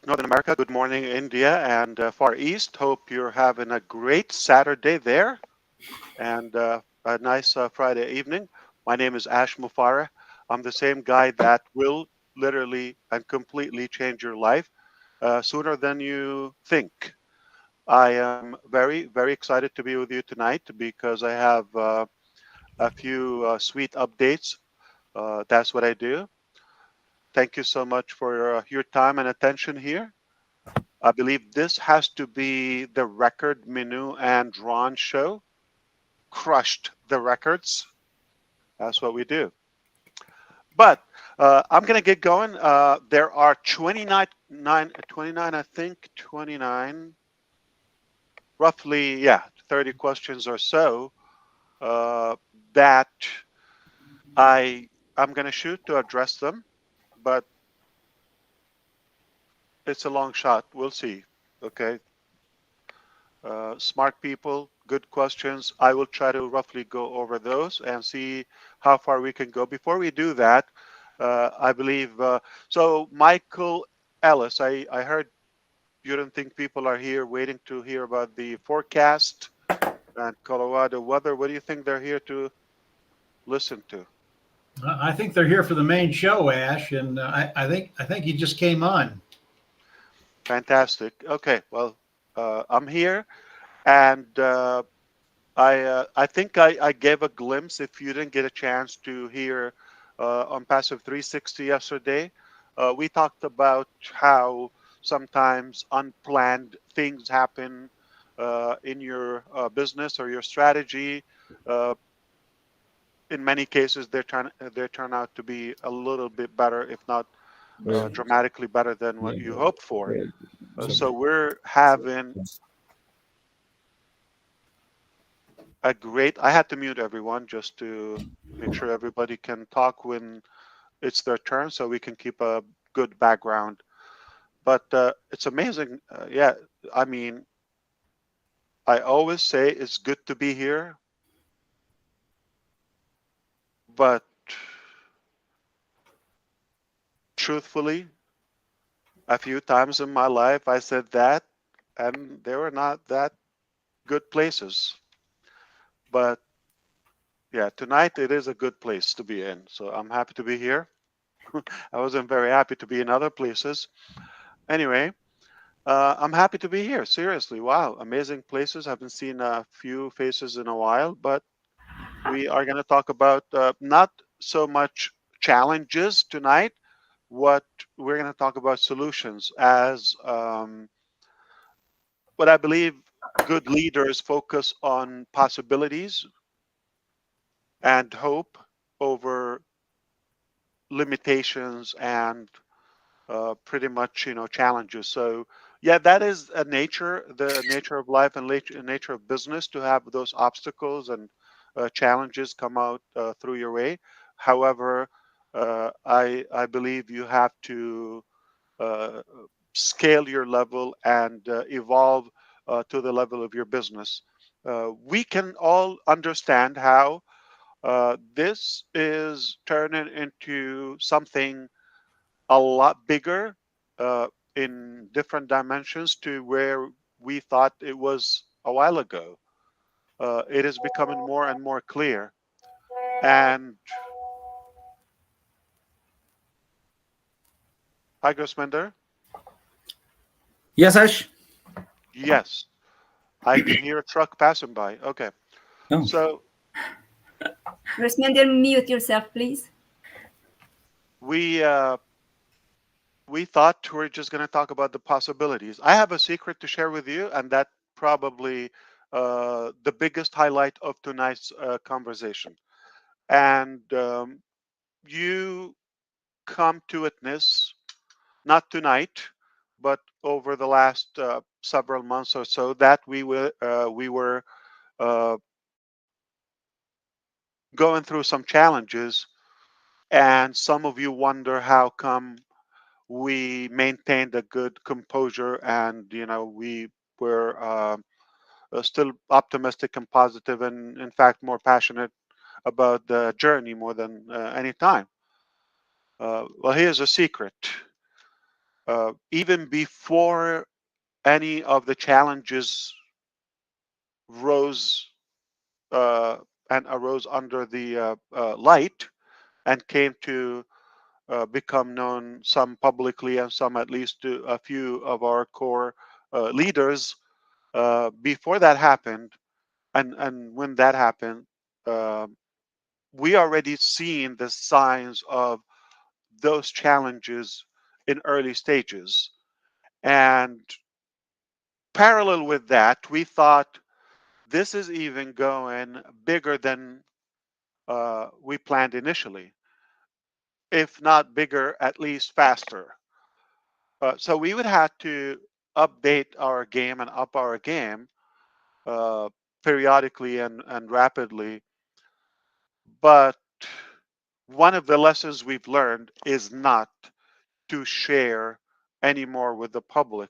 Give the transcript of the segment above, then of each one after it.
Northern America. Good morning, India and Far East. Hope you're having a great Saturday there and a nice Friday evening. My name is Ash Mufareh. I'm the same guy that will literally and completely change your life sooner than you think. I am very, very excited to be with you tonight because I have a few sweet updates. That's what I do. Thank you so much for your time and attention here. I believe this has to be the record Minu and Ron show. Crushed the records. That's what we do. But I'm going to get going. There are 29, I think, 29, roughly, yeah, 30 questions or so uh, that I, I'm going to shoot to address them, but it's a long shot. We'll see. Okay. Smart people, good questions. I will try to roughly go over those and see how far we can go. Before we do that, I believe so. Michael Ellis, I heard you don't think people are here waiting to hear about the forecast and Colorado weather. What do you think they're here to listen to? I think they're here for the main show, Ash, and I think you just came on. Fantastic. Okay, well, I'm here, and I think I gave a glimpse. If you didn't get a chance to hear on Passive 360 yesterday, we talked about how sometimes unplanned things happen in your business or your strategy. Uh, in many cases, they turn out to be a little bit better, if not dramatically better than what you hoped for. So we're having a great. I had to mute everyone just to make sure everybody can talk when it's their turn, so we can keep a good background. But it's amazing. Yeah, I mean, I always say it's good to be here, but truthfully, a few times in my life I said that, and they were not that good places. But yeah, tonight it is a good place to be in. So I'm happy to be here. I wasn't very happy to be in other places. Anyway, I'm happy to be here. Seriously, wow, amazing places. Haven't seen a few faces in a while, but we are going to talk about not so much challenges tonight. What we're going to talk about solutions as what I believe good leaders focus on possibilities and hope over limitations and pretty much challenges. So yeah, that is the nature of life and nature of business to have those obstacles and challenges come out through your way. However, I believe you have to uh, scale your level and evolve to the level of your business. We can all understand how this is turning into something a lot bigger uh, in different dimensions to where we thought it was a while ago. It is becoming more and more clear. And hi, Grossmender. Yes, Ash. Yes, I can hear a truck passing by. Okay, Oh, so Rosminder, mute yourself, please. we uh, we thought we're just going to talk about the possibilities. I have a secret to share with you, and that probably the biggest highlight of tonight's conversation. And you come to witness, not tonight, but over the last several months or so, that we were uh, going through some challenges, and some of you wonder how come we maintained a good composure, and we were still optimistic and positive, and in fact more passionate about the journey more than any time. Well, here's a secret. even before any of the challenges rose and arose under the light and came to become known, some publicly and some at least to a few of our core leaders. Before that happened, and when that happened, uh, we already seen the signs of those challenges in early stages. And parallel with that, we thought this is even going bigger than we planned initially, if not bigger, at least faster. So we would have to update our game and up our game uh, periodically and rapidly. But one of the lessons we've learned is not to share anymore with the public.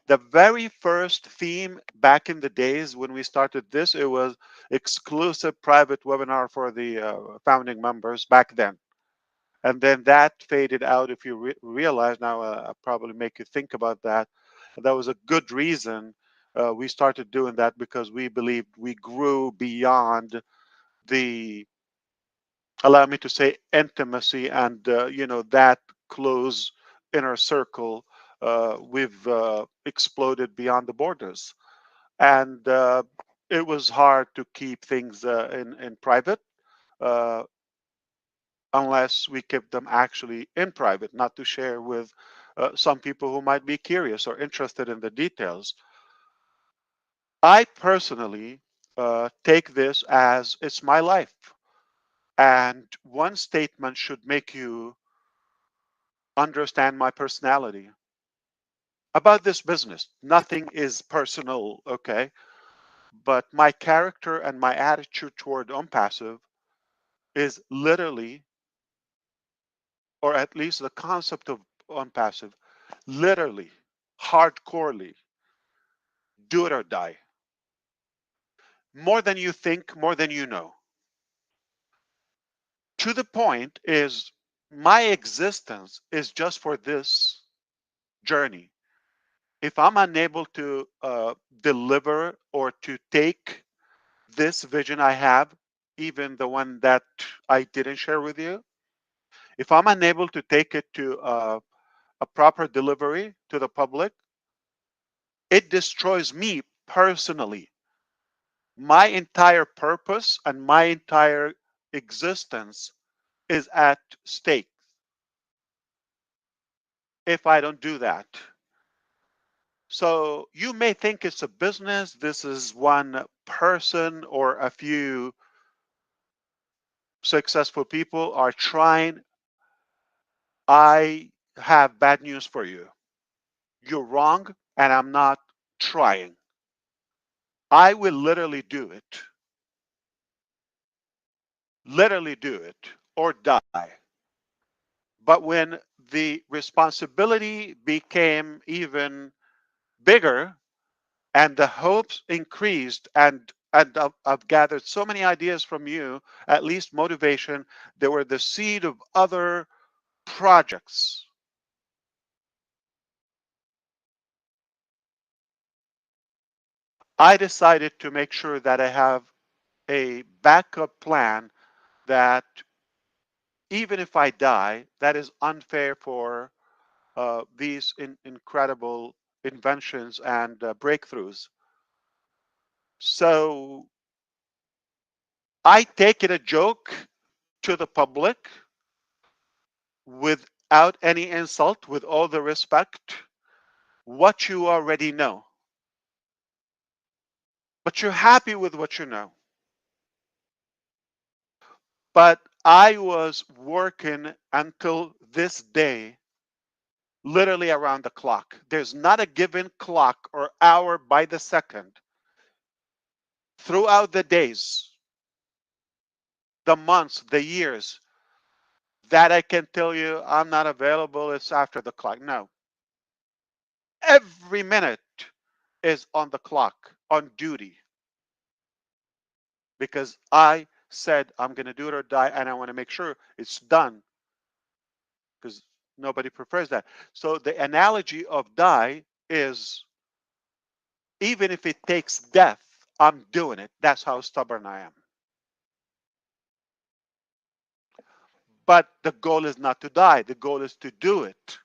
The very first theme back in the days when we started this, it was exclusive private webinar for the founding members back then. And then that faded out. If you realize now, I'll probably make you think about that. That was a good reason we started doing that, because we believed we grew beyond the, allow me to say, intimacy and that close inner circle. We've exploded beyond the borders, and it was hard to keep things in private. Uh, Unless we keep them actually in private, not to share with some people who might be curious or interested in the details. I personally take this as it's my life. And one statement should make you understand my personality about this business. Nothing is personal, okay? But my character and my attitude toward unpassive is literally, or at least the concept of unpassive, literally, hardcorely, do it or die. More than you think, more than you know. To the point is my existence is just for this journey. If I'm unable to deliver or to take this vision I have, even the one that I didn't share with you, if I'm unable to take it to a proper delivery to the public, it destroys me personally. My entire purpose and my entire existence is at stake if I don't do that. So you may think it's a business. This is one person or a few successful people are trying. I have bad news for you. You're wrong, and I'm not trying. I will literally do it or die. But when the responsibility became even bigger and the hopes increased, and I've gathered so many ideas from you, at least motivation, they were the seed of other projects. I decided to make sure that I have a backup plan, that even if I die, that is unfair for these incredible inventions and breakthroughs. So I take it a joke to the public without any insult, with all the respect, what you already know. But you're happy with what you know. But I was working until this day, literally around the clock. There's not a given clock or hour by the second throughout the days, the months, the years, that I can tell you I'm not available, it's after the clock. No. Every minute is on the clock, on duty, because I said I'm going to do it or die, and I want to make sure it's done. Because Nobody prefers that. So the analogy of die is, even if it takes death, I'm doing it. That's how stubborn I am. But the goal is not to die. The goal is to do it.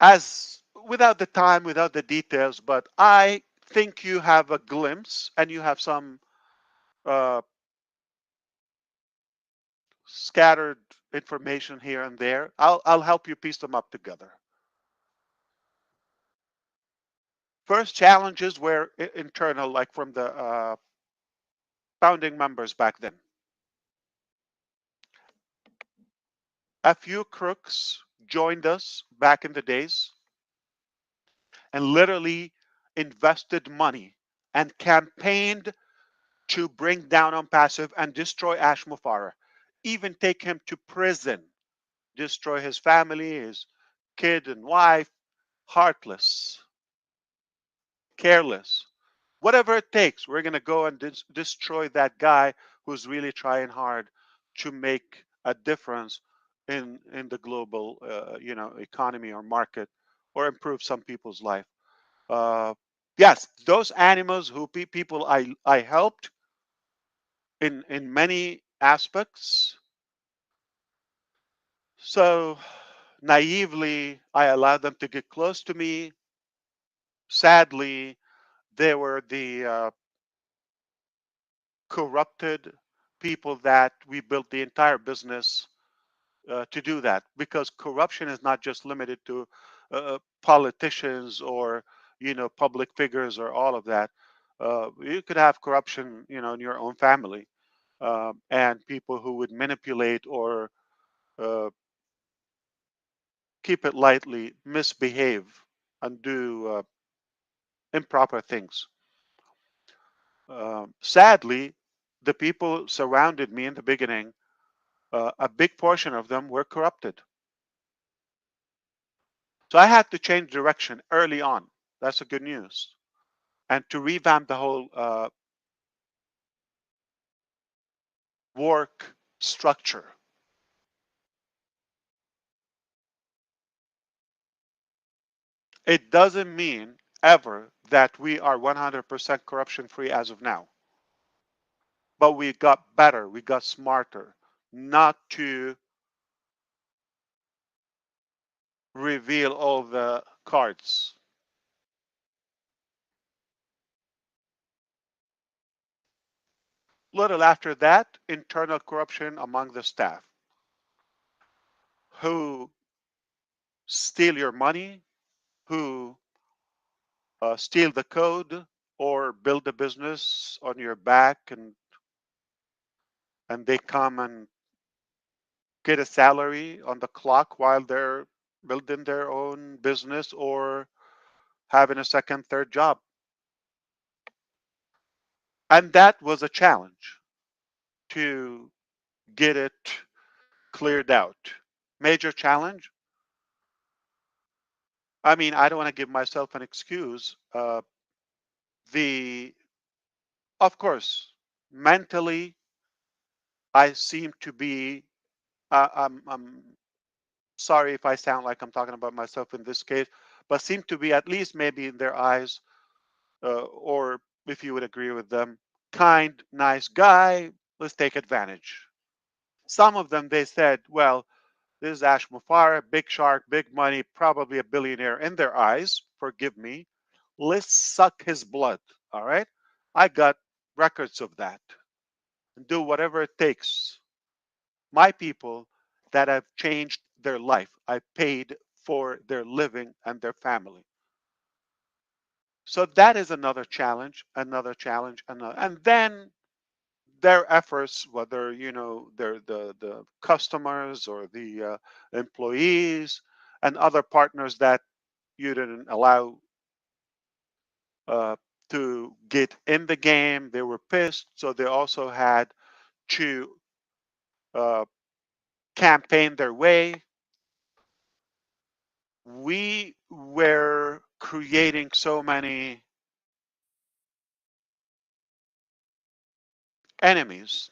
As without the time, without the details, but I think you have a glimpse and you have some uh, scattered information here and there. I'll help you piece them up together. First challenges were internal, like from the founding members back then. A few crooks joined us back in the days and literally invested money and campaigned to bring down on passive and destroy Ash Mufareh, even take him to prison, destroy his family, his kid and wife, heartless, careless. Whatever it takes, we're going to go and destroy that guy who's really trying hard to make a difference in the global economy or market, or improve some people's life. Uh, yes, those animals who people I helped in many aspects. So naively, I allowed them to get close to me. Sadly, they were the corrupted people that we built the entire business to do that, because corruption is not just limited to politicians or public figures or all of that. You could have corruption in your own family, and people who would manipulate or uh, keep it lightly, misbehave and do improper things. Sadly, the people surrounded me in the beginning, a big portion of them were corrupted. So I had to change direction early on. That's the good news. And to revamp the whole work structure. It doesn't mean ever that we are 100% corruption free as of now. But we got better, we got smarter, not to reveal all the cards. Little after that, internal corruption among the staff who steal your money, who steal the code or build a business on your back, and they come and get a salary on the clock while they're building their own business or having a second, third job. And that was a challenge to get it cleared out. Major challenge. I mean, I don't want to give myself an excuse. The Of course, mentally, I seem to be. I'm sorry if I sound like I'm talking about myself in this case, but seem to be, at least maybe in their eyes, or if you would agree with them, kind, nice guy. Let's take advantage. Some of them, they said, well, this is Ash Mufareh, big shark, big money, probably a billionaire in their eyes. Forgive me. Let's suck his blood. All right. I got records of that, and do whatever it takes. My people that have changed their life, I paid for their living and their family. So that is another challenge, and then their efforts, whether they're the customers or the employees and other partners that you didn't allow uh, to get in the game, they were pissed. So they also had to uh, campaign their way. We were creating so many enemies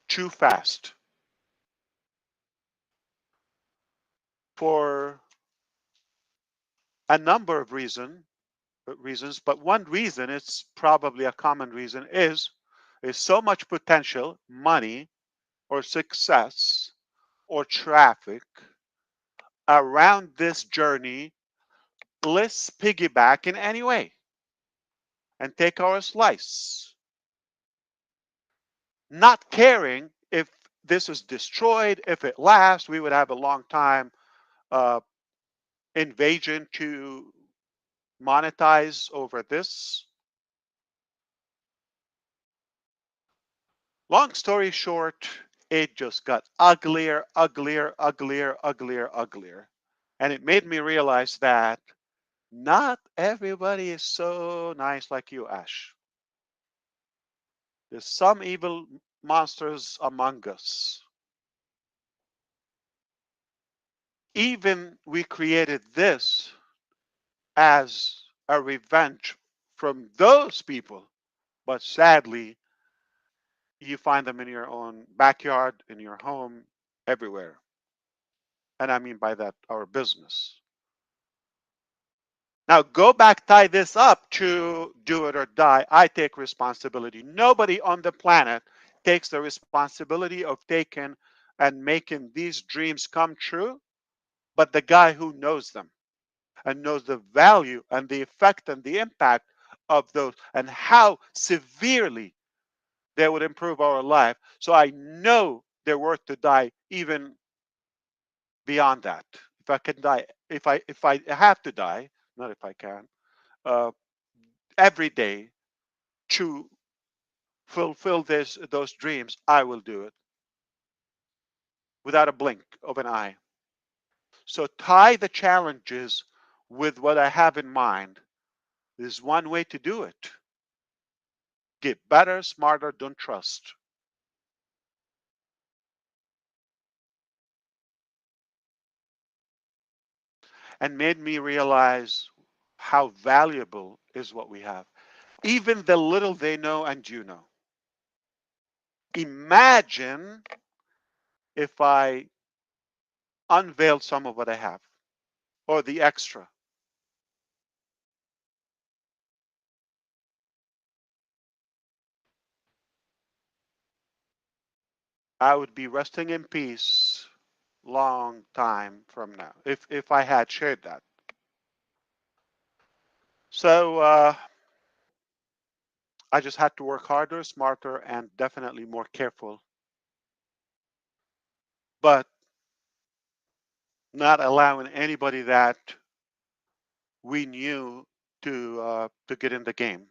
too fast for a number of reasons, but one reason, it's probably a common reason, is so much potential, money or success or traffic around this journey. Let's piggyback in any way and take our slice, not caring if this is destroyed. If it lasts, we would have a long time uh, invasion to monetize over this. Long story short, it just got uglier, uglier, uglier, uglier, uglier. And it made me realize that not everybody is so nice like you, Ash. There's some evil monsters among us. Even we created this as a revenge from those people, but sadly, you find them in your own backyard, in your home, everywhere. And I mean by that, our business. Now go back, tie this up to do it or die. I take responsibility. Nobody on the planet takes the responsibility of taking and making these dreams come true, but the guy who knows them and knows the value and the effect and the impact of those and how severely they would improve our life. So I know they're worth to die even beyond that. If I can die, if I have to die, not if I can, uh, every day to fulfill those dreams, I will do it without a blink of an eye. So tie the challenges with what I have in mind. There's one way to do it. Get better, smarter, don't trust. And made me realize how valuable is what we have. Even the little they know and you know. Imagine if I unveiled some of what I have or the extra. I would be resting in peace long time from now if I had shared that. So I just had to work harder, smarter, and definitely more careful, but not allowing anybody that we knew to get in the game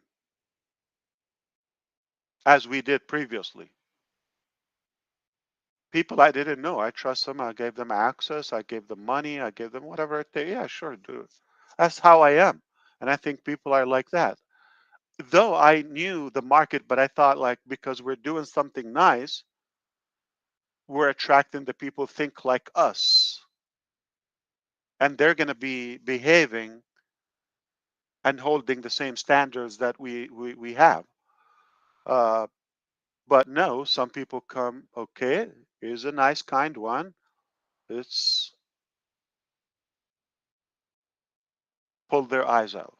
as we did previously. People I didn't know, I trust them. I gave them access. I gave them money. I gave them whatever it takes. Yeah, sure, do it. That's how I am, and I think people are like that. Though I knew the market, but I thought like because we're doing something nice, we're attracting the people think like us, and they're going to be behaving and holding the same standards that we have. Uh, but no, some people come. Okay, here's a nice, kind one. Let's pull their eyes out.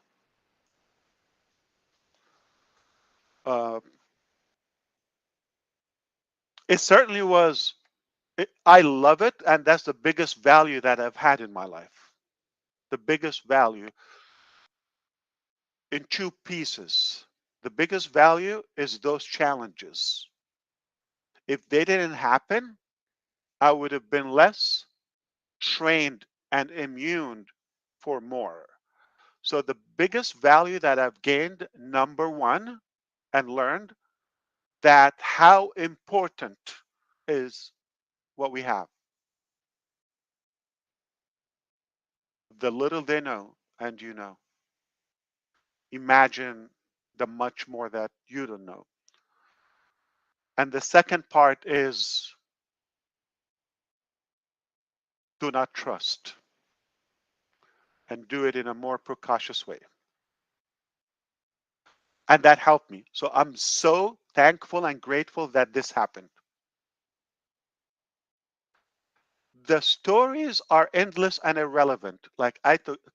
Uh, it certainly was. I love it, and that's the biggest value that I've had in my life. The biggest value in two pieces. The biggest value is those challenges. If they didn't happen, I would have been less trained and immune for more. So the biggest value that I've gained, number one, and learned that how important is what we have. The little they know and you know. Imagine the much more that you don't know. And the second part is do not trust and do it in a more precautious way. And that helped me. So I'm so thankful and grateful that this happened. The stories are endless and irrelevant. Like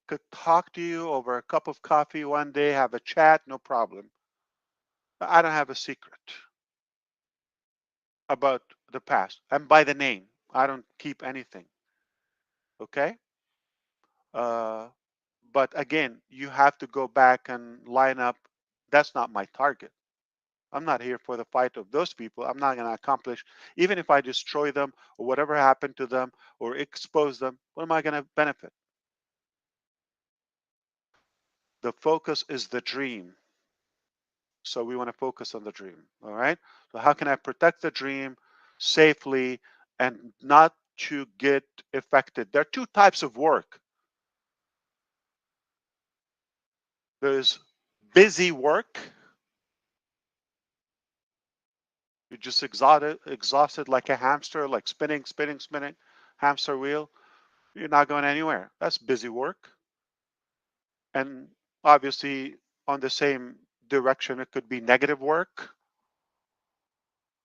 could talk to you over a cup of coffee one day, have a chat, no problem. But I don't have a secret about the past. And by the name, I don't keep anything. Okay? Uh, but again, you have to go back and line up. That's not my target. I'm not here for the fight of those people. I'm not going to accomplish, even if I destroy them or whatever happened to them or expose them, what am I going to benefit? The focus is the dream. So we want to focus on the dream. All right. So how can I protect the dream safely and not to get affected? There are two types of work. There's busy work. You're just exhausted like a hamster, like spinning, spinning, spinning, hamster wheel. You're not going anywhere. That's busy work. And obviously, on the same direction, it could be negative work.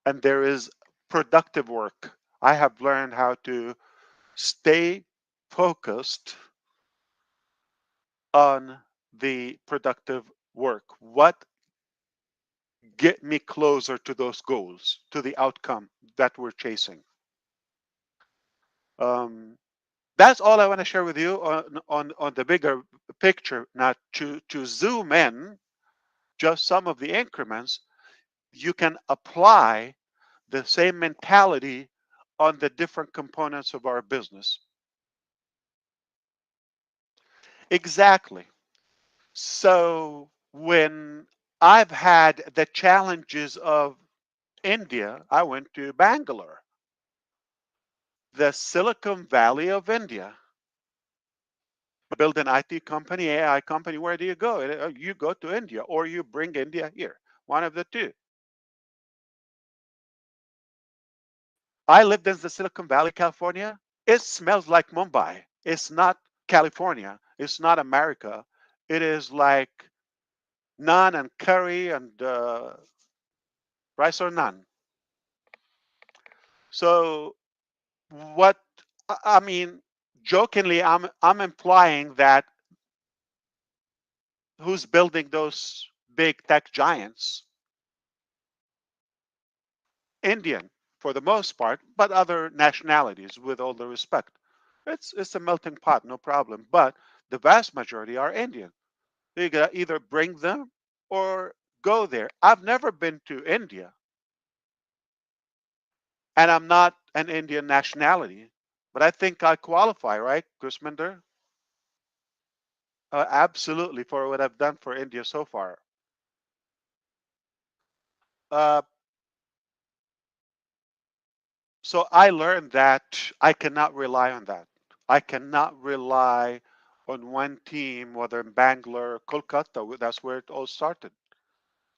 And there is productive work. I have learned how to stay focused on the productive work. What get me closer to those goals, to the outcome that we're chasing? Um, that's all I want to share with you on the bigger picture. Now, to zoom in just some of the increments, you can apply the same mentality on the different components of our business. Exactly. So when I've had the challenges of India, I went to Bangalore, the Silicon Valley of India. Build an IT company, AI company, where do you go? You go to India or you bring India here, one of the two. I lived in the Silicon Valley, California. It smells like Mumbai. It's not California. It's not America. It is like naan and curry and rice or naan. So what I mean, jokingly, I'm implying that who's building those big tech giants? Indian for the most part, but other nationalities, with all the respect. It's a melting pot, no problem. But the vast majority are Indian. You gotta either bring them or go there. I've never been to India, and I'm not an Indian nationality, but I think I qualify, right, Gusminder? Absolutely, for what I've done for India so far. Uh, so I learned that I cannot rely on that. I cannot rely on one team, whether in Bangalore, Kolkata, that's where it all started,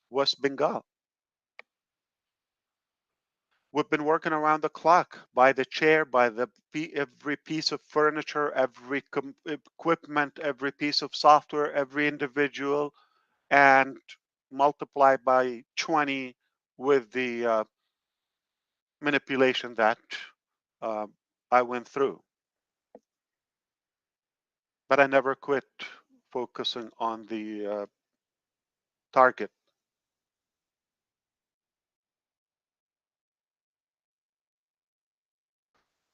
West Bengal. We've been working around the clock, by the chair, by every piece of furniture, every equipment, every piece of software, every individual, and multiply by 20 with the manipulation that uh, I went through. But I never quit focusing on the target.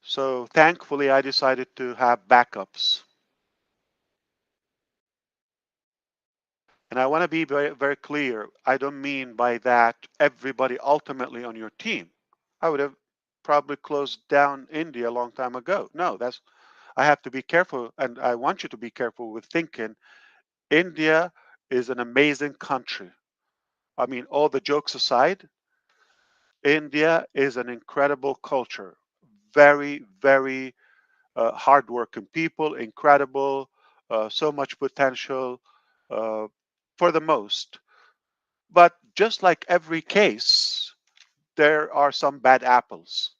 So thankfully, I decided to have backups. And I want to be very, very clear. I don't mean by that everybody ultimately on your team. I would have probably closed down India a long time ago. No, I have to be careful, and I want you to be careful with thinking India is an amazing country. I mean, all the jokes aside, India is an incredible culture. Very, very hardworking people, incredible, so much potential uh, for the most. But just like every case, there are some bad apples.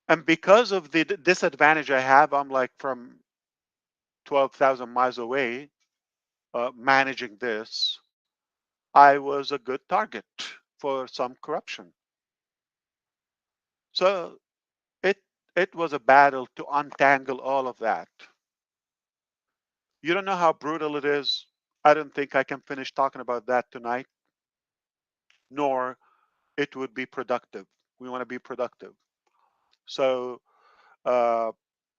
And because of the disadvantage I have, I'm like from 12,000 miles away. managing this, I was a good target for some corruption. So it it was a battle to untangle all of that. You don't know how brutal it is. I don't think I can finish talking about that tonight, nor it would be productive. We want to be productive. So uh,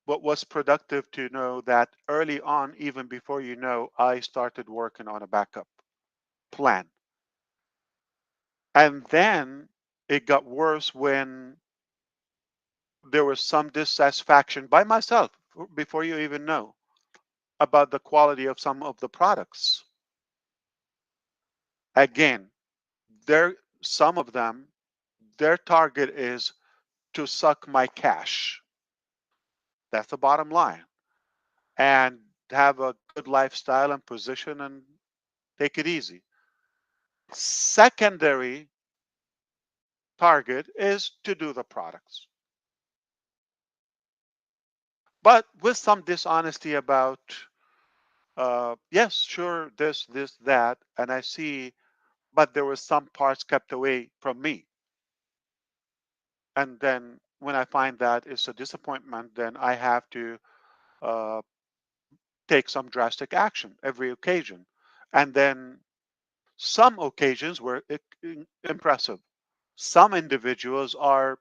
what was productive to know that early on, even before you know, I started working on a backup plan. And then it got worse when there was some dissatisfaction by myself before you even know about the quality of some of the products. Again, there some of them, their target is to suck my cash. That's the bottom line. And have a good lifestyle and position and take it easy. Secondary target is to do the products. But with some dishonesty about, yes, sure, this, that, and I see, but there were some parts kept away from me. And then when I find that it's a disappointment, then I have to uh, take some drastic action every occasion. And then some occasions were impressive. Some individuals are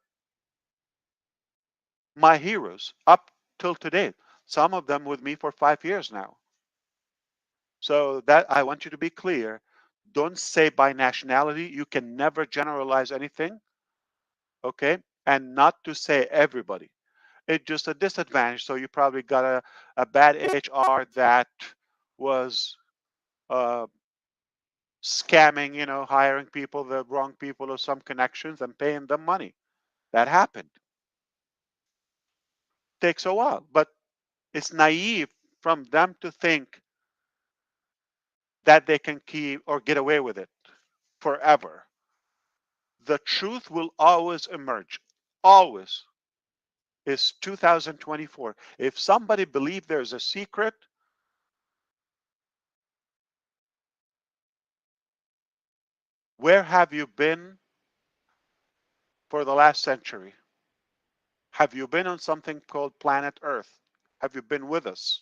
my heroes up till today. Some of them with me for 5 years now. So that I want you to be clear. Don't say by nationality. You can never generalize anything. Okay. And not to say everybody. It's just a disadvantage. So you probably got a bad HR that was uh, scamming, hiring people, the wrong people or some connections and paying them money. That happened. Takes a while, but it's naive from them to think that they can keep or get away with it forever. The truth will always emerge. Always. Is 2024. If somebody believes there's a secret, where have you been for the last century? Have you been on something called planet Earth? Have you been with us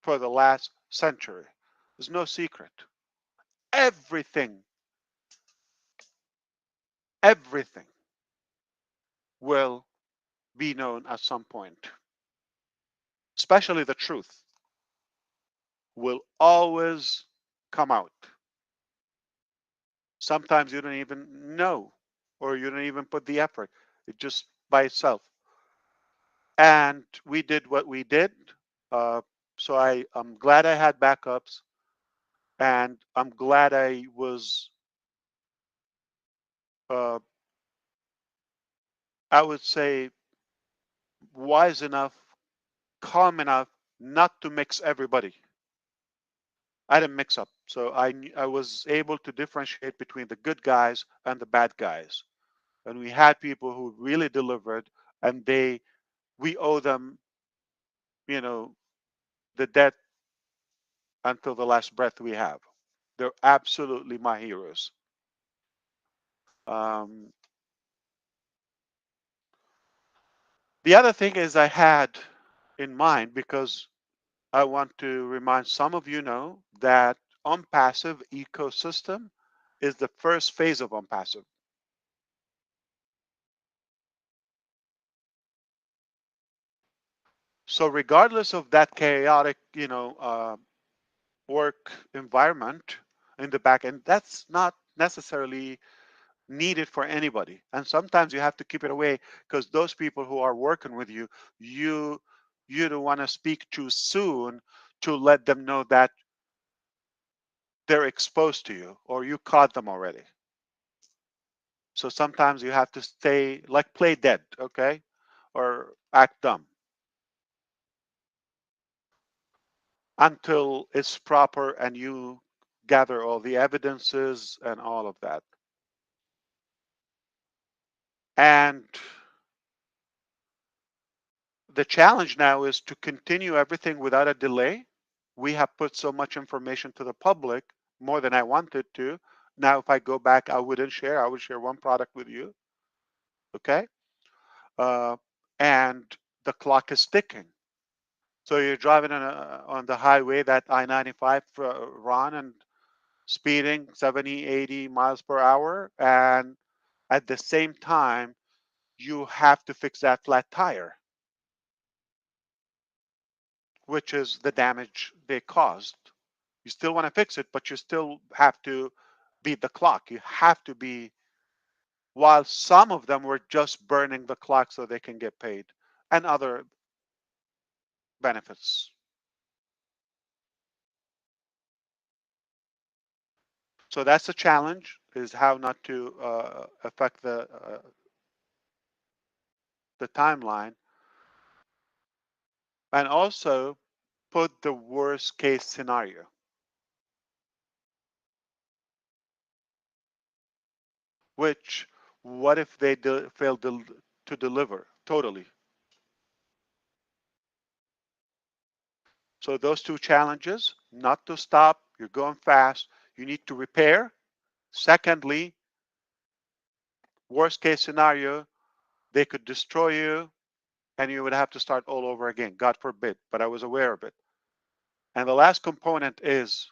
for the last century? There's no secret. Everything, everything will be known at some point, especially the truth will always come out. Sometimes you don't even know, or you don't even put the effort. It just by itself. And we did what we did. So I'm glad I had backups, and I'm glad I was, uh, I would say, wise enough, calm enough not to mix everybody. I didn't mix up. So I was able to differentiate between the good guys and the bad guys. And we had people who really delivered, and we owe them, you know, the debt until the last breath we have. They're absolutely my heroes. Um, the other thing is I had in mind, because I want to remind some of you know that OnPassive ecosystem is the first phase of OnPassive. So regardless of that chaotic, work environment in the back end, that's not necessarily needed for anybody. And sometimes you have to keep it away because those people who are working with you, you you don't want to speak too soon to let them know that they're exposed to you or you caught them already. So sometimes you have to stay like play dead, okay? Or act dumb until it's proper and you gather all the evidences and all of that. And the challenge now is to continue everything without a delay we have put so much information to the public, more than I wanted to. Now, if I go back, I wouldn't share. I would share one product with you. Okay. Uh, and the clock is ticking. So you're driving on the highway, that I-95 run, and speeding 70, 80 miles per hour. And at the same time, you have to fix that flat tire, which is the damage they caused. You still want to fix it, but you still have to beat the clock. You have to be, while some of them were just burning the clock so they can get paid and other benefits. So that's the challenge, is how not to affect the timeline, and also put the worst case scenario. Which, what if they fail to deliver totally? So those two challenges: not to stop, you're going fast, you need to repair. Secondly, worst case scenario, they could destroy you and you would have to start all over again. God forbid, but I was aware of it. And the last component is,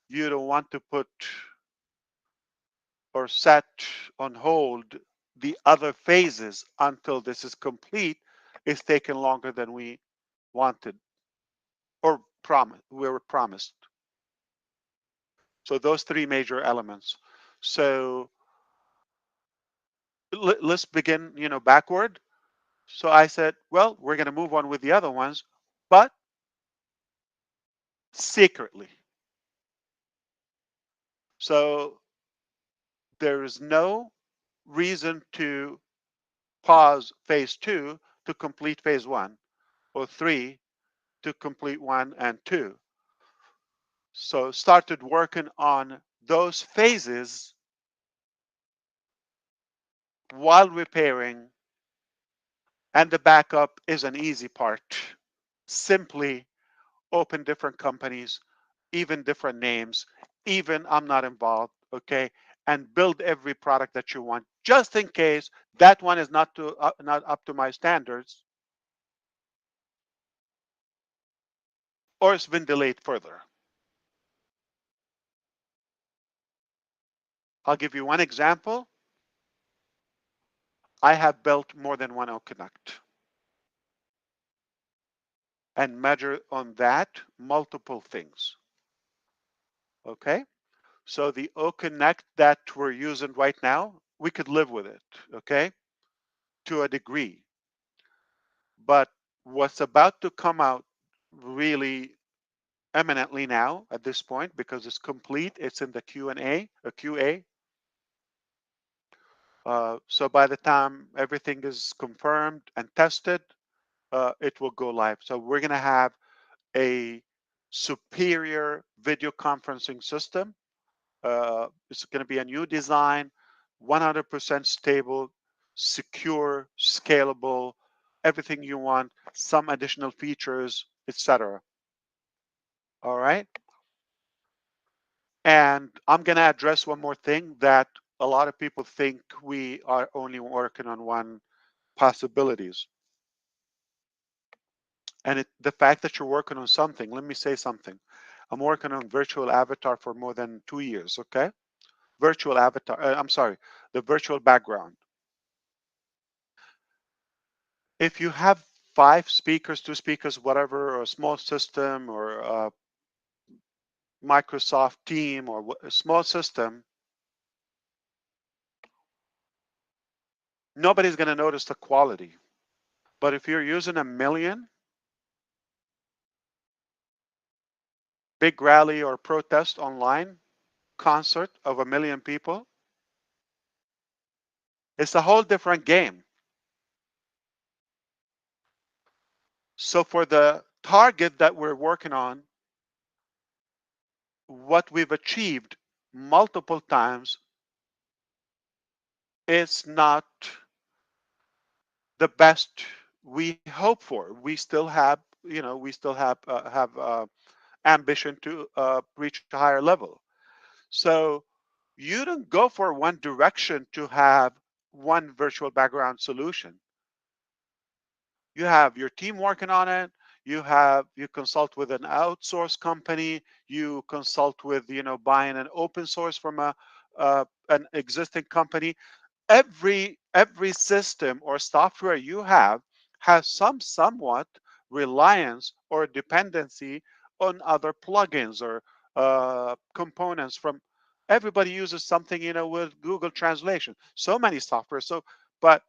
you don't want to put or set on hold the other phases until this is complete. It's taken longer than we wanted or we were promised. So those three major elements. So let's begin, backward. So I said, well, we're going to move on with the other ones, but secretly. So there is no reason to pause phase 2 to complete phase 1, or 3 to complete 1 and 2. So started working on those phases while repairing, and the backup is an easy part. Simply open different companies, even different names, even I'm not involved, okay, and build every product that you want, just in case that one is not up to my standards, or it's been delayed further. I'll give you one example. I have built more than one O-Connect and measure on that multiple things. Okay, so the O-Connect that we're using right now, we could live with it, okay, to a degree. But what's about to come out really eminently now at this point, because it's complete, it's in the Q&A, a QA. So by the time everything is confirmed and tested, it will go live. So we're going to have a superior video conferencing system. It's going to be a new design, 100% stable, secure, scalable, everything you want, some additional features, etc. All right. And I'm going to address one more thing, that a lot of people think we are only working on one possibilities. And the fact that you're working on something, let me say something. I'm working on virtual avatar for more than 2 years, okay? Virtual avatar, I'm sorry, the virtual background. If you have 5 speakers, 2 speakers, whatever, or a small system, or a Microsoft team, or a small system, nobody's going to notice the quality. But if you're using 1 million, big rally or protest online, concert of 1 million people, it's a whole different game. So for the target that we're working on, what we've achieved multiple times, it's not the best we hope for. We still have, we still have ambition to reach a higher level. So you don't go for one direction to have one virtual background solution. You have your team working on it. You consult with an outsource company. You consult with buying an open source from an existing company. Every system or software you have has somewhat reliance or dependency on other plugins or components from. Everybody uses something with Google Translation. So many software. But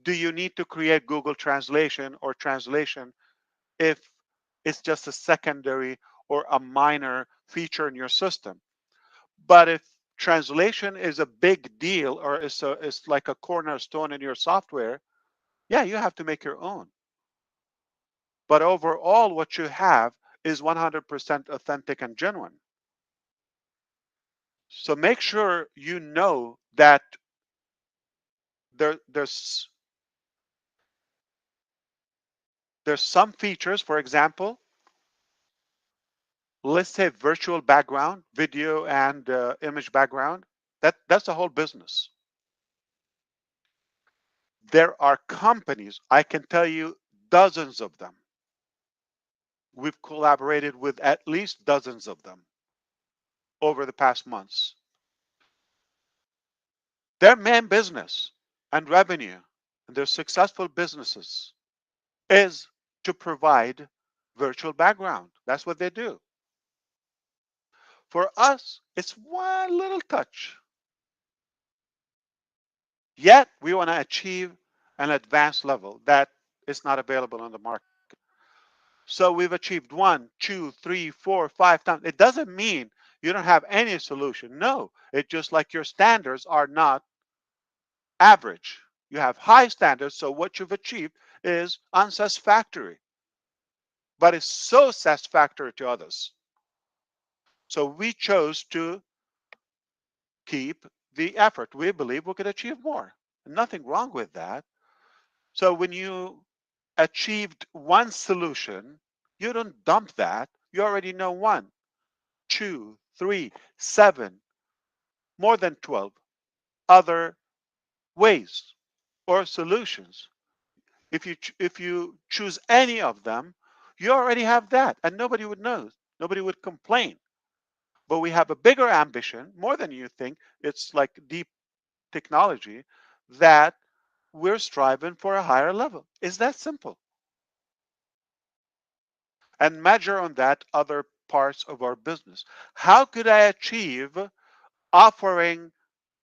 do you need to create Google Translation or translation if it's just a secondary or a minor feature in your system? But if translation is a big deal or it's like a cornerstone in your software, yeah, you have to make your own. But overall, what you have is 100% authentic and genuine. So make sure you know that there's some features, for example, let's say virtual background, video and image background. That's a whole business. There are companies, I can tell you dozens of them. We've collaborated with at least dozens of them over the past months. Their main business and revenue, and their successful businesses, is to provide virtual background. That's what they do. For us, it's one little touch. Yet we want to achieve an advanced level that is not available on the market. So we've achieved 1, 2, 3, 4, 5 times. It doesn't mean you don't have any solution. No, it's just like your standards are not average. You have high standards, so what you've achieved is unsatisfactory, but it's so satisfactory to others. So we chose to keep the effort. We believe we could achieve more. Nothing wrong with that. So when you achieved one solution, you don't dump that. You already know 1, 2, 3, 7, more than 12 other ways or solutions. If you choose any of them, you already have that, and nobody would know. Nobody would complain. But we have a bigger ambition, more than you think. It's like deep technology that we're striving for a higher level. It's that simple. And measure on that other parts of our business. How could I achieve offering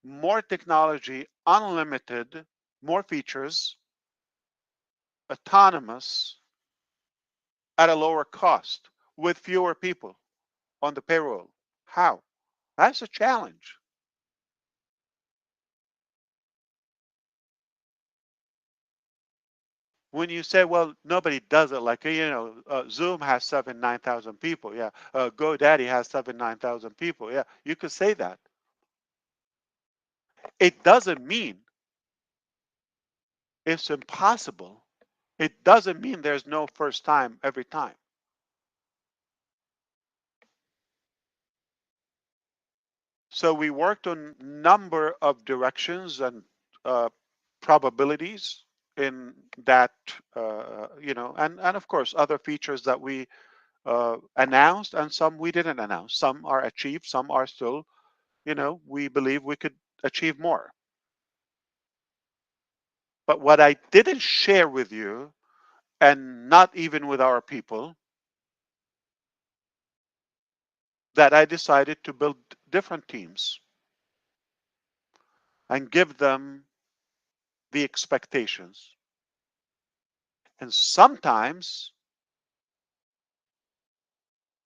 more technology, unlimited, more features, autonomous, at a lower cost with fewer people on the payroll? How? That's a challenge. When you say, well, nobody does it, like, Zoom has 9,000 people. Yeah. GoDaddy has 9,000 people. Yeah. You could say that. It doesn't mean it's impossible. It doesn't mean there's no first time every time. So we worked on number of directions and uh, probabilities in that, and of course other features that we announced and some we didn't announce. Some are achieved, some are still, we believe we could achieve more. But what I didn't share with you, and not even with our people, that I decided to build different teams and give them the expectations. And sometimes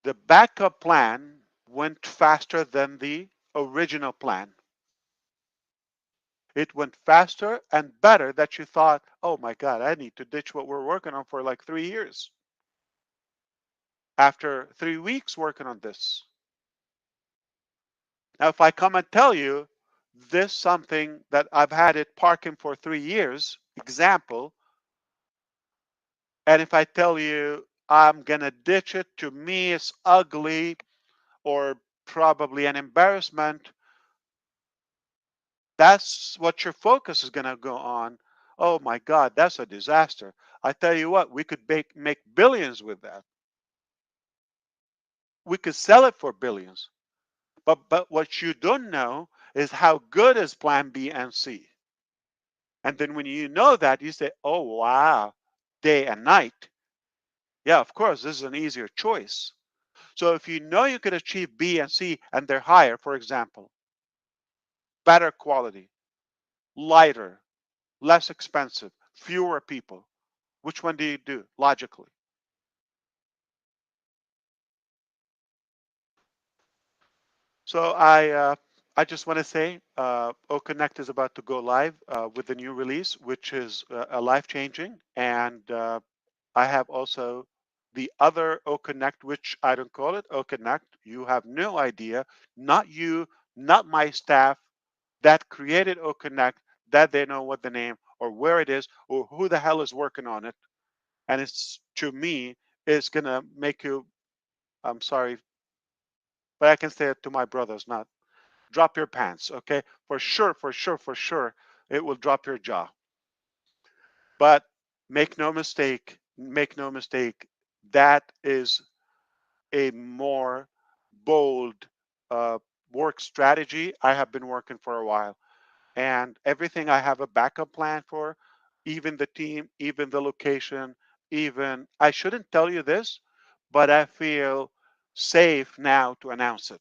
the backup plan went faster than the original plan. It went faster and better that you thought, oh my God, I need to ditch what we're working on for like 3 years. After 3 weeks working on this. Now, if I come and tell you this something that I've had it parking for 3 years, example, and if I tell you I'm going to ditch it. To me, it's ugly or probably an embarrassment. That's what your focus is going to go on. Oh my God, that's a disaster. I tell you what, we could make billions with that. We could sell it for billions. But what you don't know is how good is plan B and C. And then when you know that, you say, oh wow, day and night. Yeah, of course, this is an easier choice. So if you know you could achieve B and C and they're higher, for example, better quality, lighter, less expensive, fewer people, which one do you do logically? So I just want to say O-Connect is about to go live with the new release, which is a life-changing. And I have also the other O-Connect, which I don't call it O-Connect. You have no idea, not you, not my staff that created O-Connect, that they know what the name or where it is or who the hell is working on it. And it's, to me, it's going to make you, I'm sorry, but I can say it to my brothers, not drop your pants, okay? For sure, for sure, for sure, it will drop your jaw. But make no mistake, that is a more bold uh, work strategy. I have been working for a while, and everything I have a backup plan for, even the team, even the location, even I shouldn't tell you this, but I feel safe now to announce it.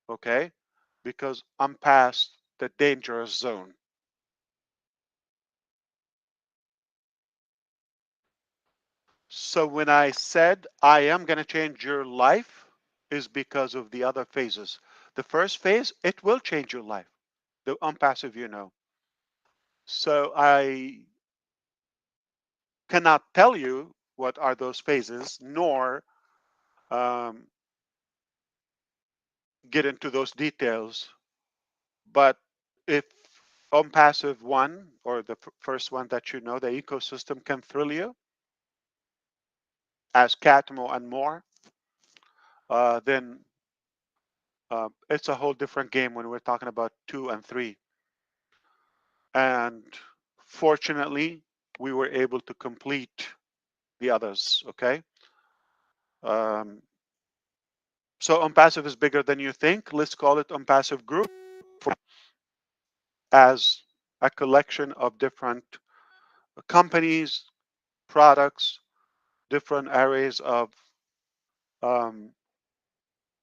Okay? Because I'm past the dangerous zone. So when I said I am going to change your life is because of the other phases. The first phase, it will change your life. The unpassive, you know. So I cannot tell you what are those phases, nor um, get into those details. But if unpassive one or the first one that you know, the ecosystem can thrill you, as Catmo and more, then it's a whole different game when we're talking about 2 and 3. And fortunately, we were able to complete the others. Okay. Um, so unpassive is bigger than you think. Let's call it unpassive group as a collection of different companies, products, different areas of um,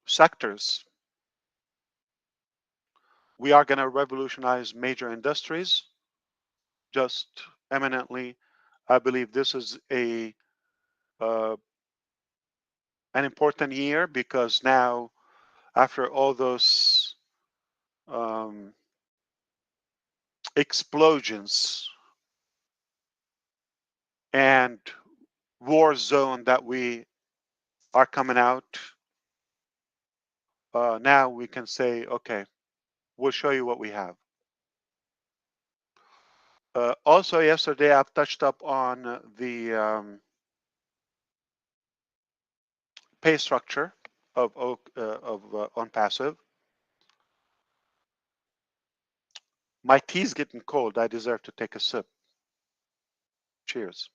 sectors. We are going to revolutionize major industries. Just eminently, I believe this is uh, an important year because now, after all those um, explosions and war zone that we are coming out, now we can say, okay, we'll show you what we have. Also, yesterday I've touched up on the pay structure of on passive. My tea's getting cold. I deserve to take a sip. Cheers.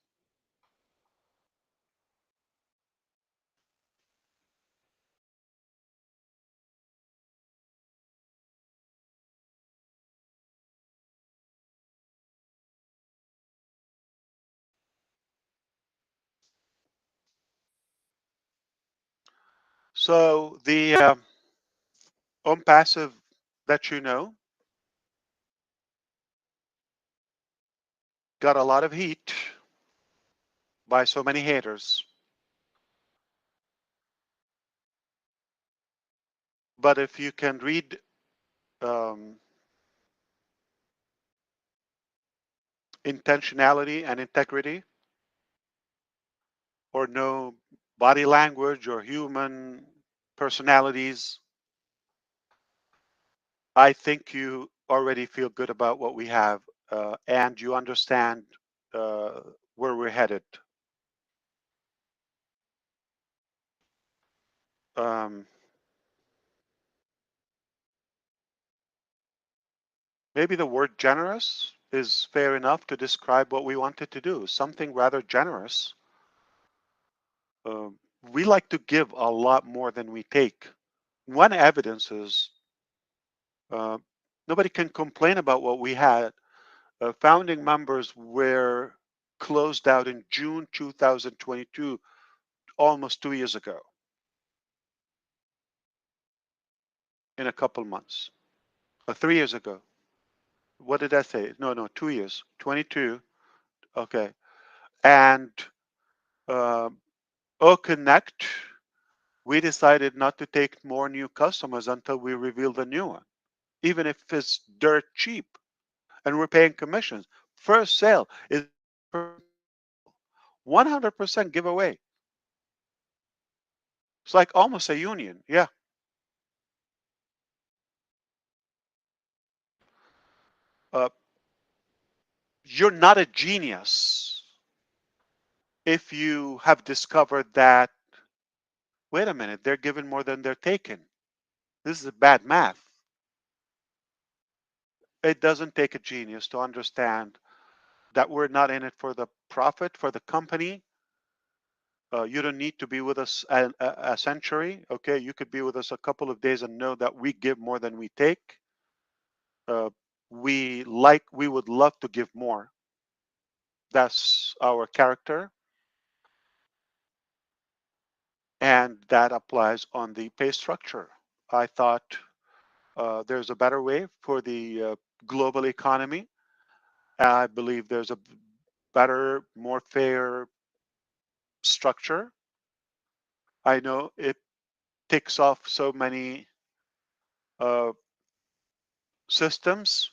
So the on passive that you know got a lot of heat by so many haters. But if you can read um, intentionality and integrity, or know body language or human personalities, I think you already feel good about what we have and you understand uh, where we're headed. um, maybe the word generous is fair enough to describe what we wanted to do. Something rather generous. Um, we like to give a lot more than we take. One evidence is uh, nobody can complain about what we had. Founding members were closed out in June 2022, almost 2 years ago, in a couple months. 3 years ago. What did I say? No, 2 years. 22. Okay. And O-Connect, we decided not to take more new customers until we reveal the new one, even if it's dirt cheap and we're paying commissions. First sale is 100% giveaway. It's like almost a union. Yeah. Uh, you're not a genius if you have discovered that, wait a minute, they're giving more than they're taking. This is bad math. It doesn't take a genius to understand that we're not in it for the profit, for the company. You don't need to be with us a century. Okay, you could be with us a couple of days and know that we give more than we take. Uh, we would love to give more. That's our character, and that applies on the pay structure. I thought there's a better way for the global economy. I believe there's a better, more fair structure. I know it ticks off so many uh, systems.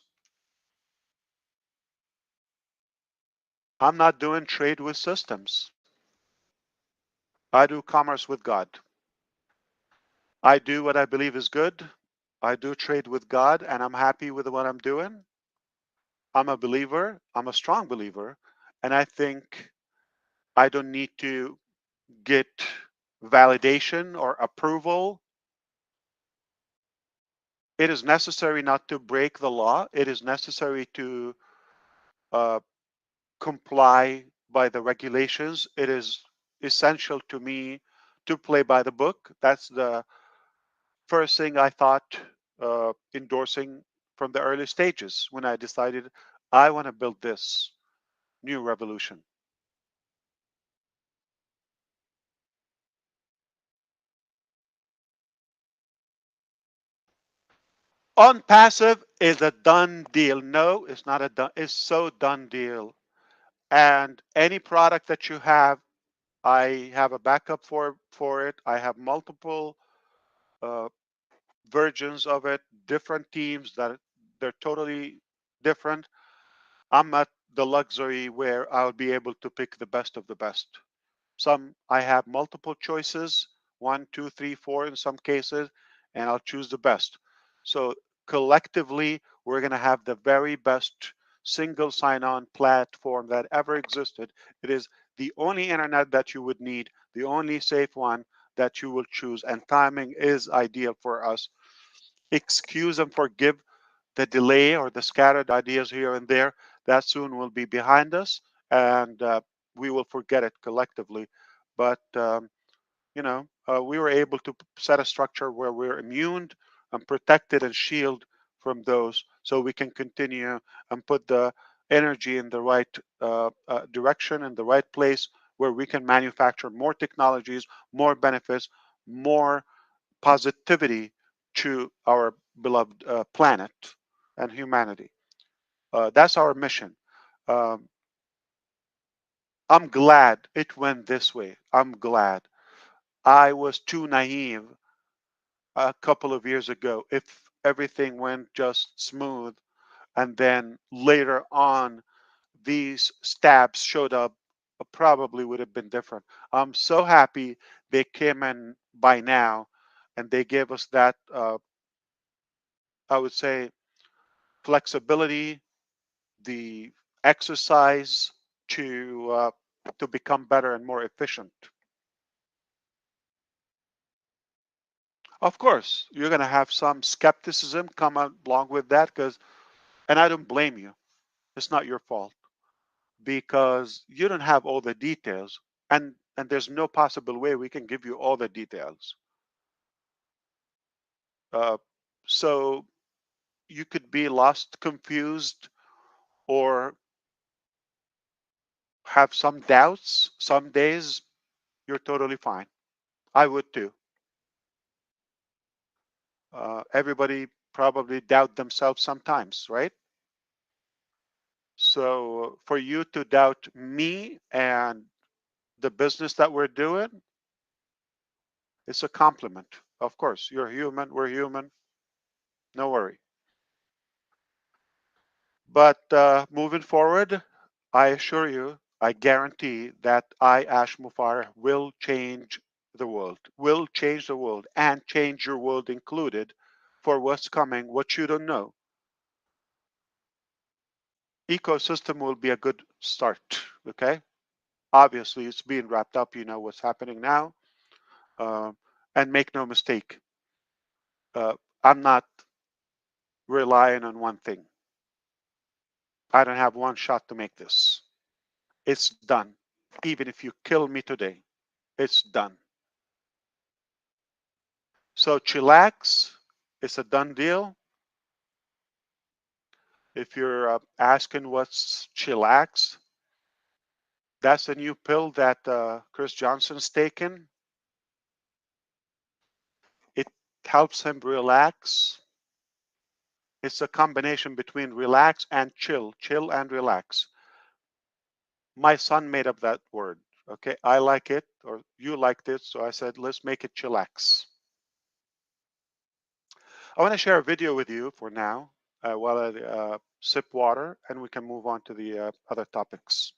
I'm not doing trade with systems. I do commerce with God. I do what I believe is good. I do trade with God, and I'm happy with what I'm doing. I'm a believer. I'm a strong believer. And I think I don't need to get validation or approval. It is necessary not to break the law. It is necessary to uh, comply by the regulations. It is essential to me to play by the book. That's the first thing I thought endorsing from the early stages when I decided I want to build this new revolution. On passive is a done deal. No, it's not a done. It's so done deal. And any product that you have, I have a backup for it. I have multiple uh, versions of it, different teams that they're totally different. I'm at the luxury where I'll be able to pick the best of the best. Some I have multiple choices, one, two, three, four in some cases, and I'll choose the best. So collectively, we're going to have the very best single sign-on platform that ever existed. It is the only internet that you would need, the only safe one that you will choose, and timing is ideal for us. Excuse and forgive the delay or the scattered ideas here and there. That soon will be behind us, and we will forget it collectively. But we were able to set a structure where we're immune and protected and shield from those, so we can continue and put the energy in the right direction in the right place, where we can manufacture more technologies, more benefits, more positivity to our beloved planet and humanity. That's our mission. Um, I'm glad it went this way. I'm glad. I was too naive a couple of years ago. If everything went just smooth, and then later on these stabs showed up, probably would have been different. I'm so happy they came in by now, and they gave us that, I would say, flexibility, the exercise to become better and more efficient. Of course, you're going to have some skepticism come along with that, and I don't blame you. It's not your fault because you don't have all the details, and there's no possible way we can give you all the details. Uh, so you could be lost, confused, or have some doubts. Some days you're totally fine. I would too. Everybody probably doubt themselves sometimes, right? So for you to doubt me and the business that we're doing, it's a compliment. Of course, you're human, we're human, no worry. But moving forward, I assure you, I guarantee that I, Ash Mufareh, will change the world, and change your world included for what's coming, what you don't know. Ecosystem will be a good start, okay? Obviously, it's being wrapped up, you know what's happening now. Uh, and make no mistake, I'm not relying on one thing. I don't have one shot to make this. It's done. Even if you kill me today, it's done. So chillax, it's a done deal. If you're asking what's chillax, that's a new pill that Chris Johnson's taken. It helps him relax. It's a combination between relax and chill and relax. My son made up that word. Okay, I like it, or you liked it, so I said, let's make it chillax. I want to share a video with you for now while I sip water, and we can move on to the other topics.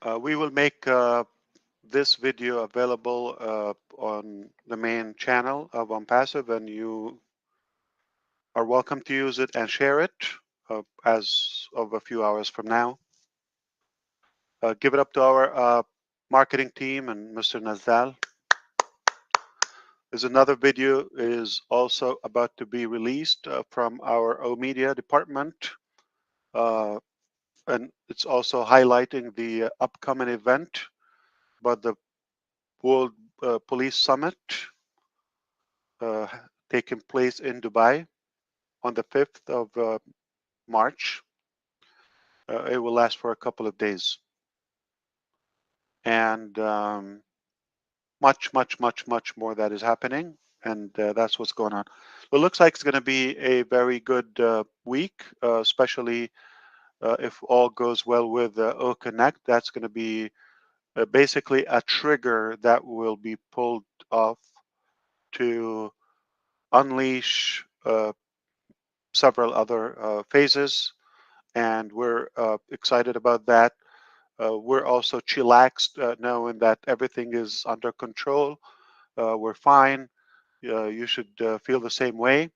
We will make this video available on the main channel of OnPassive, and you are welcome to use it and share it as of a few hours from now. Give it up to our marketing team and Mr. Nazal. There's another video is also about to be released from our O-Media department. And it's also highlighting the upcoming event, but the World Police Summit taking place in Dubai on the 5th of March. It will last for a couple of days. And much more that is happening. And that's what's going on. It looks like it's going to be a very good week, especially if all goes well with O-Connect. That's going to be basically a trigger that will be pulled off to unleash several other phases, and we're excited about that. We're also chillaxed knowing that everything is under control. We're fine. You should feel the same way.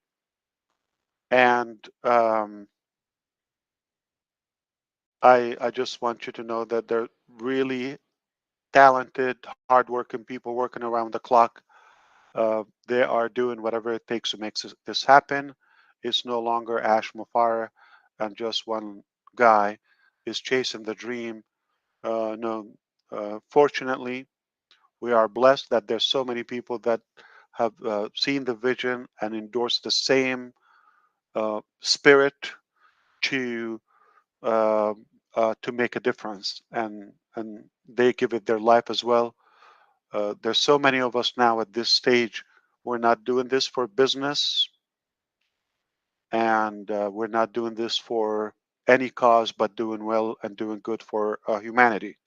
And I just want you to know that they're really talented, hardworking people working around the clock. They are doing whatever it takes to make this happen. It's no longer Ash Mufareh and just one guy is chasing the dream. No, fortunately, we are blessed that there's so many people that have seen the vision and endorsed the same spirit to make a difference, and they give it their life as well. There's so many of us now at this stage. We're not doing this for business, and we're not doing this for any cause, but doing well and doing good for humanity.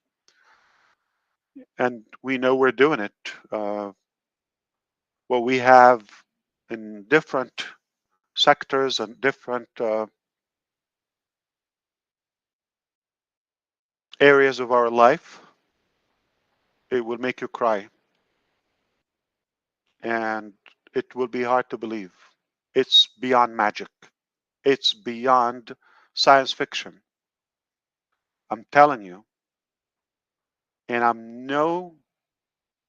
And we know we're doing it. What we have in different sectors and different areas of our life, it will make you cry. And it will be hard to believe. It's beyond magic. It's beyond science fiction. I'm telling you. And I'm no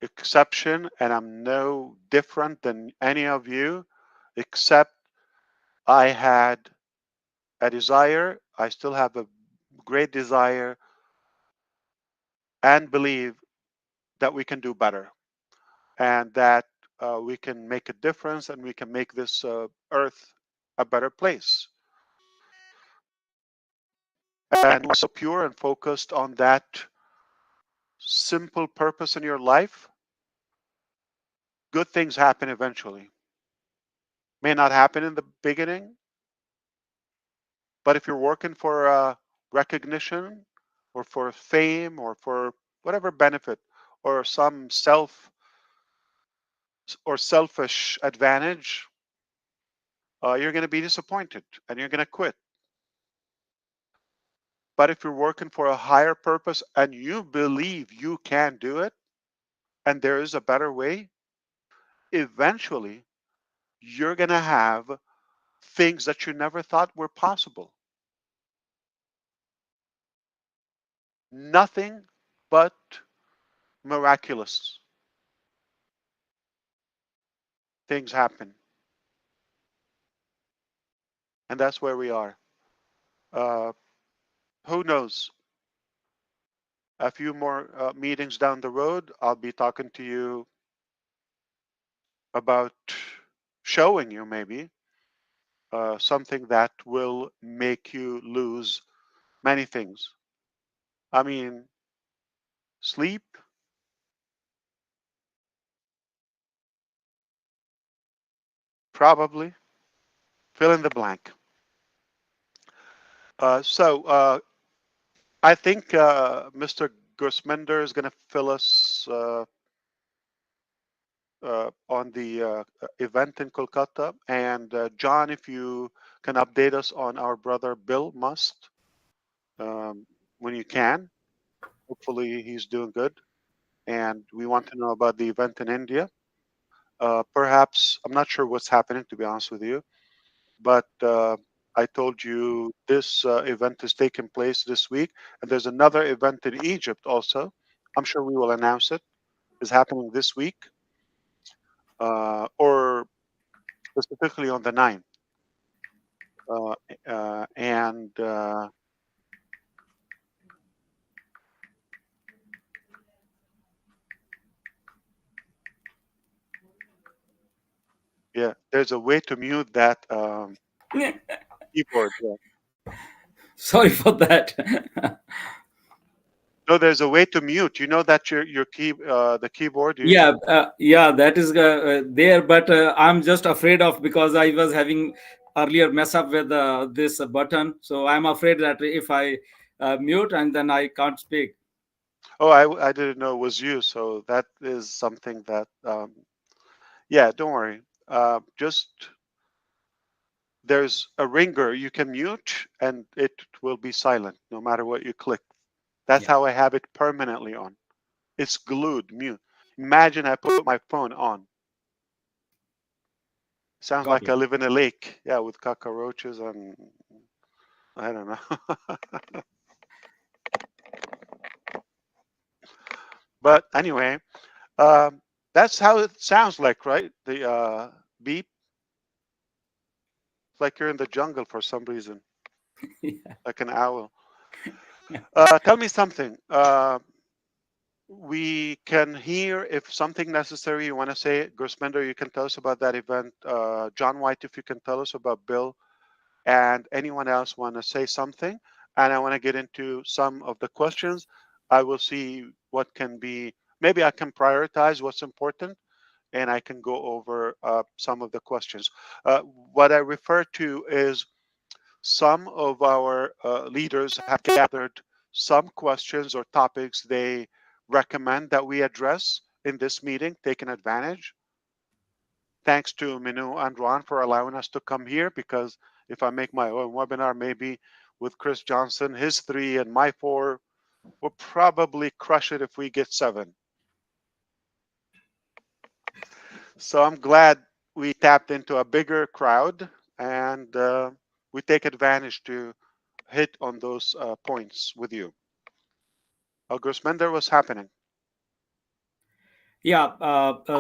exception, and I'm no different than any of you, except I had a desire. I still have a great desire and believe that we can do better, and that we can make a difference, and we can make this earth a better place. And we're so pure and focused on that simple purpose in your life, good things happen eventually. May not happen in the beginning, but if you're working for recognition or for fame or for whatever benefit or some selfish advantage, you're going to be disappointed and you're going to quit. But if you're working for a higher purpose and you believe you can do it and there is a better way, eventually you're going to have things that you never thought were possible. Nothing but miraculous things happen. And that's where we are. Uh, who knows? A few more meetings down the road, I'll be talking to you about showing you maybe something that will make you lose many things. I mean, sleep, probably, fill in the blank. So I think Mr. Gersmender is going to fill us on the event in Kolkata. And John, if you can update us on our brother Bill Must when you can. Hopefully, he's doing good. And we want to know about the event in India. Perhaps, I'm not sure what's happening, to be honest with you, but I told you this event is taking place this week. And there's another event in Egypt also. I'm sure we will announce it. Is happening this week, or specifically on the 9th. Uh, and yeah, there's a way to mute that keyboard. Yeah. Sorry for that. No, there's a way to mute. You know that your key the keyboard. Yeah, that is there, but I'm just afraid of, because I was having earlier mess up with this button, so I'm afraid that if I mute and then I can't speak. Oh, I didn't know it was you. So that is something that yeah, don't worry. Just there's a ringer you can mute and it will be silent no matter what you click. That's Yeah. how I have it permanently on. It's glued mute. Imagine I put my phone on. Sounds Got like it. I live in a lake. Yeah, with cockroaches and I don't know. But anyway, that's how it sounds like, right? The beep. It's like you're in the jungle for some reason, Yeah. like an owl. Tell me something. We can hear if something necessary you want to say. Gursmender, you can tell us about that event. John White, if you can tell us about Bill, and anyone else want to say something. And I want to get into some of the questions. I will see what can be, maybe I can prioritize what's important and I can go over some of the questions. What I refer to is some of our leaders have gathered some questions or topics they recommend that we address in this meeting, taking advantage. Thanks to O-Minoo and Ron for allowing us to come here, because if I make my own webinar, maybe with Chris Johnson, his 3 and my 4, we'll probably crush it if we get 7. So I'm glad we tapped into a bigger crowd and we take advantage to hit on those points with you. Grossmender, what's happening? Yeah,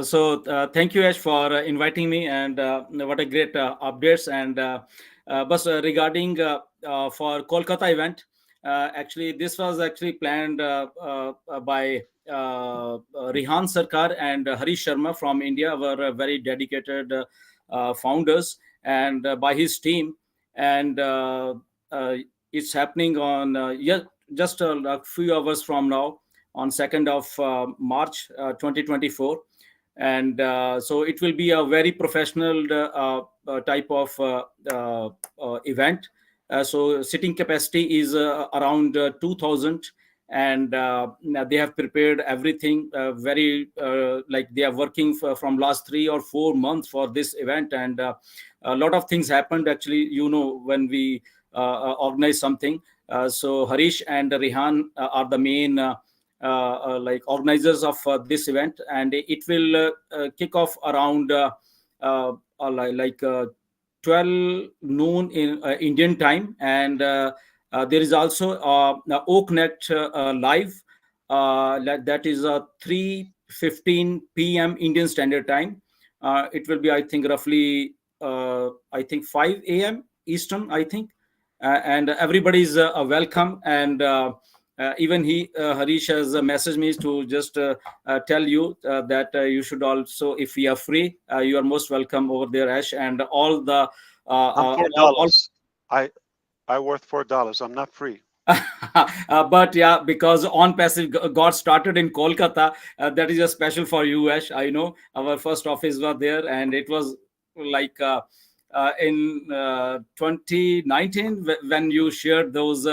so thank you, Ash, for inviting me, and what a great updates. And but regarding for Kolkata event, actually this was actually planned by Rihan Sarkar and Harish Sharma from India, were very dedicated founders, and by his team. And uh, it's happening on just a few hours from now, on 2nd of March 2024. And so it will be a very professional type of event. So sitting capacity is around 2000, and they have prepared everything very like they are working from last 3 or 4 months for this event. And a lot of things happened, actually, when we organize something. So Harish and Rihan are the main like organizers of this event, and it will kick off around like 12 noon in Indian time. And there is also OakNet live, that is 3:15 p.m. Indian Standard Time. It will be, I think, roughly I think 5 a.m. Eastern, I think. And everybody is welcome. And even Harish has messaged me to just tell you that you should also, if you are free, you are most welcome over there, Ash. And all the I'm all $4. I worth $4. I'm not free. but yeah, because On Passive got started in Kolkata, that is just special for you, Ash. I know our first office was there, and it was like in 2019 when you shared those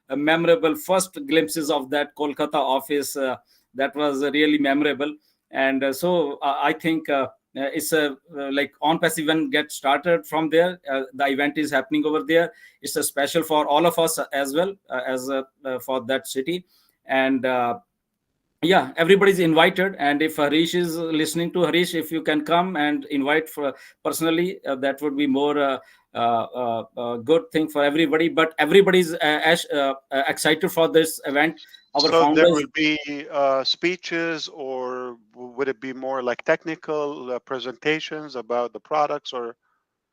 memorable first glimpses of that Kolkata office. That was really memorable. And so I think it's a like On Passive event get started from there. The event is happening over there. It's a special for all of us as well, as for that city. And yeah, everybody's invited. And if Harish is listening, to Harish, if you can come and invite for personally, that would be more good thing for everybody. But everybody's excited for this event. Our So there founders. will be speeches, or would it be more like technical presentations about the products, or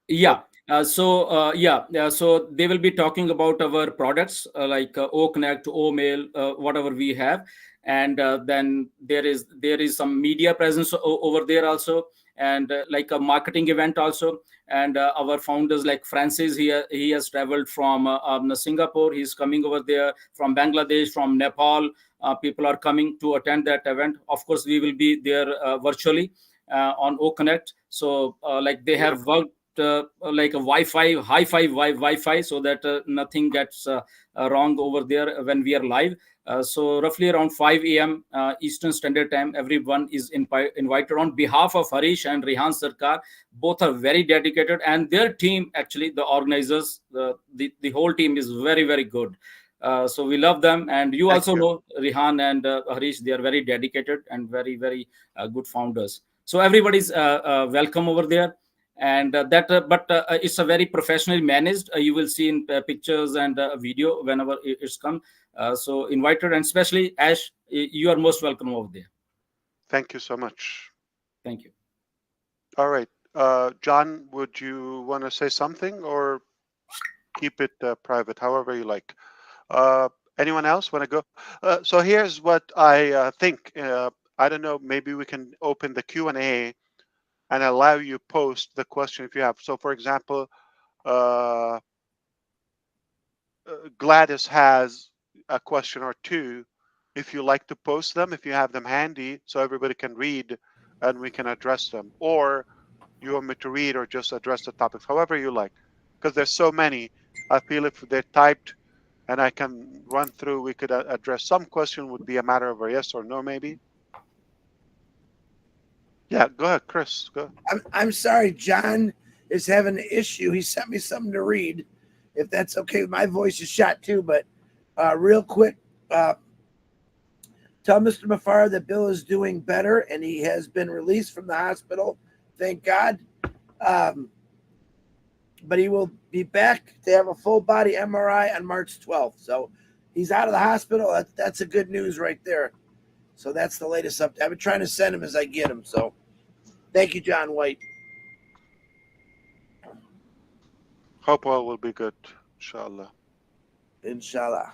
what? Yeah. So they will be talking about our products, like O-Connect, O-Mail, whatever we have. And then there is some media presence over there also, and like a marketing event also. And our founders, like Francis, he has traveled from Singapore. He's coming over there, from Bangladesh, from Nepal. People are coming to attend that event. Of course, we will be there virtually on O-Connect. So like they have Beautiful. worked like a Wi-Fi, hi-fi Wi-Fi, so that nothing gets wrong over there when we are live. So roughly around 5 a.m. Eastern Standard Time, everyone is invited. On behalf of Harish and Rehan Sarkar, both are very dedicated, and their team, actually the organizers, the whole team is very, very good. So we love them, and you Thank also you. know Rehan and Harish. They are very dedicated and very, very good founders. So everybody's welcome over there. And it's a very professionally managed. You will see in pictures and video whenever it's come. So invited, and especially Ash, you are most welcome over there. Thank you so much. Thank you. All right. John, would you want to say something, or keep it private, however you like? Uh, Anyone else want to go? So here's what I think. I don't know. Maybe we can open the Q&A and allow you post the question if you have. So, for example, uh, Gladys has a question or two. If you like to post them, if you have them handy, so everybody can read and we can address them, or you want me to read or just address the topics, however you like, because there's so many. I feel if they're typed and I can run through, we could address some question. Would be a matter of a yes or no, maybe. Yeah, go ahead, Chris. Go. I'm sorry, John is having an issue. He sent me something to read. If that's okay, my voice is shot too. But real quick, tell Mr. Mufareh that Bill is doing better and he has been released from the hospital. Thank God. But he will be back to have a full body MRI on March 12th. So he's out of the hospital. That's a good news right there. So that's the latest update. I've been trying to send him as I get him. So thank you, John White. Hope all will be good, inshallah. Inshallah.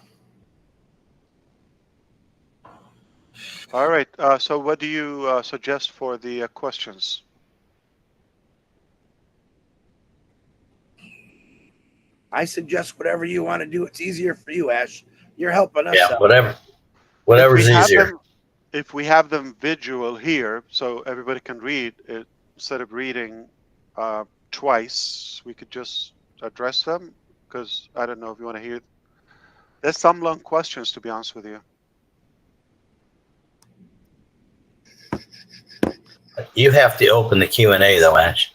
All right. So what do you suggest for the questions? I suggest whatever you want to do. It's easier for you, Ash. You're helping us Yeah, out. whatever's easier. If we have them visual here, so everybody can read it, instead of reading twice, we could just address them, because I don't know if you want to hear. There's some long questions, to be honest with you. You have to open the Q&A though, Ash.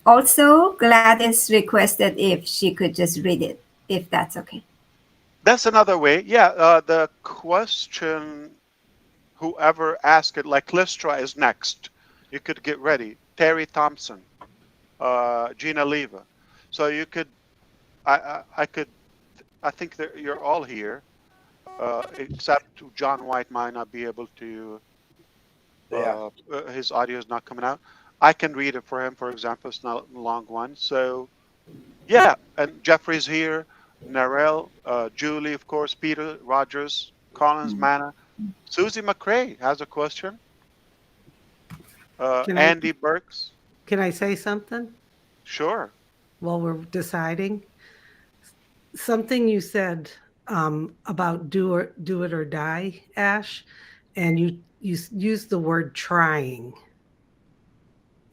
Also, Gladys requested if she could just read it, if that's okay. That's another way. Yeah, the question, whoever asked it, like Clistra is next. You could get ready. Terry Thompson, Gina Leva. So you could, I think that you're all here, except John White might not be able to. His audio is not coming out. I can read it for him, for example. It's not a long one. So, yeah, and Jeffrey's here, Narelle, Julie, of course, Peter Rogers, Collins, Manna. Susie McCrae has a question. Andy Burks. Can I say something Sure. while we're deciding? Something you said about do it or die, Ash, and you used the word trying.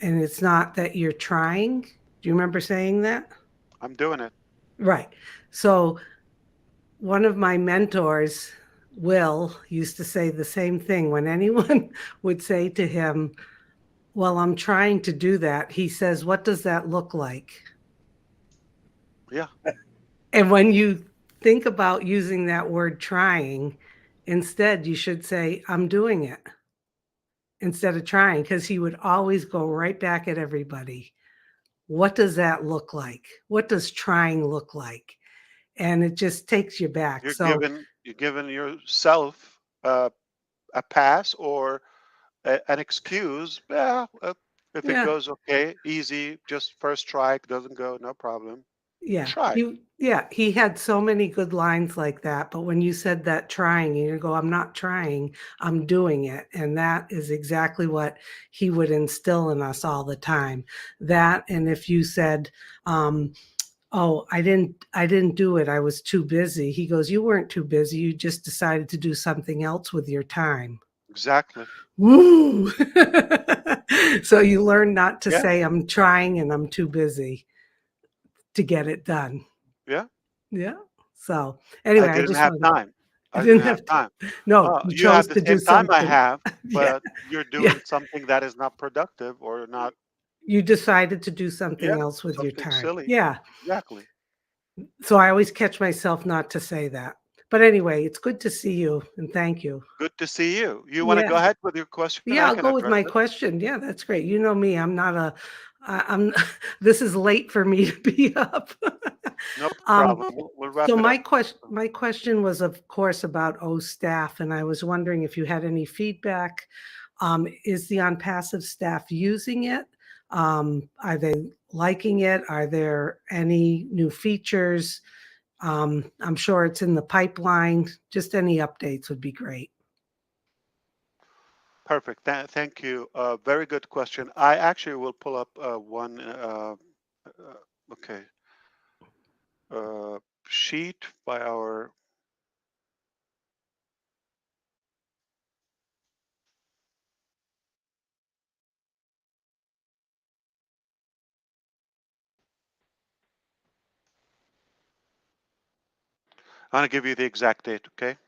And it's not that you're trying. Do you remember saying that? I'm doing it. Right. So one of my mentors, Will, used to say the same thing. When anyone would say to him, well, I'm trying to do that, he says, what does that look like? Yeah. And when you think about using that word trying, Instead, you should say, I'm doing it instead of trying, because he would always go right back at everybody. What does that look like? What does trying look like? And it just takes you back. You're So giving yourself a pass or an excuse. Yeah, if it yeah, goes okay, easy, just first try, it doesn't go, no problem. yeah, Try. he had so many good lines like that. But when you said that trying, you go, I'm not trying, I'm doing it. And that is exactly what he would instill in us all the time. That, and if you said, oh, I didn't do it, I was too busy. He goes, you weren't too busy, you just decided to do something else with your time. Exactly. Woo! So you learn not to Yeah. say I'm trying and I'm too busy to get it done. Yeah. Yeah. So I anyway, I didn't just have wanted, time. I I didn't didn't have have to, time. no, you You have chose the to do same time I something. have, Yeah. but you're Yeah. doing something that is not productive or not, You decided to do something yeah, else with your something time. silly. Yeah. Exactly. So I always catch myself not to say that. But anyway, it's good to see you and thank you. Good to see you. You want to Yeah. go ahead with your question? Yeah, I I'll can go with address my it. question. Yeah, that's great. You know me, I'm this is late for me to be up. No Um, problem. We'll wrap so it up. my question was, of course, about O staff, and I was wondering if you had any feedback. Is the on passive staff using it? Are they liking it? Are there any new features? I'm sure it's in the pipeline. Just any updates would be great. Perfect. Thank you. Very good question. I actually will pull up one, okay, uh, sheet by our. I'm going to give you the exact date, okay?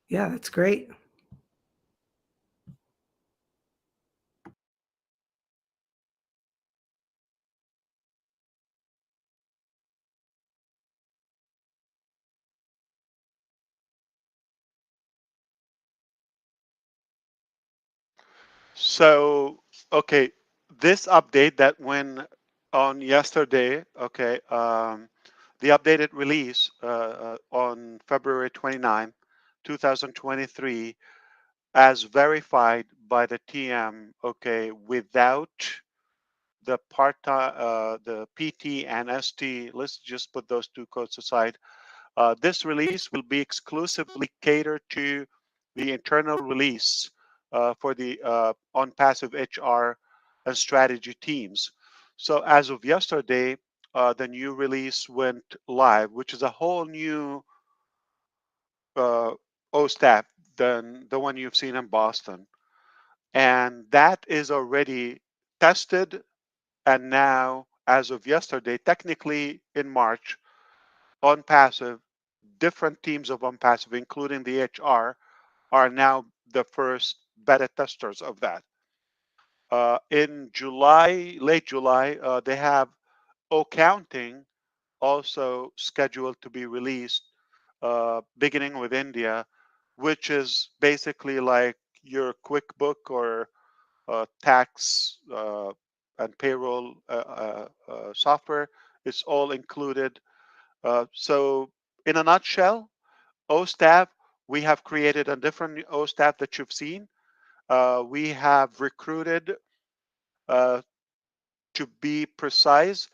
Yeah, that's great. So, okay, this update that went on yesterday, okay, the updated release on February 29, 2023, as verified by the TM, okay, without the the PT and ST, let's just put those two codes aside. This release will be exclusively catered to the internal release for the on passive HR and strategy teams. So as of yesterday, the new release went live, which is a whole new uh, OSTAP than the one you've seen in Boston. And that is already tested. And now, as of yesterday, technically in March, on passive, different teams of on passive, including the HR, are now the first beta testers of that. In July, late July, they have O-Counting also scheduled to be released, beginning with India, which is basically like your QuickBook or tax and payroll software. It's all included. So, in a nutshell, OSTAF, we have created a different OSTAF that you've seen. We have recruited, uh, to be precise,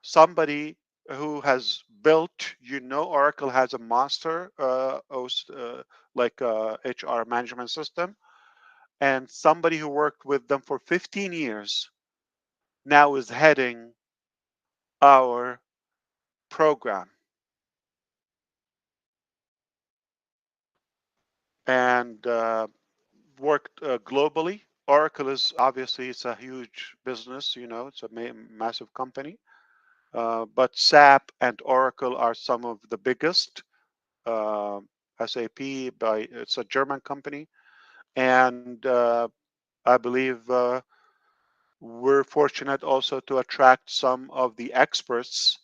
somebody who has built, Oracle has a master like HR management system, and somebody who worked with them for 15 years now is heading our program. And worked globally. Oracle is obviously it's a huge business, it's a massive company. But SAP and Oracle are some of the biggest. Uh, SAP it's a German company, and I believe we're fortunate also to attract some of the experts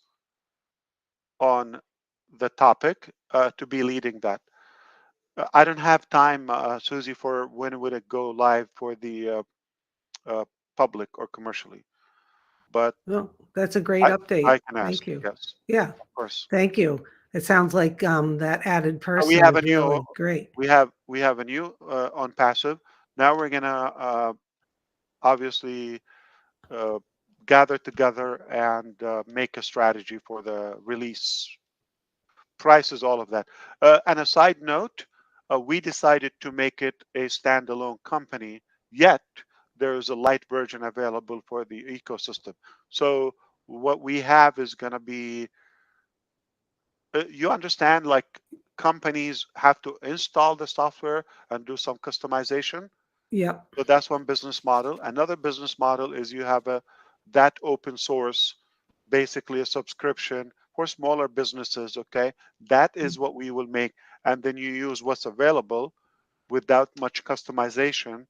on the topic to be leading that. I don't have time, Susie, for when would it go live for the uh, public or commercially, but Well, that's a great I update. I can ask. Thank you. Yes, Yeah, of course. thank you. It sounds like that added We person have is a new really great. we have a new on passive. Now we're gonna obviously uh, gather together and make a strategy for the release prices, all of that. And a side note, we decided to make it a standalone company, yet there's a light version available for the ecosystem. So what we have is going to be, you understand, like companies have to install the software and do some customization. Yep. So that's one business model. Another business model is you have a that open source, basically a subscription for smaller businesses. Okay, that is what we will make, and then you use what's available without much customization.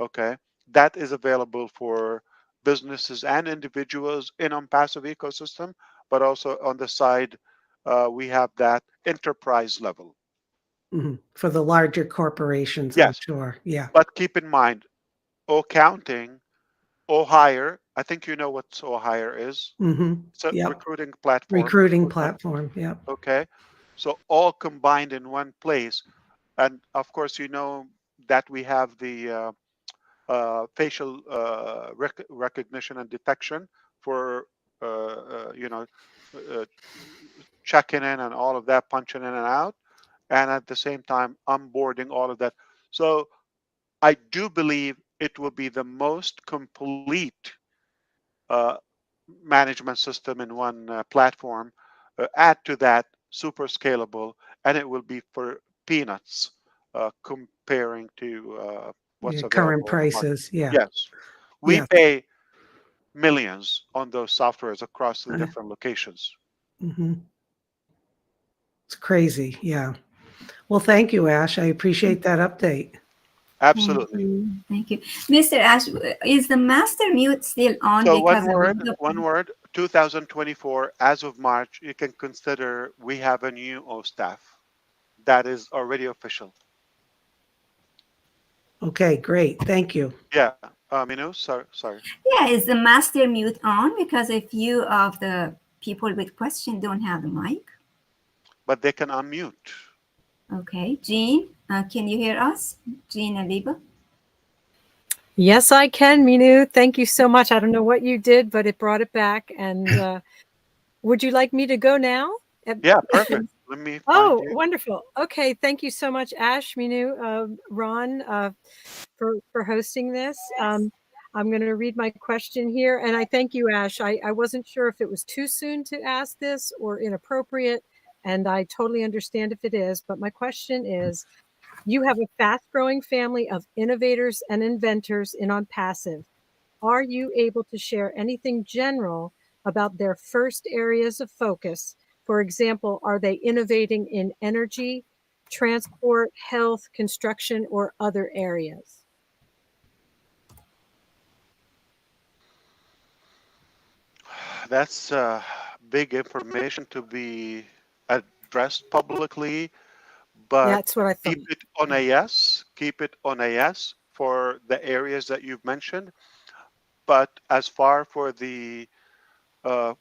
Okay, that is available for businesses and individuals in on passive ecosystem, but also on the side, we have that enterprise level. For the larger corporations, I'm Yes, sure. Yeah. but keep in mind, accounting or hire. I think you know what so hire is. It's a Yep. recruiting platform. Recruiting platform. Yep. Okay. So all combined in one place. And of course, you know that we have the facial recognition and detection for, you know, uh, checking in and all of that, punching in and out. And at the same time, onboarding all of that. So I do believe it will be the most complete uh, management system in one platform. Add to that super scalable, and it will be for peanuts comparing to Yeah. what's Current available on the market. prices. Yeah. Yes, we Yeah. pay millions on those softwares across the Uh, different locations. mhm. It's crazy. Yeah. Well, thank you, Ash. I appreciate that update. Thank Absolutely. you. Thank you. Mr. Ash, is the master mute still on So because of the one word, 2024, as of March, you can consider we have a new O staff. That is already official. Okay, great. Thank you. Yeah, sorry. Yeah, is the master mute on? Because a few of the people with question don't have the mic. But they can unmute. Okay, Jean, can you hear us? Jean Aliba? Yes, I can, Minu. Thank you so much. I don't know what you did, but it brought it back. And would you like me to go now? Yeah, perfect. Let me find Oh, you. wonderful. Okay, thank you so much, Ash, Minu, Ron, for hosting this. I'm going to read my question here, and I thank you, Ash. I wasn't sure if it was too soon to ask this or inappropriate, and I totally understand if it is. But my question is, you have a fast-growing family of innovators and inventors in On Passive. Are you able to share anything general about their first areas of focus? For example, are they innovating in energy, transport, health, construction, or other areas? That's big information to be addressed publicly, but That's what I thought. keep it on a yes. Keep it on a yes for the areas that you've mentioned. But as far for the uh,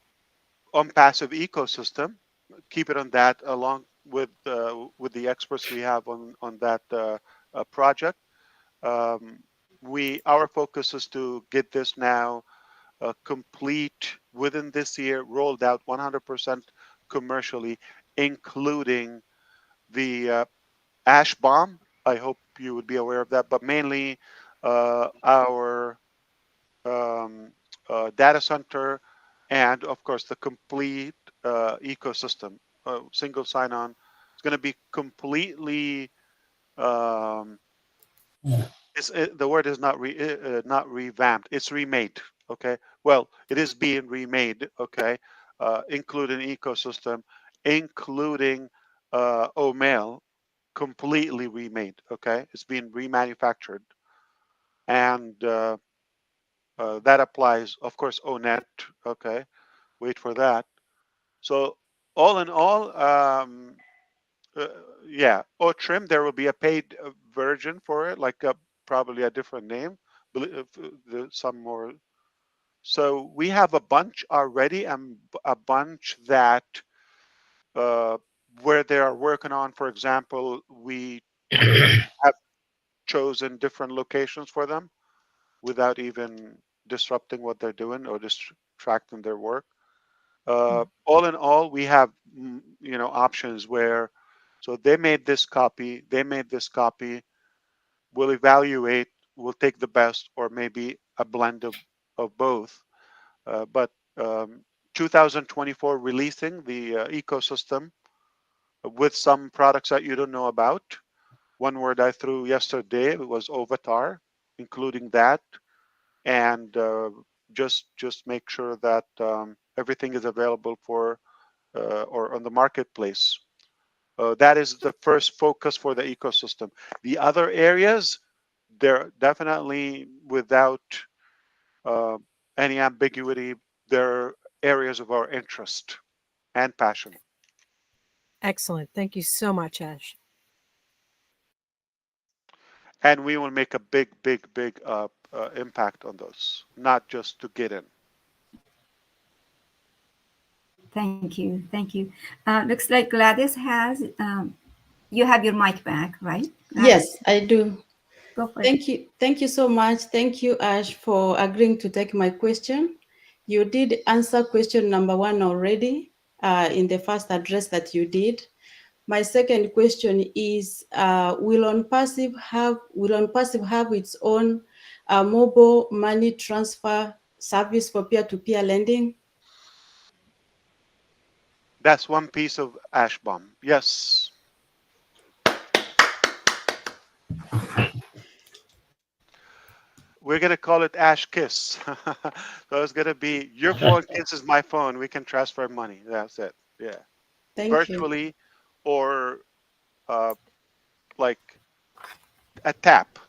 passive ecosystem, keep it on that along with the experts we have on that project. Um, we our focus is to get this now complete within this year, rolled out 100% commercially, including the ash bomb. I hope you would be aware of that, but mainly our um, data center and, of course, the complete ecosystem. Single sign-on. It's going to be completely. Um, the word is not revamped. It's remade. Okay. Well, it is being remade. Okay, including ecosystem, including O-Mail, completely remade. Okay, it's being remanufactured, and that applies, of course, O-Net. Okay, wait for that. So all in all, uh, yeah, O-Trim, there will be a paid version for it, like probably a different name, some more. So we have a bunch already, and a bunch that uh, where they are working on. For example, we have chosen different locations for them without even disrupting what they're doing or distracting their work. All in all, we have options where, so they made this copy, they made this copy. We'll evaluate, we'll take the best, or maybe a blend of both. But 2024 releasing the ecosystem with some products that you don't know about. One word I threw yesterday was Avatar, including that, and just make sure that everything is available for or on the marketplace. That is the first focus for the ecosystem. The other areas, they're definitely without uh, any ambiguity. They're areas of our interest and passion. Excellent. Thank you so much, Ash. And we will make a big, big, big impact on those, not just to get in. Thank you. Thank you. Looks like Gladys has, you have your mic back, right? Yes, I do. Go for it. Thank you. Thank you so much. Thank you, Ash, for agreeing to take my question. You did answer question number 1 already in the first address that you did. My second question is, will OnPassive have its own mobile money transfer service for peer-to-peer lending? That's one piece of ash bomb. Yes. We're going to call it Ash Kiss. So it's going to be your phone kisses my phone. We can transfer money. That's it. Yeah. Thank Virtually or like a tap.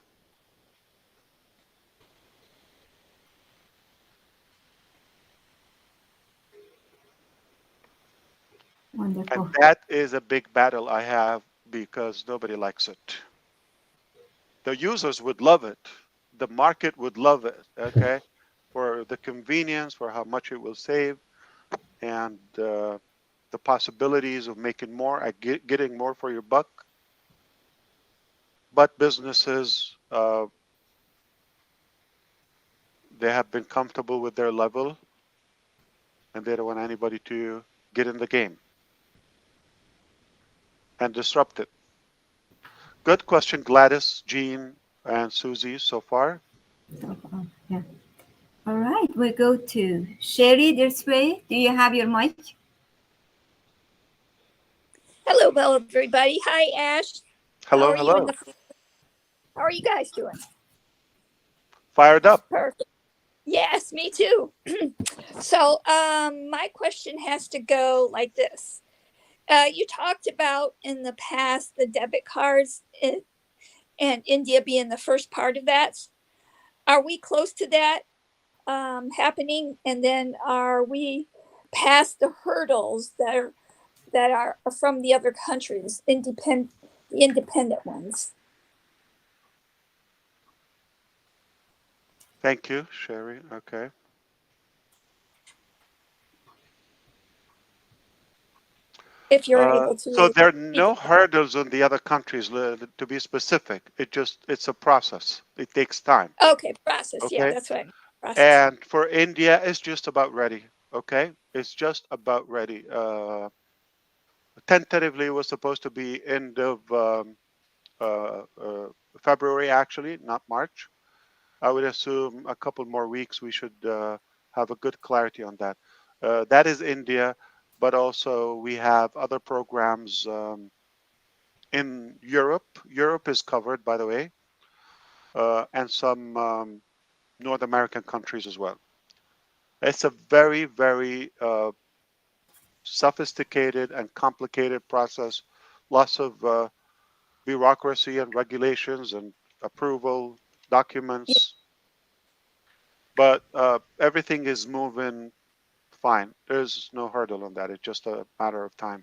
Wonderful. And that is a big battle I have because nobody likes it. The users would love it. The market would love it. Okay. For the convenience, for how much it will save, and the possibilities of making more, getting more for your buck. But businesses, they have been comfortable with their level, and they don't want anybody to get in the game and disrupt it. Good question, Gladys, Jean, and Susie so far. Yeah. All right, we go to Sherry this way. Do you have your mic? Hello, everybody. Hi, Ash. Hello, How are hello. you? How are you guys doing? Fired up. Perfect. Yes, me too. So, my question has to go like this. You talked about in the past the debit cards and India being the first part of that. Are we close to that happening? And then are we past the hurdles that are from the other countries, the independent ones? Thank you, Sherry. Okay. If you're able to. So there are no hurdles on the other countries, to be specific. It's a process. It takes time. Okay, process. Okay. Yeah, that's right. Process. And for India, it's just about ready. Okay. It's just about ready. Tentatively, it was supposed to be end of February, actually, not March. I would assume a couple more weeks we should have a good clarity on that. That is India, but also we have other programs in Europe. Europe is covered, by the way, and some North American countries as well. It's a very, very sophisticated and complicated process. Lots of bureaucracy and regulations and approval documents. But everything is moving fine. There's no hurdle on that. It's just a matter of time.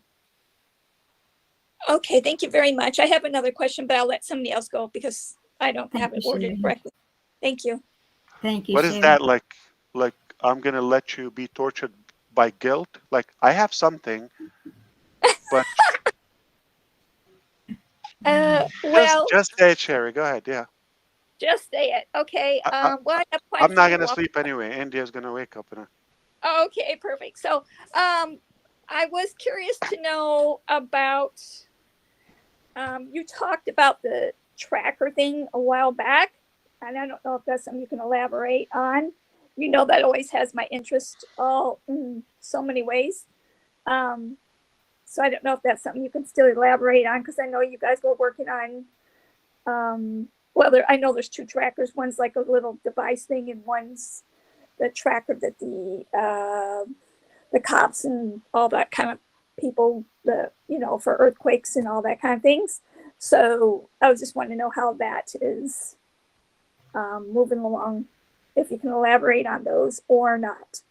Okay, thank you very much. I have another question, but I'll let somebody else go because I don't have it worded Sherry. correctly. Thank you. Thank you, What is Sherry. that like? Like I'm gonna let you be tortured by guilt? Like I have something, but Well, just say it, Sherry. Go ahead. Yeah. just say it. Okay. Well, I have quite I'm a not few. gonna sleep anyway. India's gonna wake up in a Okay, perfect. So, I was curious to know about. You talked about the tracker thing a while back, and I don't know if that's something you can elaborate on. You know, that always has my interest all in so many ways. Um, so I don't know if that's something you can still elaborate on because I know you guys were working on. Well, I know there's two trackers. One's like a little device thing, and one's the tracker that the cops and all that kind of people, for earthquakes and all that kind of things. So I was just wanting to know how that is moving along, if you can elaborate on those or not.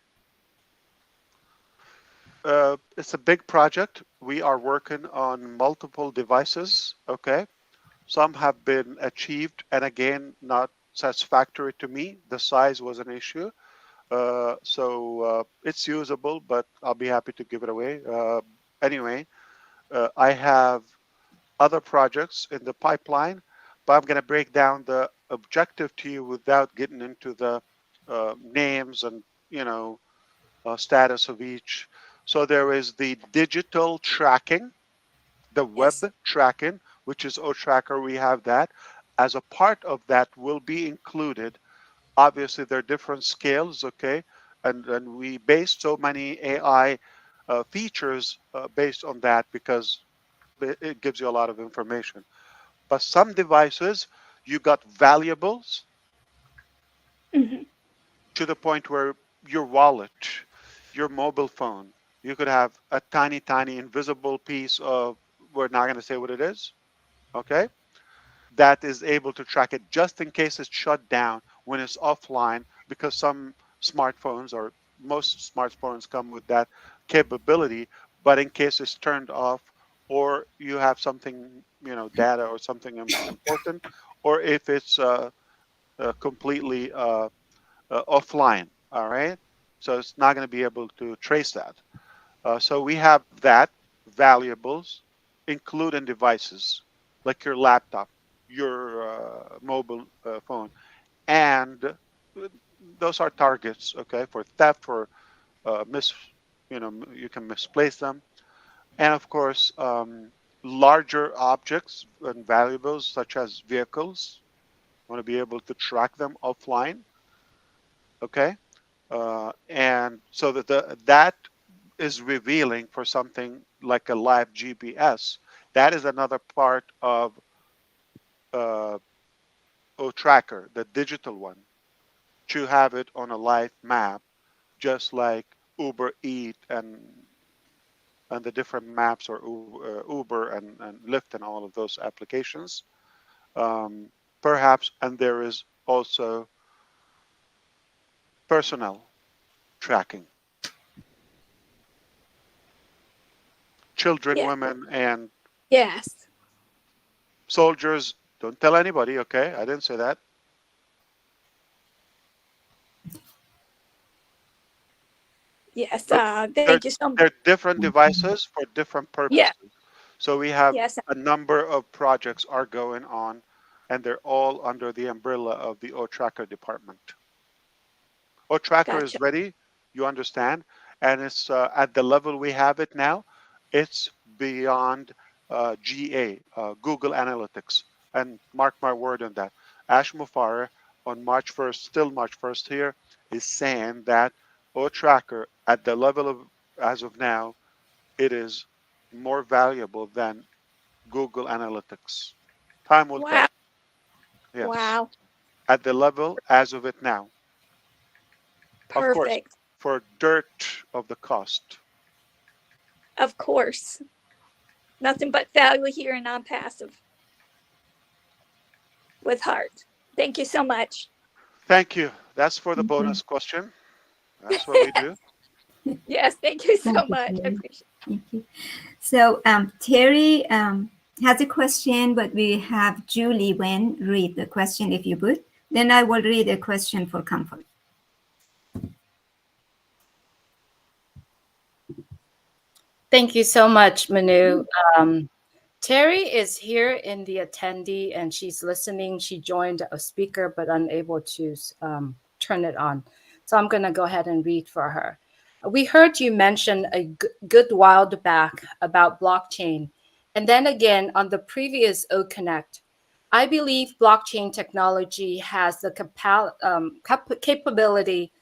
It's a big project. We are working on multiple devices. Okay. Some have been achieved, and again, not satisfactory to me. The size was an issue. So it's usable, but I'll be happy to give it away. Anyway, I have other projects in the pipeline, but I'm going to break down the objective to you without getting into the names and status of each. So there is the digital tracking, the web tracking, which is O-Tracker. We have that. As a part of that will be included. Obviously, there are different scales, okay? And we base so many AI features based on that because it gives you a lot of information. But some devices, you got valuables to the point where your wallet, your mobile phone, you could have a tiny, tiny invisible piece of, we're not going to say what it is, okay? That is able to track it just in case it's shut down when it's offline, because some smartphones or most smartphones come with that capability. But in case it's turned off, or you have something, data or something important, or if it's completely offline, all right? So it's not going to be able to trace that. So we have that, valuables, including devices like your laptop, your mobile phone, and those are targets, okay, for theft, for you can misplace them, and of course, larger objects and valuables such as vehicles. Want to be able to track them offline, okay, and so that is revealing for something like a live GPS. That is another part of uh, O-Tracker, the digital one, to have it on a live map, just like Uber Eat and the different maps, or Uber and Lyft and all of those applications. Perhaps, and there is also personnel tracking, children, women, and Yes. soldiers. Don't tell anybody, okay? I didn't say that. Yes. But Thank you so much. they're different devices for different Yeah. purposes. So we have Yes. a number of projects are going on, and they're all under the umbrella of the O-Tracker department. O-Tracker Gotcha. is ready, you understand, and it's at the level we have it now. It's beyond GA, Google Analytics, and mark my word on that. Ash Mufareh on March 1st, still March 1st here, is saying that O-Tracker at the level of, as of now, it is more valuable than Google Analytics. Time will tell. Wow. Yes. Wow. At the level as of it now. Of course, Perfect. for dirt of the cost. Of course. Nothing but value here and non-passive with heart. Thank you so much. Thank you. That's for the Thank you. bonus question. That's what we do. Yes, thank you so Thank you, much. I Terry. appreciate it. Thank you. So Terry has a question, but we have Julie Wen read the question if you would. Then I will read a question for Comfort. Thank you so much, Manu. Terry is here in the attendee and she's listening. She joined a speaker but unable to turn it on. So I'm going to go ahead and read for her. We heard you mention a good while back about blockchain. And then again on the previous O-Connect. I believe blockchain technology has the capability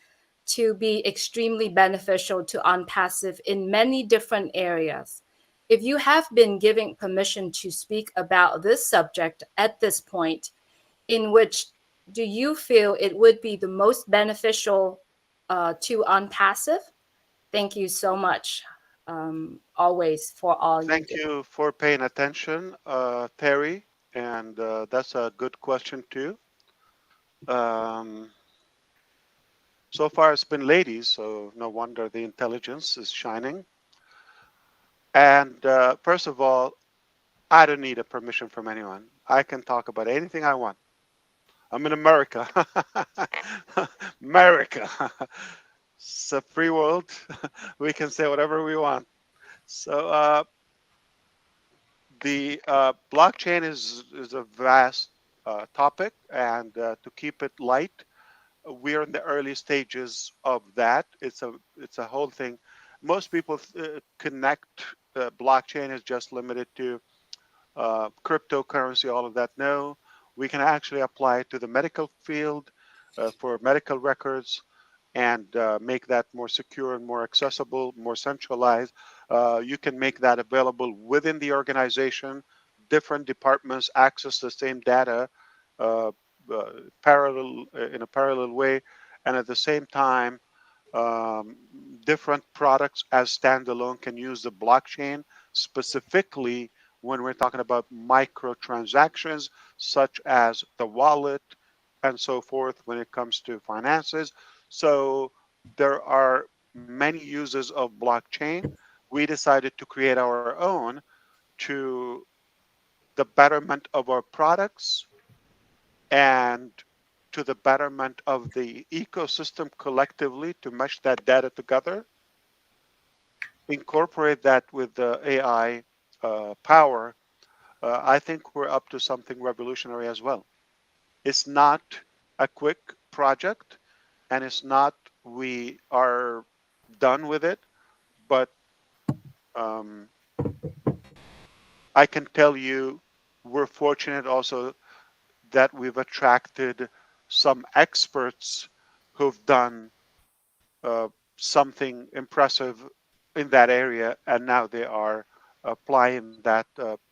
to be extremely beneficial to OnPassive in many different areas. If you have been given permission to speak about this subject at this point, in which do you feel it would be the most beneficial to OnPassive? Thank you so much, always for all you do. Thank you for paying attention, Terry, and that's a good question too. So far it's been ladies, so no wonder the intelligence is shining. And first of all, I don't need a permission from anyone. I can talk about anything I want. I'm in America. America. It's a free world. We can say whatever we want. So the blockchain is a vast topic, and to keep it light, we're in the early stages of that. It's a whole thing. Most people connect blockchain is just limited to cryptocurrency, all of that. No, we can actually apply it to the medical field for medical records and make that more secure and more accessible, more centralized. You can make that available within the organization. Different departments access the same data uh, parallel in a parallel way, and at the same time, different products as standalone can use the blockchain specifically when we're talking about microtransactions, such as the wallet and so forth when it comes to finances. So there are many uses of blockchain. We decided to create our own to the betterment of our products and to the betterment of the ecosystem collectively to mesh that data together, incorporate that with the AI power. I think we're up to something revolutionary as well. It's not a quick project, and it's not we are done with it, but um, I can tell you we're fortunate also that we've attracted some experts who've done something impressive in that area, and now they are applying that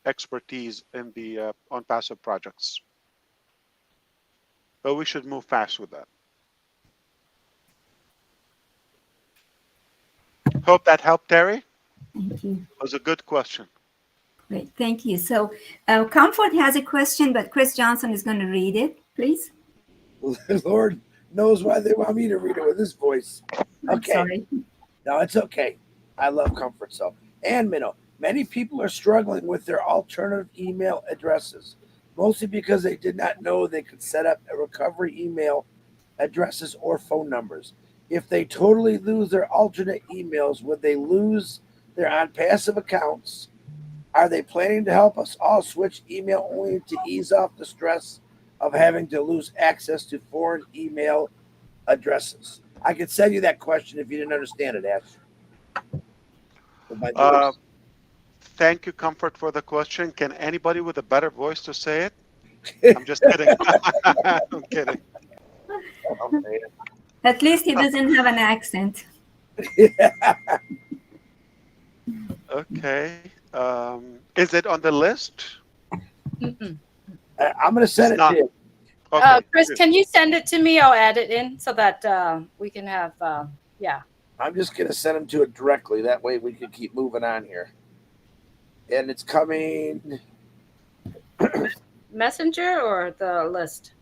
expertise in the on passive projects. But we should move fast with that. Hope that helped, Terry. Thank you. It was a good question. Great, thank you. So Comfort has a question, but Chris Johnson is going to read it, please. Lord knows why they want me to read it with this voice. I'm Okay. sorry. No, it's okay. I love Comfort so. And Minnow, many people are struggling with their alternative email addresses, mostly because they did not know they could set up a recovery email addresses or phone numbers. If they totally lose their alternate emails, would they lose their OnPassive accounts? Are they planning to help us all switch email only to ease off the stress of having to lose access to foreign email addresses? I could send you that question if you didn't understand it, Ash. Thank you, Comfort, for the question. Can anybody with a better voice to say it? I'm just kidding. I'm kidding. At least he doesn't have an accent. Okay. Is it on the list? I'm going to send it to you. Okay. Chris, can you send it to me? I'll add it in so that we can have, yeah. I'm just going to send them to it directly. That way we can keep moving on here. And it's coming. Messenger or the list?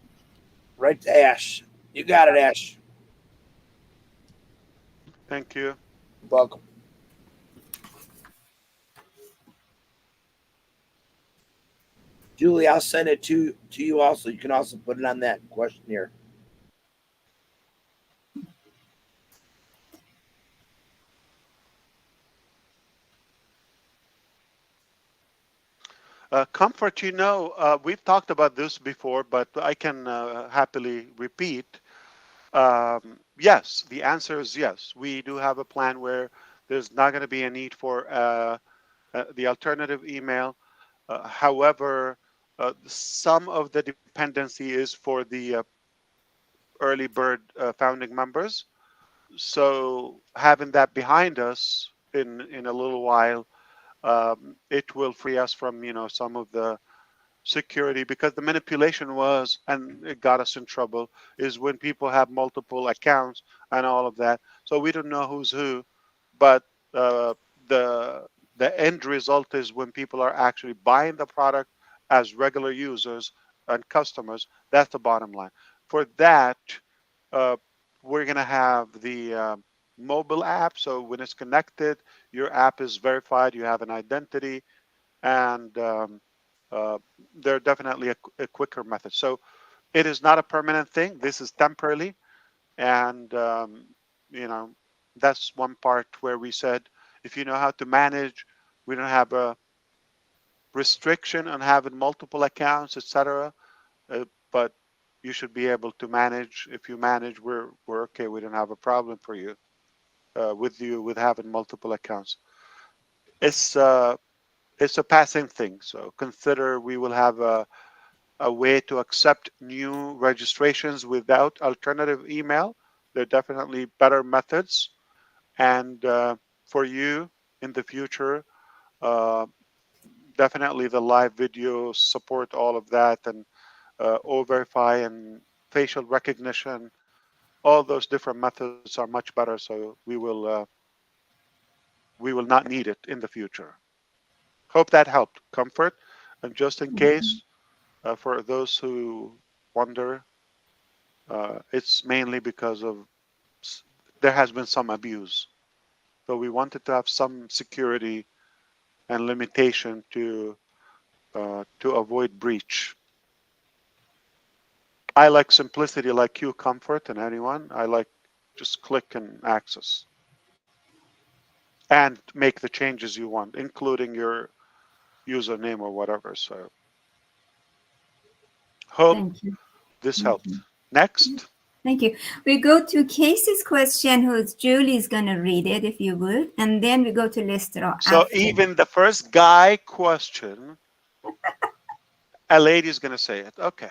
Right to Ash. You got it, Ash. Thank you. Welcome. Julie, I'll send it to you also. You can also put it on that questionnaire. Comfort, we've talked about this before, but I can happily repeat. Yes, the answer is yes. We do have a plan where there's not going to be a need for the alternative email. However, some of the dependency is for the early bird founding members. So having that behind us in a little while, it will free us from some of the security, because the manipulation was, and it got us in trouble, is when people have multiple accounts and all of that. So we don't know who's who, but uh, the the end result is when people are actually buying the product as regular users and customers. That's the bottom line. For that, uh, we're going to have the mobile app. So when it's connected, your app is verified, you have an identity, and uh, they're definitely a quicker method. So it is not a permanent thing. This is temporarily, and that's one part where we said, if you know how to manage, we don't have a restriction on having multiple accounts, etc. But you should be able to manage. If you manage, we're okay. We don't have a problem for you with having multiple accounts. It's uh, it's a passing thing. So consider we will have a way to accept new registrations without alternative email. There are definitely better methods. And for you in the future, uh, definitely the live video support all of that, and O-Verify and facial recognition. All those different methods are much better. So we will not need it in the future. Hope that helped. Comfort. And just in case, for those who wonder, it's mainly because of there has been some abuse. So we wanted to have some security and limitation to avoid breach. I like simplicity, like you, Comfort, and anyone. I like just click and access and make the changes you want, including your username or whatever. So hope Thank you. this helped. Next. Thank you. We go to Casey's question, who's Julie's going to read it, if you would. And then we go to Lester So after. even the first guy question, a lady's going to say it. Okay.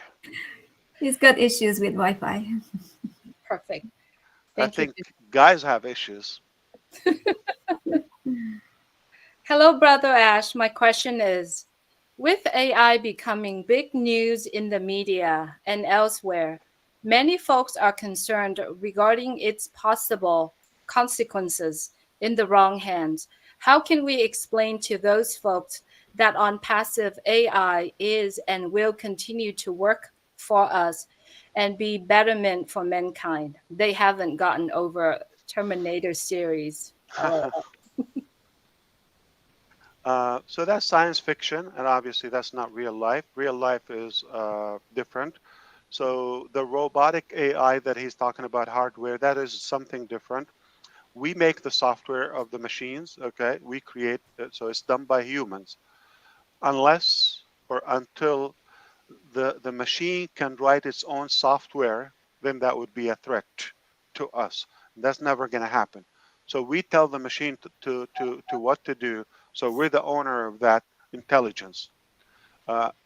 He's got issues with Wi-Fi. Perfect. I think guys have issues. Hello, Brother Ash. My question is, with AI becoming big news in the media and elsewhere, many folks are concerned regarding its possible consequences in the wrong hands. How can we explain to those folks that on passive AI is and will continue to work for us and be betterment for mankind? They haven't gotten over Terminator series. So that's science fiction, and obviously that's not real life. Real life is different. So the robotic AI that he's talking about, hardware, that is something different. We make the software of the machines, okay? We create it, so it's done by humans. Unless or until the machine can write its own software, then that would be a threat to us. That's never going to happen. So we tell the machine to what to do. So we're the owner of that intelligence.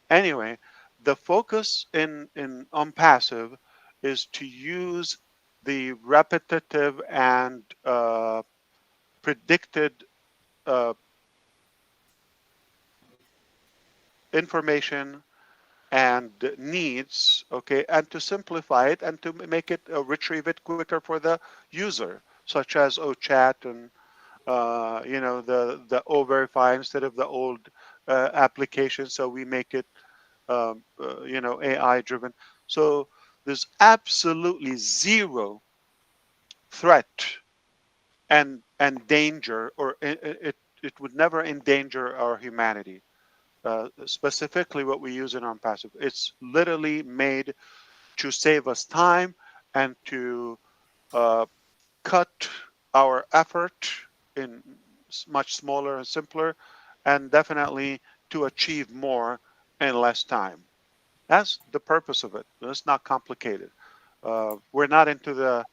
Anyway, the focus in on passive is to use the repetitive and predicted uh, information and needs, okay, and to simplify it and to make it retrieve it quicker for the user, such as OChat and the O-Verify instead of the old application. So we make it AI driven. So there's absolutely zero threat endanger, or it would never endanger our humanity. Specifically, what we use in on passive, it's literally made to save us time and to uh, cut our effort in much smaller and simpler, and definitely to achieve more in less time. That's the purpose of it. It's not complicated. We're not into the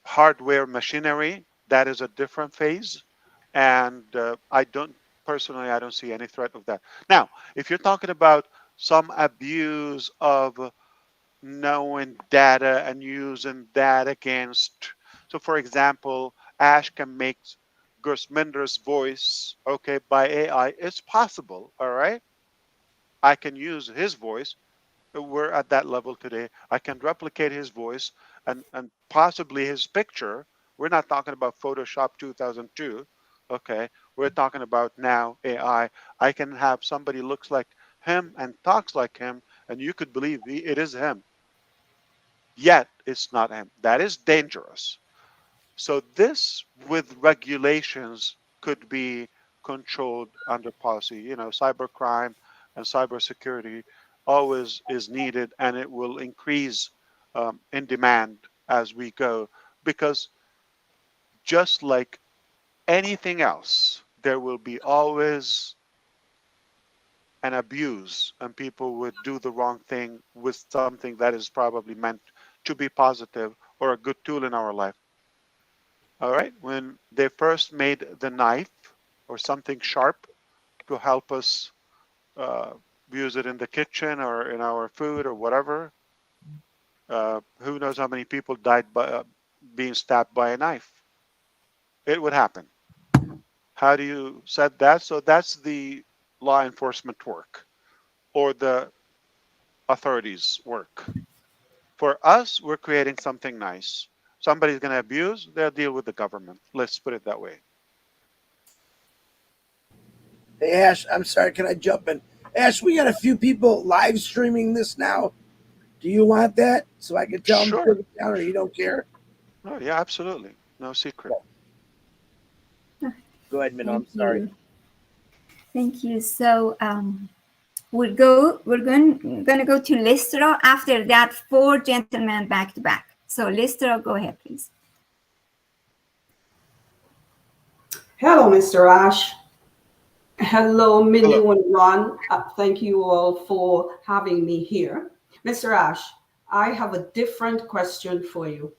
hardware machinery. That is a different phase, and I don't personally, I don't see any threat of that. Now, if you're talking about some abuse of knowing data and using that against, so for example, Ash can make Gersminder's voice, okay, by AI. It's possible, all right. I can use his voice. We're at that level today. I can replicate his voice and possibly his picture. We're not talking about Photoshop 2002. Okay, we're talking about now AI. I can have somebody looks like him and talks like him, and you could believe it is him. Yet it's not him. That is dangerous. So this with regulations could be controlled under policy. You know, cybercrime and cybersecurity always is needed, and it will increase in demand as we go, because just like anything else, there will be always an abuse, and people would do the wrong thing with something that is probably meant to be positive or a good tool in our life. All right, when they first made the knife or something sharp to help us uh, use it in the kitchen or in our food or whatever, who knows how many people died by being stabbed by a knife? It would happen. How do you set that? So that's the law enforcement work or the authorities work. For us, we're creating something nice. Somebody's going to abuse, they'll deal with the government. Let's put it that way. Hey, Ash, I'm sorry. Can I jump in? Ash, we got a few people live streaming this now. Do you want that so I can tell them to Sure. take it down, or you don't care? Oh, yeah, absolutely. No secret. Go ahead, Minnow. I'm Thank sorry. you. Thank you. So we're going to go to Listro. After that, 4 gentlemen back to back. So Listro, go ahead, please. Hello, Mr. Ash. Hello, Minnie Hello. and Ron. Thank you all for having me here. Mr. Ash, I have a different question for you.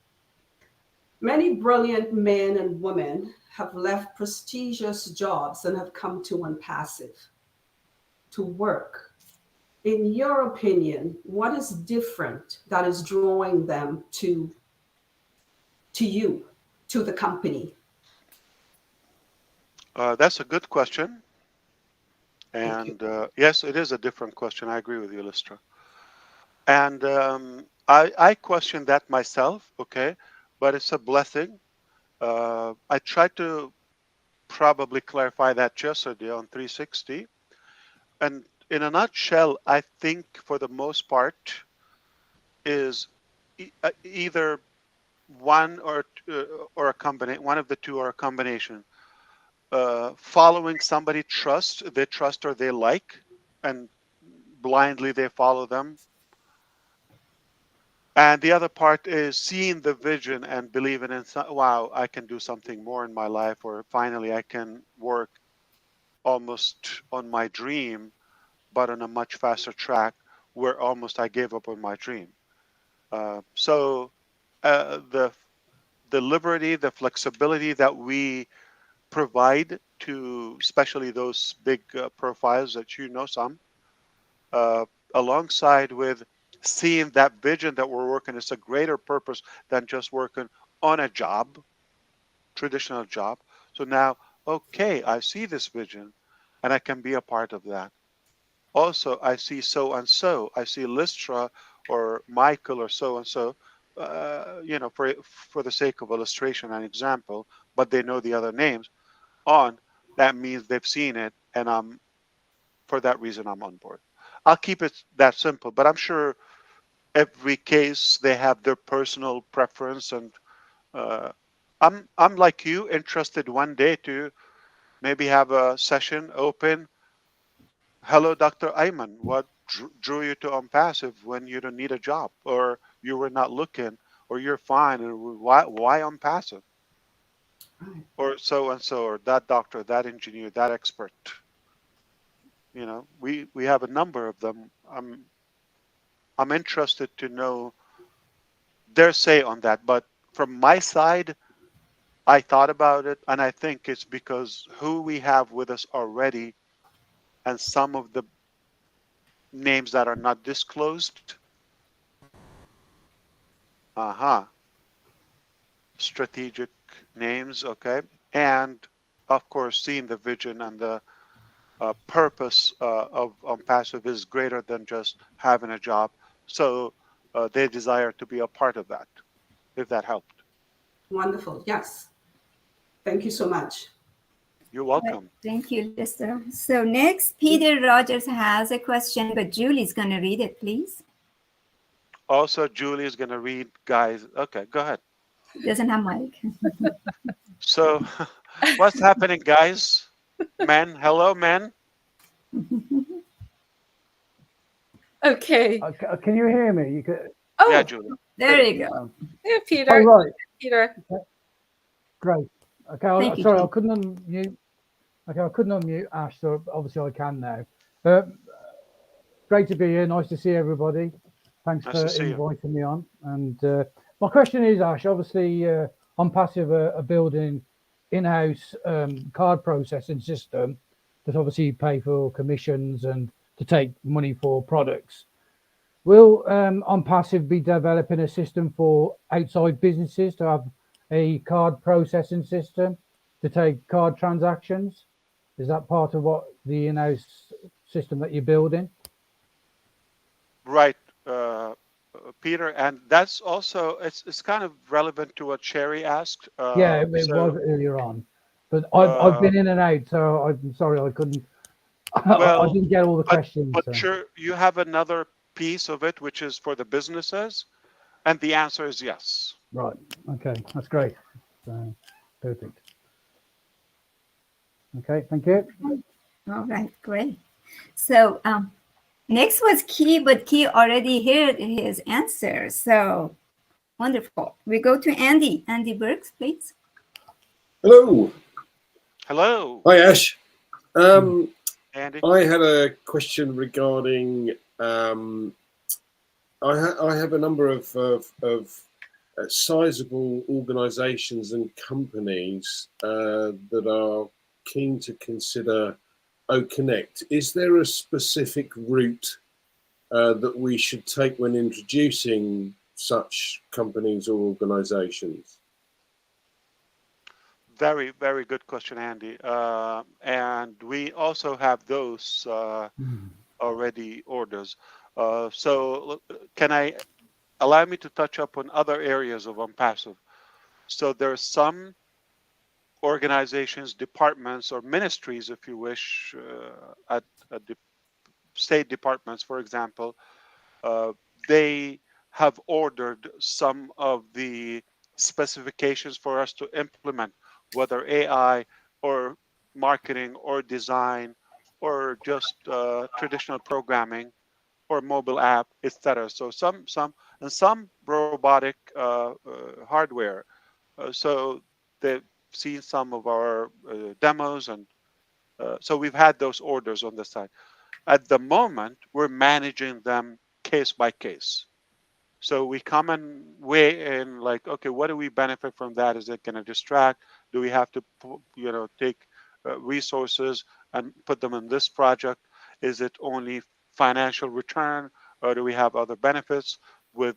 Many brilliant men and women have left prestigious jobs and have come to OnePassive to work. In your opinion, what is different that is drawing them to you, to the company? That's a good question. And yes, it is a different question. I agree with you, Listra. And I question that myself, okay? But it's a blessing. I tried to probably clarify that yesterday on 360. And in a nutshell, I think for the most part is either one or a combination, one of the two or a combination. Following somebody they trust or they like, and blindly they follow them. And the other part is seeing the vision and believing in, wow, I can do something more in my life, or finally I can work almost on my dream, but on a much faster track where almost I gave up on my dream. So the liberty, the flexibility that we provide to especially those big profiles that you know some, uh, alongside with seeing that vision that we're working, it's a greater purpose than just working on a job, traditional job. So now, okay, I see this vision and I can be a part of that. Also, I see so and so. I see Lystra or Michael or so and so. You know, for the sake of illustration and example, but they know the other names. On that means they've seen it, and for that reason I'm on board. I'll keep it that simple, but I'm sure every case they have their personal preference and uh, I'm like you, interested one day to maybe have a session open. Hello, Dr. Ayman. What drew you to Unpassive when you don't need a job, or you were not looking, or you're fine, and why Unpassive, or so and so, or that doctor, that engineer, that expert? We have a number of them. I'm interested to know their say on that. But from my side, I thought about it, and I think it's because who we have with us already, and some of the names that are not disclosed. Strategic names, okay, and of course, seeing the vision and the purpose of Passive is greater than just having a job. So they desire to be a part of that, if that helped. Wonderful. Yes. Thank you so much. You're welcome. Thank you, Lester. So next, Peter Rogers has a question, but Julie's going to read it, please. Also, Julie is going to read, guys. Okay, go ahead. Doesn't have mic. So, what's happening, guys? Men, hello, men. Okay. Can you hear me? You could... Oh, yeah, Julie. There you go. Yeah, Peter. Oh, right. Peter. Great. Okay, sorry, I couldn't unmute. Okay, I couldn't unmute Ash, so obviously I can now. Great to be here. Nice to see everybody. Thanks for inviting me on. And my question is, Ash, obviously Unpassive are building in-house card processing system that obviously pay for commissions and to take money for products. Will Unpassive be developing a system for outside businesses to have a card processing system to take card transactions? Is that part of what the in-house system that you're building? Right, Peter, and that's also it's kind of relevant to what Sherry asked. Yeah, it was earlier on, but I've been in and out, so I'm sorry I couldn't. Well, I didn't get all the questions. But sure, you have another piece of it, which is for the businesses, and the answer is yes. Right. Okay, that's great. Perfect. Okay, thank you. All right, great. So next was Key, but Key already heard his answer. So wonderful. We go to Andy. Andy Burks, please. Hello. Hello. Hi, Ash. Andy? I had a question regarding. I have a number of sizable organisations and companies that are keen to consider O-Connect. Is there a specific route that we should take when introducing such companies or organisations? Very, very good question, Andy. And we also have those already orders. So can I allow me to touch up on other areas of Unpassive? So there are some organizations, departments, or ministries, if you wish, at the state departments, for example, they have ordered some of the specifications for us to implement, whether AI or marketing or design or just traditional programming or mobile app, etc. So some robotic hardware. So they've seen some of our demos, and so we've had those orders on the side. At the moment, we're managing them case by case. So we come and weigh in, like, okay, what do we benefit from that? Is it going to distract? Do we have to, take resources and put them in this project? Is it only financial return, or do we have other benefits with,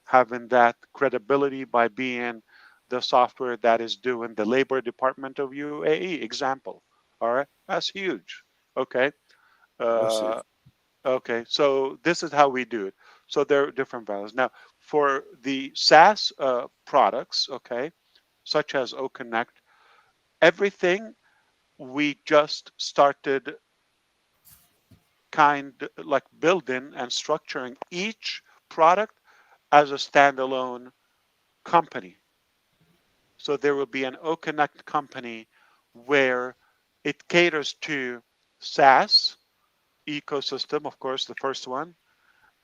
having that credibility by being the software that is doing the labor department of UAE? Example. All right, that's huge. Okay. Okay, so this is how we do it. So there are different values. Now, for the SaaS products, okay, such as O-Connect, everything we just started kind like building and structuring each product as a standalone company. So there will be an O-Connect company where it caters to SaaS ecosystem, of course, the first one.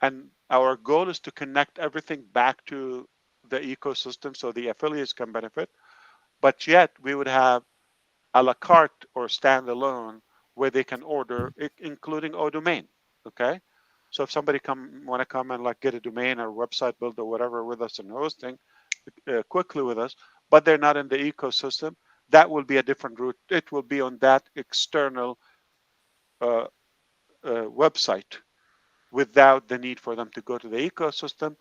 And our goal is to connect everything back to the ecosystem so the affiliates can benefit. But yet we would have a la carte or standalone where they can order, including O-Domain. Okay. So if somebody want to come and like get a domain or website build or whatever with us and hosting quickly with us, but they're not in the ecosystem, that will be a different route. It will be on that external uh, website without the need for them to go to the ecosystem.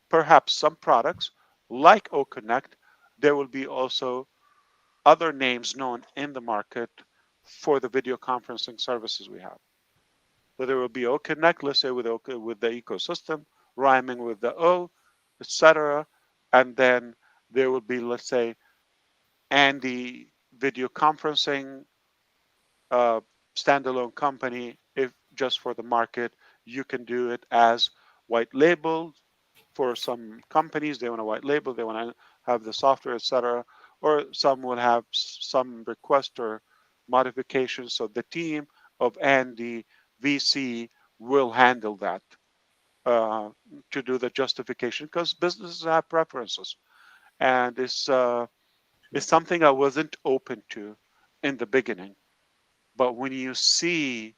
Perhaps some products like O-Connect, there will be also other names known in the market for the video conferencing services we have. So there will be O-Connect, let's say with the ecosystem, rhyming with the O, etc. And then there will be, let's say, Andy video conferencing standalone company. If just for the market, you can do it as white label for some companies. They want a white label, they want to have the software, etc. Or some will have some request or modifications. So the team of Andy VC will handle that to do the justification, because businesses have preferences, and it's something I wasn't open to in the beginning. But when you see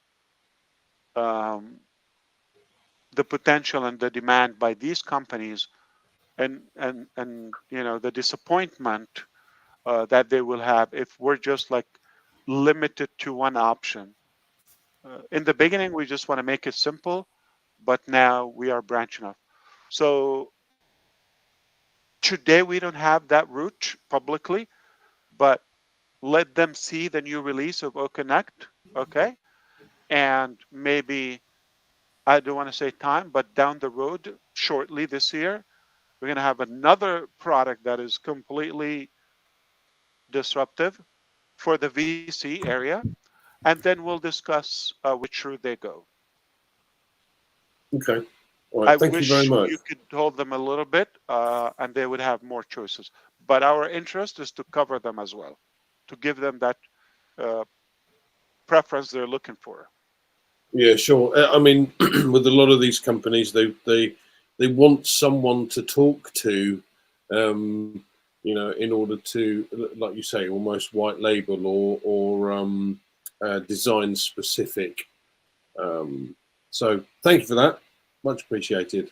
the potential and the demand by these companies, and you know the disappointment that they will have if we're just like limited to one option. In the beginning, we just want to make it simple, but now we are branching off. So today we don't have that route publicly, but let them see the new release of O-Connect, okay? And maybe, I don't want to say time, but down the road, shortly this year, we're going to have another product that is completely disruptive for the VC area, and then we'll discuss which route they go. Okay. All right. I Thank you very wish much. you could hold them a little bit, and they would have more choices. But our interest is to cover them as well, to give them that preference they're looking for. Yeah, sure. I mean, with a lot of these companies, they want someone to talk to, you know, in order to, like you say, almost white label or design specific. So thank you for that. Much appreciated.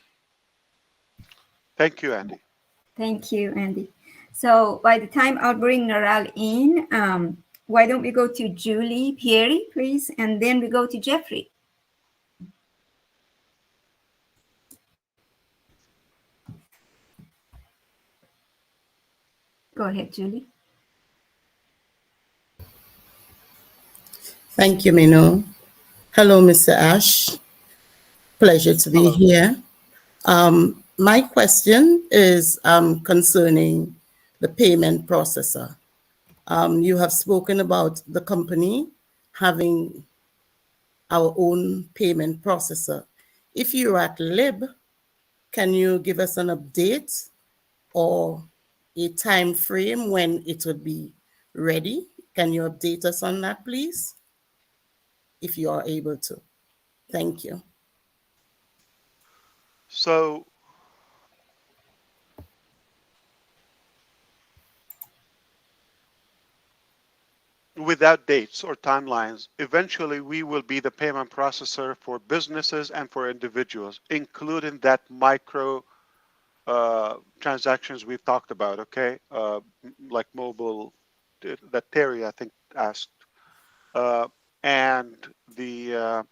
Thank you, Andy. Thank you, Andy. So by the time I'll bring Naral in, why don't we go to Julie Pieri, please, and then we go to Jeffrey. Go ahead, Julie. Thank you, Minoo. Hello, Mr. Ash. Pleasure to be here. My question is concerning the payment processor. You have spoken about the company having our own payment processor. If you're at LIB, can you give us an update or a time frame when it would be ready? Can you update us on that, please? If you are able to. Thank you. So without dates or timelines, eventually we will be the payment processor for businesses and for individuals, including that micro transactions we've talked about, okay? Like mobile, that Terry, I think, asked. And the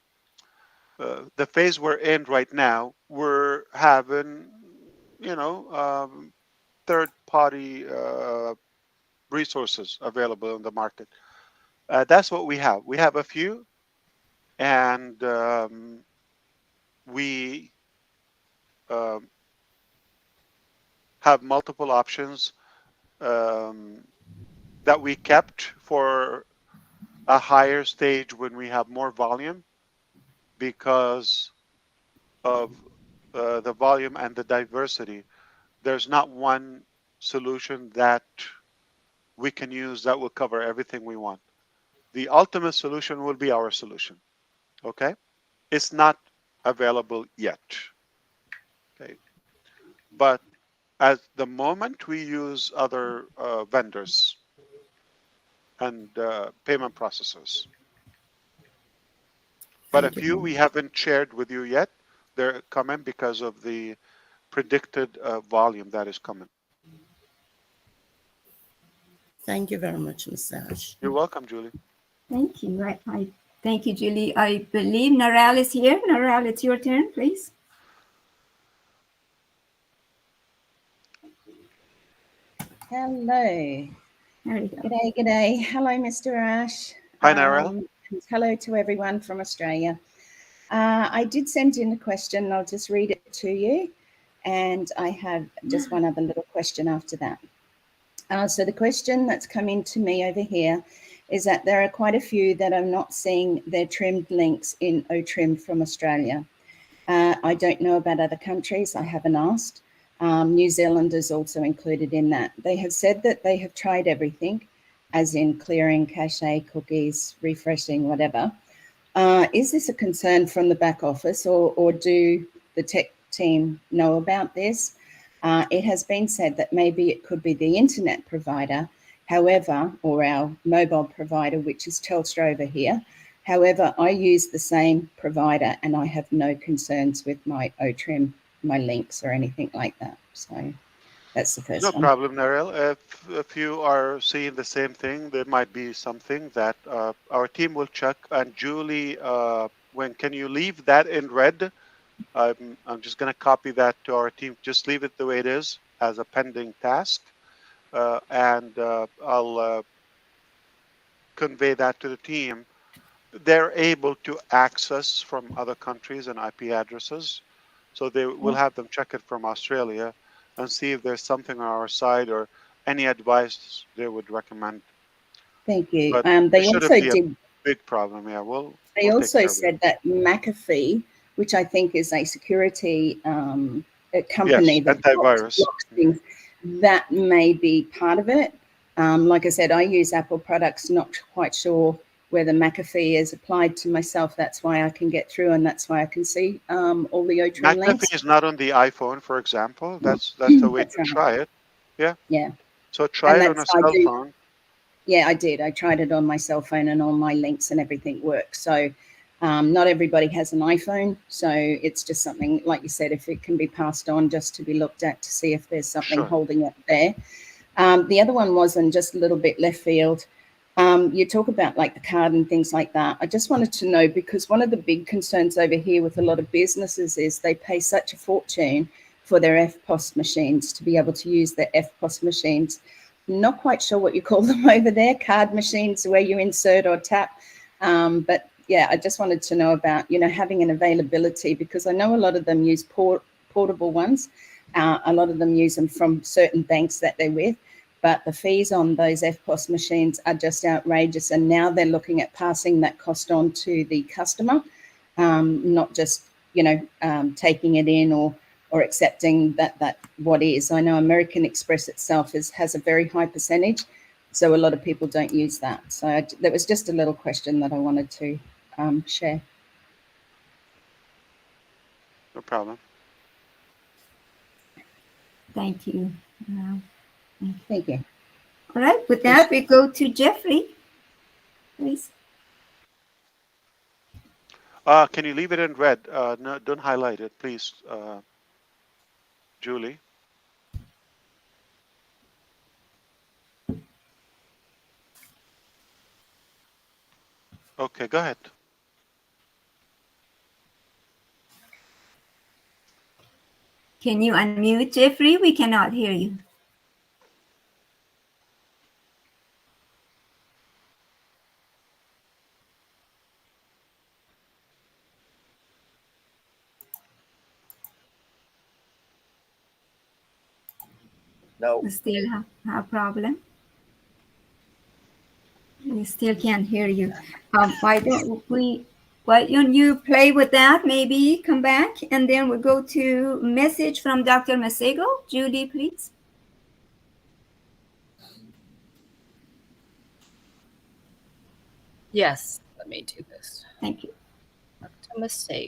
phase we're in right now, we're having, you know, third-party resources available in the market. That's what we have. We have a few, and we have multiple options that we kept for a higher stage when we have more volume, because of the volume and the diversity. There's not one solution that we can use that will cover everything we want. The ultimate solution will be our solution. Okay? It's not available yet. Okay? But at the moment, we use other vendors and payment processors. But a few we haven't shared with you yet. They're coming because of the predicted volume that is coming. Thank you very much, Mr. Ash. You're welcome, Julie. Thank you. I thank you, Julie. I believe Narelle is here. Narelle, it's your turn, please. Hello. There you go. G'day. Hello, Mr. Ash. Hi, Narelle. And hello to everyone from Australia. I did send in a question. I'll just read it to you. And I have just one other little question after that. So the question that's come in to me over here is that there are quite a few that are not seeing their trimmed links in O-Trim from Australia. I don't know about other countries. I haven't asked. New Zealand is also included in that. They have said that they have tried everything, as in clearing cache, cookies, refreshing, whatever. Is this a concern from the back office, or do the tech team know about this? It has been said that maybe it could be the internet provider, however, or our mobile provider, which is Telstra over here. However, I use the same provider and I have no concerns with my O-Trim, my links or anything like that. So that's the first No one. problem, Narelle. If you are seeing the same thing, there might be something that our team will check. And Julie, can you leave that in red? I'm just going to copy that to our team. Just leave it the way it is as a pending task. And I'll convey that to the team. They're able to access from other countries and IP addresses. So they will have them check it from Australia and see if there's something on our side or any advice they would recommend. Thank you. But They it also shouldn't be did. a big problem. Yeah, They we'll take also care of it. said that McAfee, which I think is a security a Yes, company that antivirus. blocks things, that may be part of it. Like I said, I use Apple products, not quite sure whether McAfee is applied to myself. That's why I can get through and that's why I can see all the O-Trim links. McAfee is not on the iPhone, for example. That's the way to right. try it. Yeah. Yeah. So try And it on a cell phone. Yeah, I did. I tried it on my cell phone and all my links and everything works. So not everybody has an iPhone. So it's just something, like you said, if it can be passed on just to be looked at to see if there's something holding it there. The other one wasn't just a little bit left field. You talk about like the card and things like that. I just wanted to know, because one of the big concerns over here with a lot of businesses is they pay such a fortune for their FPOS machines to be able to use their FPOS machines. Not quite sure what you call them over there, card machines where you insert or tap. But yeah, I just wanted to know about, having an availability, because I know a lot of them use portable ones. A lot of them use them from certain banks that they're with, but the fees on those FPOS machines are just outrageous. And now they're looking at passing that cost on to the customer, not just, taking it in or accepting that what is. I know American Express itself has a very high percentage, so a lot of people don't use that. So that was just a little question that I wanted to share. No problem. Thank you. Thank you. All right, with that, we go to Jeffrey, please. Can you leave it in red? No, don't highlight it, please, Julie. Okay, go ahead. Can you unmute, Jeffrey? We cannot hear you. No. We still have a problem. We still can't hear you. Why don't you play with that? Maybe come back, and then we'll go to message from Dr. Masego. Judy, please. Yes, let me do this. Thank you.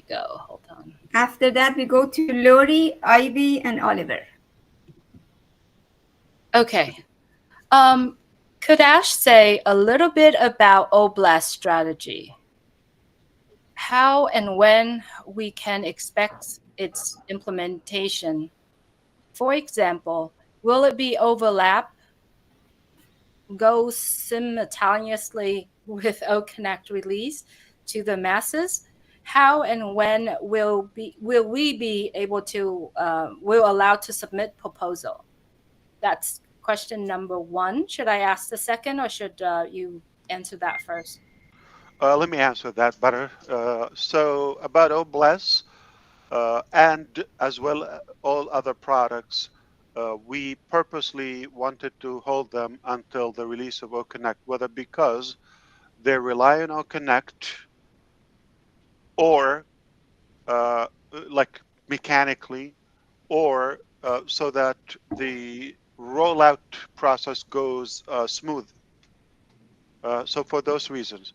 Go. Hold on. After that, we go to Lori, Ivy, and Oliver. Okay. Could Ash say a little bit about OBLAST strategy? How and when we can expect its implementation? For example, will it be overlap, go simultaneously with O-Connect release to the masses? How and when will we be able to will allow to submit proposal? That's question number one. Should I ask the second, or should you answer that first? Let me answer that better. So about OBLES and as well all other products, we purposely wanted to hold them until the release of O-Connect, whether because they rely on O-Connect or like mechanically, or so that the rollout process goes smooth. So for those reasons.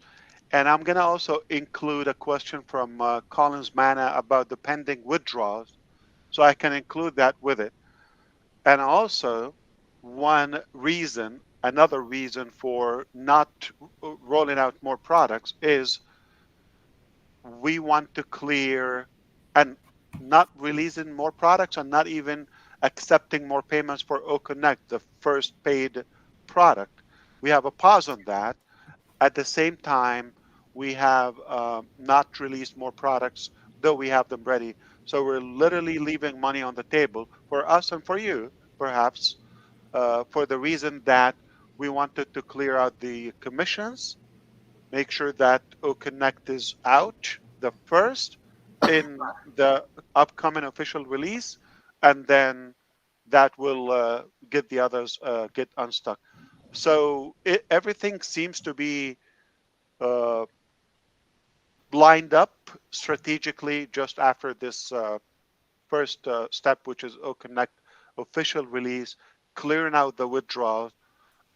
And I'm going to also include a question from Collins Manna about the pending withdrawals. So I can include that with it. And also, another reason for not rolling out more products is we want to clear and not releasing more products and not even accepting more payments for O-Connect, the first paid product. We have a pause on that. At the same time, we have not released more products, though we have them ready. So we're literally leaving money on the table for us and for you, perhaps, for the reason that we wanted to clear out the commissions, make sure that O-Connect is out the first in the upcoming official release, and then that will get the others get unstuck. So everything seems to be uh, lined up strategically just after this first step, which is O-Connect official release, clearing out the withdrawals,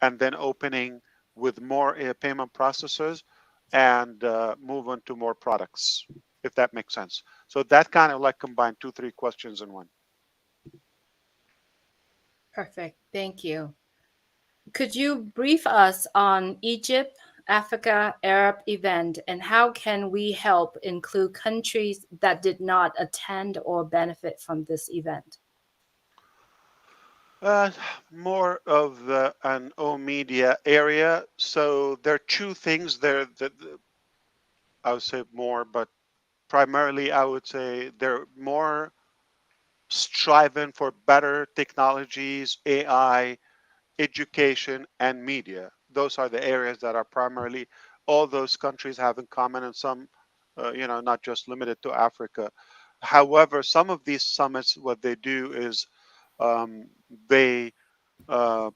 and then opening with more payment processors and move on to more products, if that makes sense. So that kind of like combined 2-3 questions in one. Perfect. Thank you. Could you brief us on Egypt, Africa, Arab event, and how can we help include countries that did not attend or benefit from this event? More of an O-Media area. So there are two things there that I would say more, but primarily I would say they're more striving for better technologies, AI, education, and media. Those are the areas that are primarily all those countries have in common, and some, not just limited to Africa. However, some of these summits, what they do is they uh,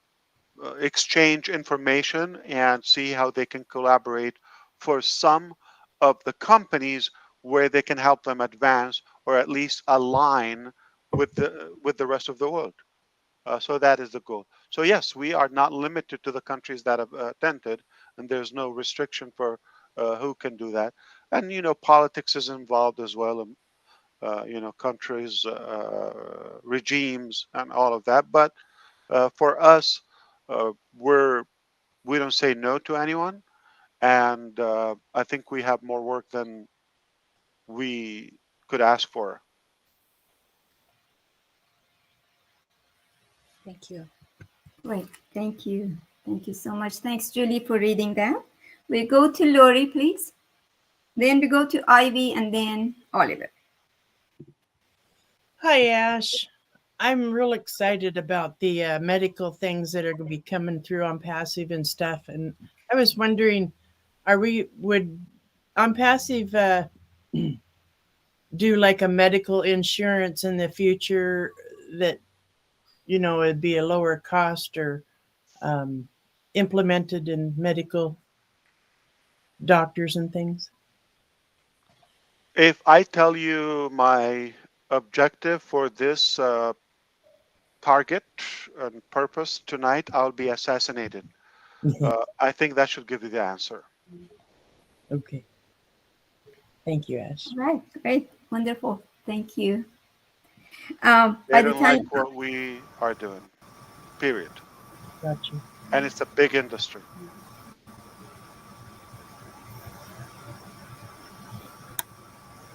exchange information and see how they can collaborate for some of the companies where they can help them advance or at least align with the rest of the world. So that is the goal. So yes, we are not limited to the countries that have attended, and there's no restriction for who can do that. And politics is involved as well, and countries, regimes, and all of that. But for us, we don't say no to anyone, and I think we have more work than we could ask for. Thank you. Great. Thank you. Thank you so much. Thanks, Julie, for reading that. We go to Lori, please. Then we go to Ivy and then Oliver. Hi, Ash. I'm real excited about the medical things that are going to be coming through on passive and stuff. And I was wondering, would on passive do like a medical insurance in the future that, it'd be a lower cost or implemented in medical doctors and things? If I tell you my objective for this target and purpose tonight, I'll be assassinated. I think that should give you the answer. Okay. Thank you, Ash. Right, great, wonderful. Thank you. They By the don't like time, what we are doing, period. Gotcha. And it's a big industry.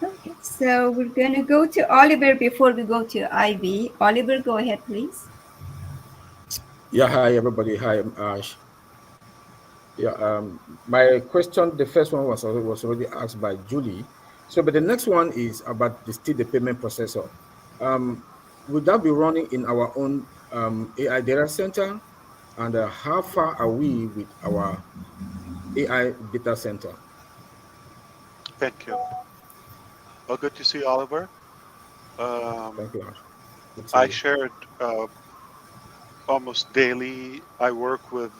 okay, so we're going to go to Oliver before we go to Ivy. Oliver, go ahead, please. Yeah, hi everybody. Hi, I'm Ash. Yeah, my question, the first one was already asked by Julie. So, but the next one is about the payment processor. Would that be running in our own AI data center? And how far are we with our AI data center? Thank you. Well, good to see you, Oliver. Thank you, Ash. Good to I you. shared almost daily. I work with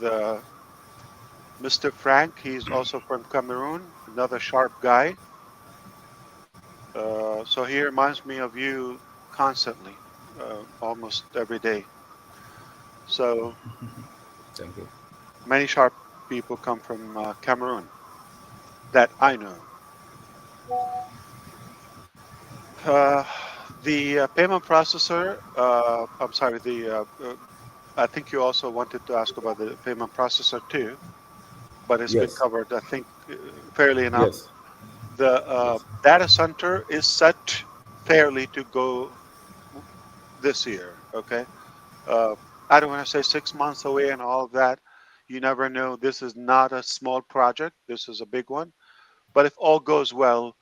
Mr. Frank. He's also from Cameroon, another sharp guy. So he reminds me of you constantly, almost every day. So Thank you. many sharp people come from Cameroon that I know. Uh, the payment processor, I'm sorry, I think you also wanted to ask about the payment processor too, but it's been Yes. covered, I think, fairly enough. Yes. The data center is set fairly to go this year, okay? I don't want to say 6 months away and all of that. You never know. This is not a small project. This is a big one. But if all goes well,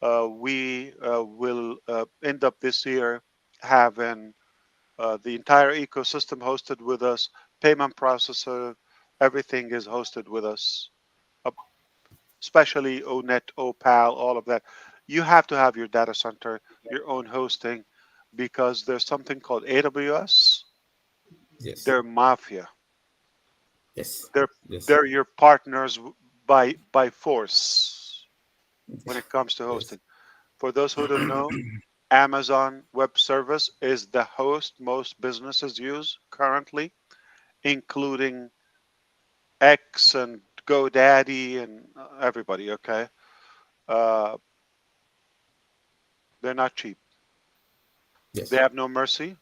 we will end up this year having the entire ecosystem hosted with us, payment processor, everything is hosted with us, uh, especially ONet, OPAL, all of that. You have to have your data center, your own hosting, because there's something called AWS. Yes. They're mafia. Yes. They're Yes. they're your partners by force when it comes to hosting. For those who don't know, Amazon Web Service is the host most businesses use currently, including X and GoDaddy and everybody. Okay, uh, they're not cheap. Yes. They have no mercy,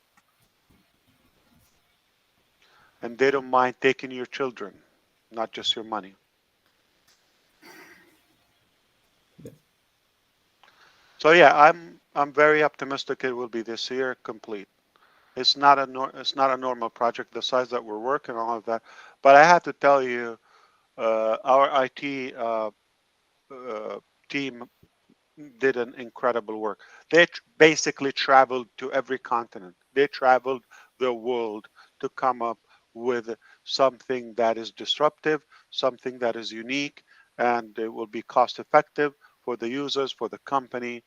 and they don't mind taking your children, not just your money. So yeah, I'm very optimistic it will be this year complete. It's not a normal project the size that we're working on all of that, but I have to tell you, our IT team did an incredible work. They basically traveled to every continent. They traveled the world to come up with something that is disruptive, something that is unique, and it will be cost effective for the users, for the company,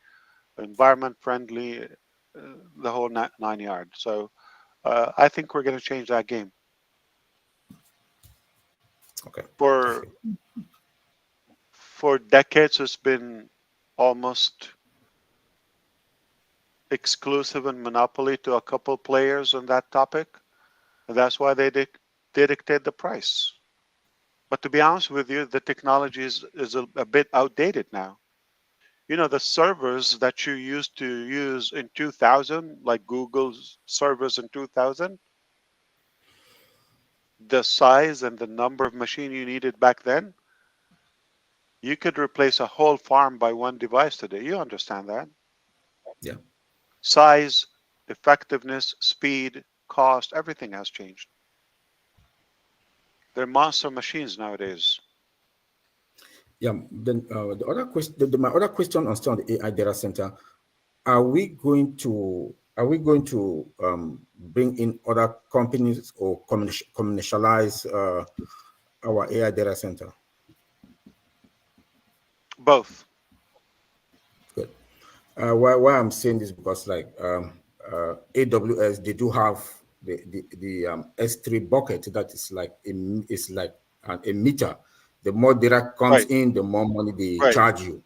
environment friendly, the whole nine yards. So I think we're going to change that game. Okay. For decades, it's been almost exclusive and monopoly to a couple players on that topic. And that's why they dictate the price. But to be honest with you, the technology is a bit outdated now. You know, the servers that you used to use in 2000, like Google's servers in 2000, the size and the number of machine you needed back then, you could replace a whole farm by one device today. You understand that? Yeah. Size, effectiveness, speed, cost, everything has changed. They're monster machines nowadays. Yeah. Then the other question, my other question on still on the AI data center, are we going to bring in other companies or commercialize our AI data center? Both. Good. Why I'm saying this because like AWS, they do have the S3 bucket that is like a meter. The more data comes in, the more money they charge you.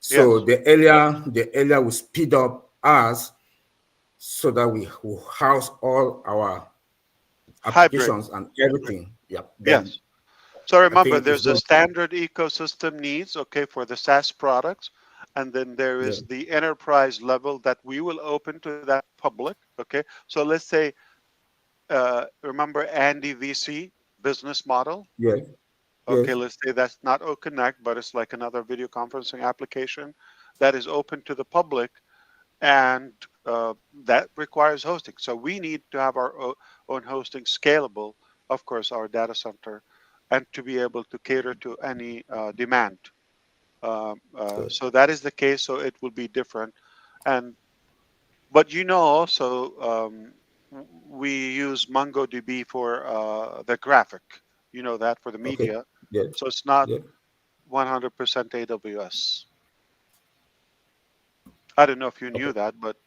So the earlier we speed up ours, so that we will house all our applications and everything. Yeah. Then So remember, think it's there's a going. standard ecosystem needs, okay, for the SaaS products, and then there Yeah. is the enterprise level that we will open to that public, okay. So let's say, remember Andy VC business model? Yes. Okay, Yes. let's say that's not OConnect, but it's like another video conferencing application that is open to the public, and that requires hosting. So we need to have our own hosting scalable, of course, our data center, and to be able to cater to any demand. So that is the case. So it will be different, and but also we use MongoDB for the graphic. You know that for the Okay. media. Yes. So it's not Yes. 100% AWS. I don't know if you knew Okay. that, but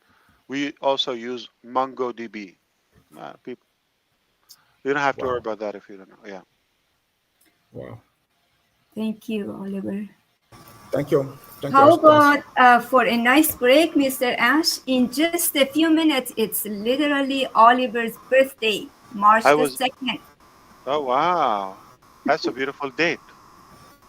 we also use MongoDB. People, you don't have to worry Wow. about that if you don't know. Yeah. Wow. Thank you, Oliver. Thank you. Thank you, How Ash. Thanks. about for a nice break, Mr. Ash? In just a few minutes, it's literally Oliver's birthday, March I the was. 2nd. Oh wow, that's a beautiful date.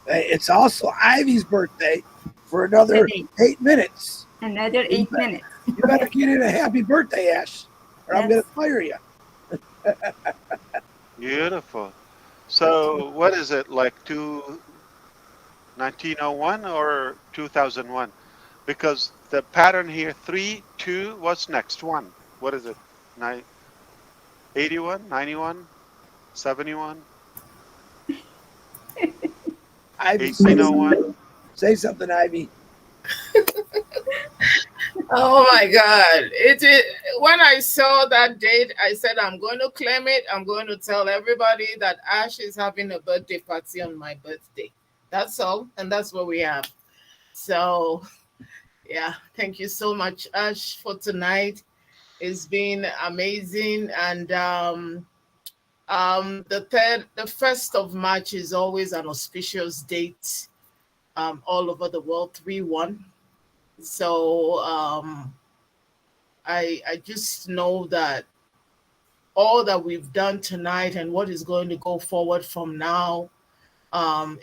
Hey, it's also Ivy's birthday for another Today. 8 minutes. Another You 8 minutes. You better get in a happy birthday, Ash, or I'm going to fire you. Beautiful. So what is it like 1901 or 2001? Because the pattern here 3 2. What's next? 1. What is it? 81, 91, 71, Ivy, 1801. say something, Ivy. Oh my God. When I saw that date, I said, I'm going to claim it. I'm going to tell everybody that Ash is having a birthday party on my birthday. That's all. And that's what we have. So, yeah, thank you so much, Ash, for tonight. It's been amazing. And the 1st of March is always an auspicious date all over the world, 3-1. So I just know that all that we've done tonight and what is going to go forward from now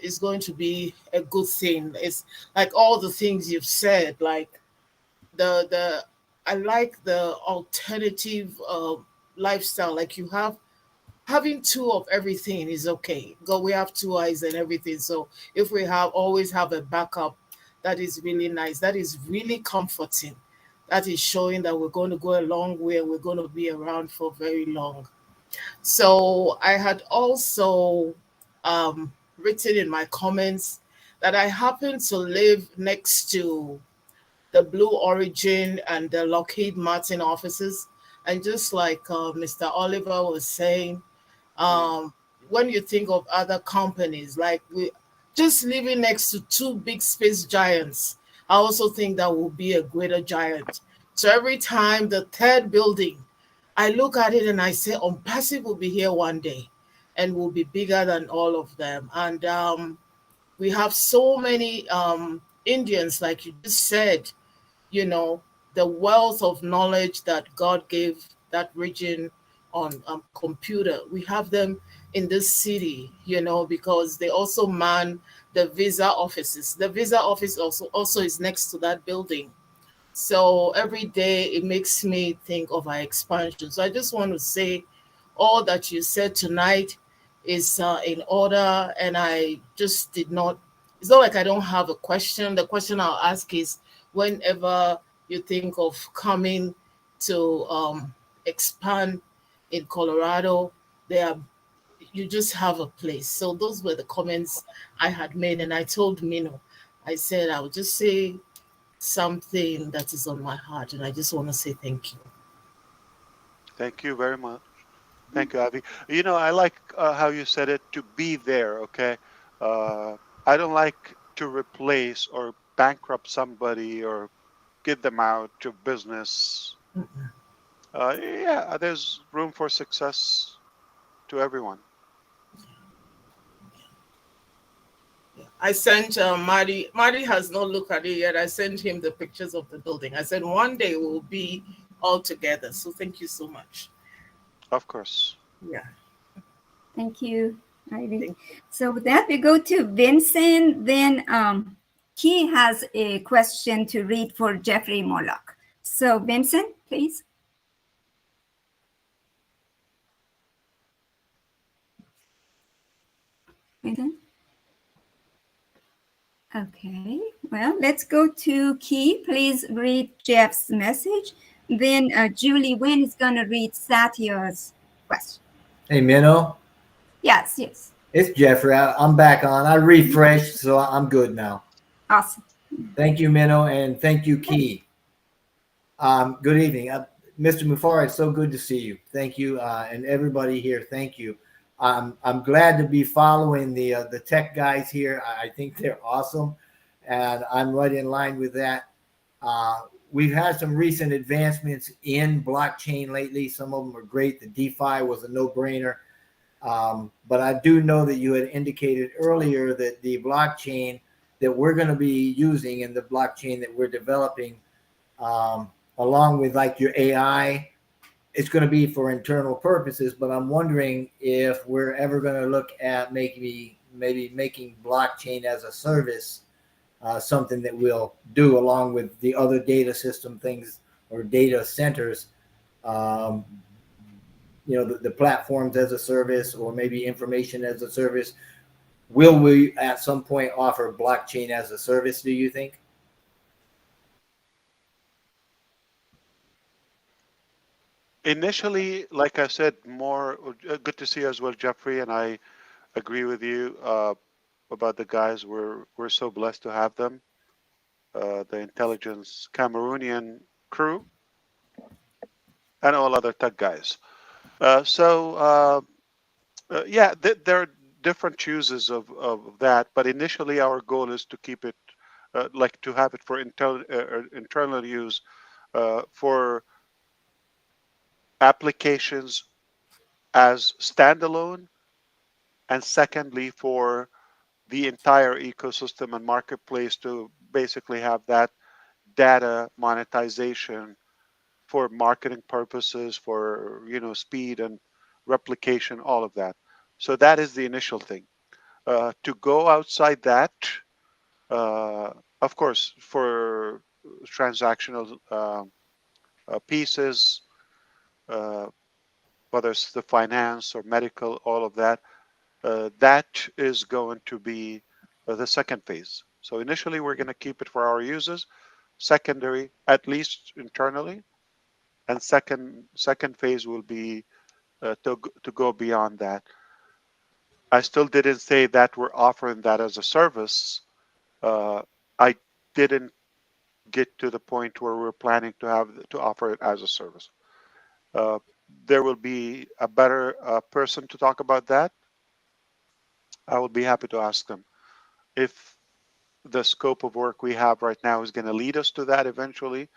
is going to be a good thing. It's like all the things you've said, like the I like the alternative lifestyle. Like you have having two of everything is okay. God, we have two eyes and everything. So if we always have a backup, that is really nice. That is really comforting. That is showing that we're going to go a long way and we're going to be around for very long. So I had also written in my comments that I happen to live next to the Blue Origin and the Lockheed Martin offices. And just like Mr. Oliver was saying, when you think of other companies, like we just living next to two big space giants, I also think that will be a greater giant. So every time the third building, I look at it and I say, Passive will be here one day and will be bigger than all of them. And we have so many Indians, like you just said, the wealth of knowledge that God gave that region on computer. We have them in this city, because they also man the visa offices. The visa office also is next to that building. So every day it makes me think of our expansion. So I just want to say all that you said tonight is in order. And I just did not, it's not like I don't have a question. The question I'll ask is whenever you think of coming to expand in Colorado, you just have a place. So those were the comments I had made. And I told Mino, I said, I would just say something that is on my heart, and I just want to say thank you. Thank you very much. Thank you, Avi. I like how you said it, to be there, okay? I don't like to replace or bankrupt somebody or get them out of business. Yeah, there's room for success to everyone. I sent Marty. Marty has not looked at it yet. I sent him the pictures of the building. I said one day we'll be all together. So thank you so much. Of course. Yeah. Thank you. Right. So with that, we go to Vincent. Then Key has a question to read for Jeffrey Moloch. So Vincent, please. Vincent? Okay, well, let's go to Key. Please read Jeff's message. Then Julie Wynn is going to read Satya's question. Hey, Minnow. Yes, yes. It's Jeffrey. I'm back on. I refreshed, so I'm good now. Awesome. Thank you, Minnow, and thank you, Key. Good evening. Mr. Mufareh, it's so good to see you. Thank you, and everybody here, thank you. I'm glad to be following the tech guys here. I think they're awesome, and I'm right in line with that. We've had some recent advancements in blockchain lately. Some of them are great. The DeFi was a no-brainer. But I do know that you had indicated earlier that the blockchain that we're going to be using and the blockchain that we're developing, along with like your AI, it's going to be for internal purposes. But I'm wondering if we're ever going to look at maybe making blockchain as a service, something that we'll do along with the other data system things or data centers. The platforms as a service or maybe information as a service. Will we at some point offer blockchain as a service, do you think? Initially, like I said, more good to see you as well, Jeffrey, and I agree with you about the guys. We're so blessed to have them, the intelligence Cameroonian crew, and all other tech guys. Yeah, there are different chooses of that, but initially our goal is to keep it, like to have it for internal use, for applications as standalone, and secondly for the entire ecosystem and marketplace to basically have that data monetization for marketing purposes, for speed and replication, all of that. So that is the initial thing. To go outside that, of course, for transactional pieces, whether it's the finance or medical, all of that, that is going to be the second phase. So initially, we're going to keep it for our users. Secondary, at least internally, and second phase will be to go beyond that. I still didn't say that we're offering that as a service. I didn't get to the point where we're planning to offer it as a service. There will be a better person to talk about that. I will be happy to ask them if the scope of work we have right now is going to lead us to that eventually.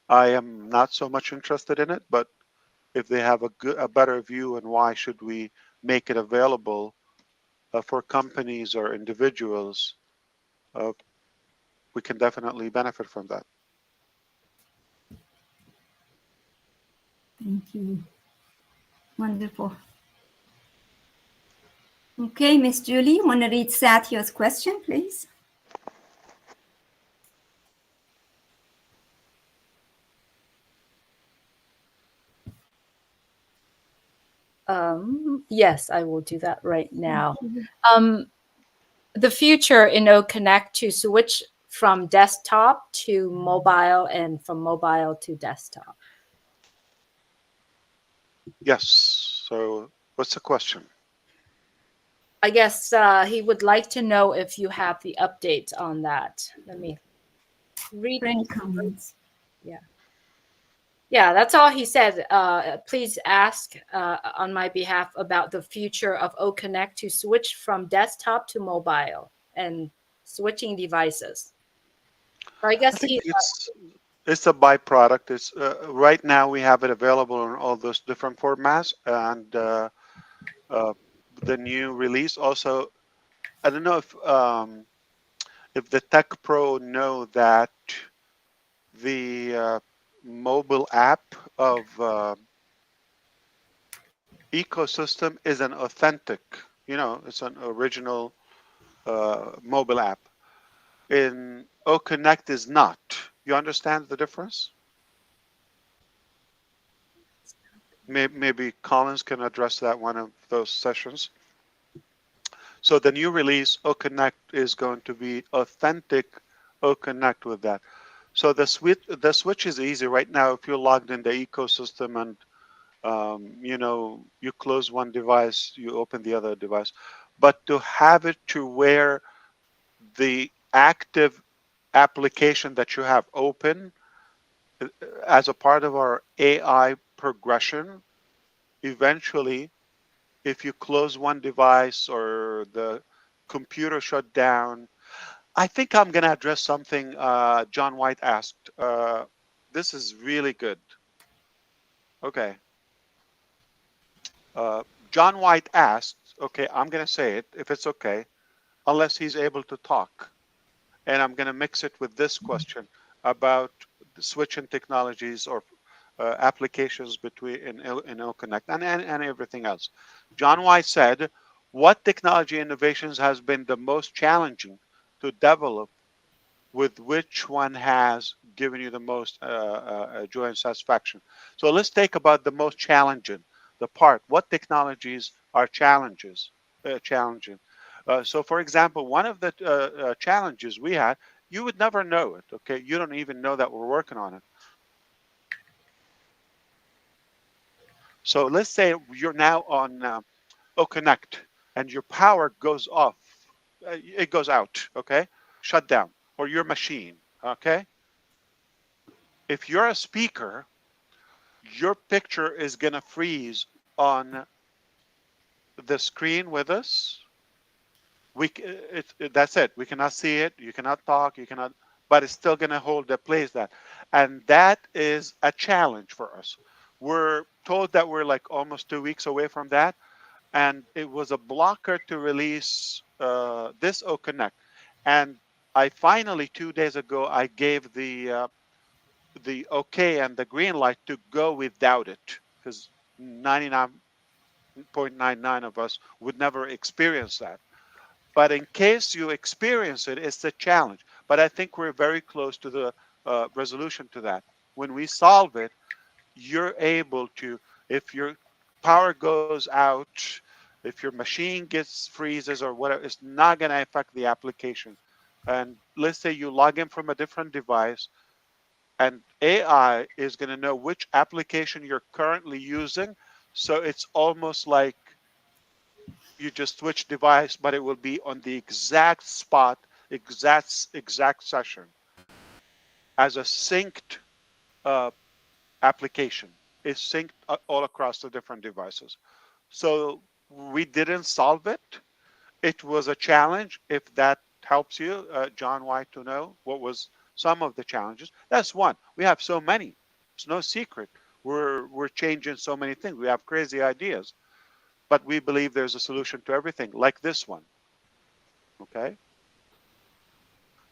I am not so much interested in it, but if they have a better view and why should we make it available for companies or individuals, we can definitely benefit from that. Thank you. Wonderful. Okay, Miss Julie, want to read Satya's question, please? Yes, I will do that right now. The future in O-Connect to switch from desktop to mobile and from mobile to desktop. Yes. So what's the question? I guess he would like to know if you have the update on that. Let me read any comments. Yeah. Yeah, that's all he said. Please ask on my behalf about the future of O-Connect to switch from desktop to mobile and switching devices. So I guess it's a byproduct. It's right now we have it available in all those different formats, and the new release also. I don't know if the Tech Pro know that the mobile app of ecosystem is an authentic it's an original mobile app. In O-Connect is not. You understand the difference? Maybe Collins can address that one of those sessions. So the new release, O-Connect, is going to be authentic O-Connect with that. So the switch is easy right now. If you're logged in the ecosystem and you close one device, you open the other device. But to have it to where the active application that you have open as a part of our AI progression, eventually, if you close one device or the computer shut down, I think I'm going to address something John White asked. This is really good. Okay. John White asked, okay, I'm going to say it if it's okay, unless he's able to talk. And I'm going to mix it with this question about the switching technologies or applications between in O-Connect and everything else. John White said, what technology innovations has been the most challenging to develop, with which one has given you the most joy and satisfaction? So let's take about the most challenging, the part. What technologies are challenging? So for example, one of the challenges we had, you would never know it, okay? You don't even know that we're working on it. So let's say you're now on O-Connect and your power goes off. It goes out, okay? Shut down, or your machine, okay? If you're a speaker, your picture is going to freeze on the screen with us. That's it. We cannot see it. You cannot talk. You cannot, but it's still going to hold the place that. And that is a challenge for us. We're told that we're like almost 2 weeks away from that. And it was a blocker to release this O-Connect. And I finally, 2 days ago, I gave the okay and the green light to go without it, because 99.99 of us would never experience that. But in case you experience it, it's a challenge. But I think we're very close to the resolution to that. When we solve it, you're able to, if your power goes out, if your machine gets freezes or whatever, it's not going to affect the application. And let's say you log in from a different device, and AI is going to know which application you're currently using. So it's almost like you just switch device, but it will be on the exact spot, exact session as a synced application. It's synced all across the different devices. So we didn't solve it. It was a challenge. If that helps you, John White, to know what was some of the challenges. That's one. We have so many. It's no secret. We're changing so many things. We have crazy ideas, but we believe there's a solution to everything, like this one. Okay.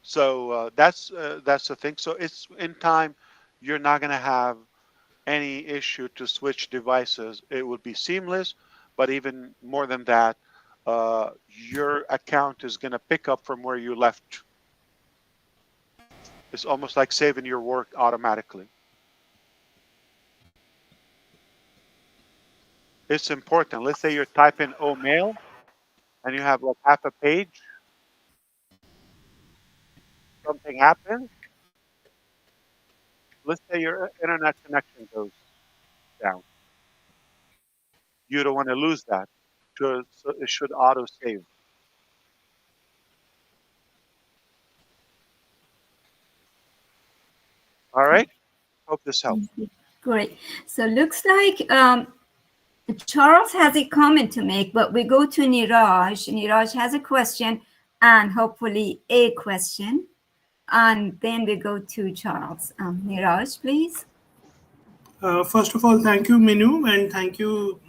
So that's the thing. So it's in time. You're not going to have any issue to switch devices. It would be seamless, but even more than that, your account is going to pick up from where you left. It's almost like saving your work automatically. It's important. Let's say you're typing O-Mail and you have like half a page. Something happens. Let's say your internet connection goes down. You don't want to lose that. So it should auto save. All right. Hope this helps. Great. So looks like Charles has a comment to make, but we go to Niraj. Niraj has a question and hopefully a question. And then we go to Charles. Niraj, please. First of all, thank you, Minu, and thank you,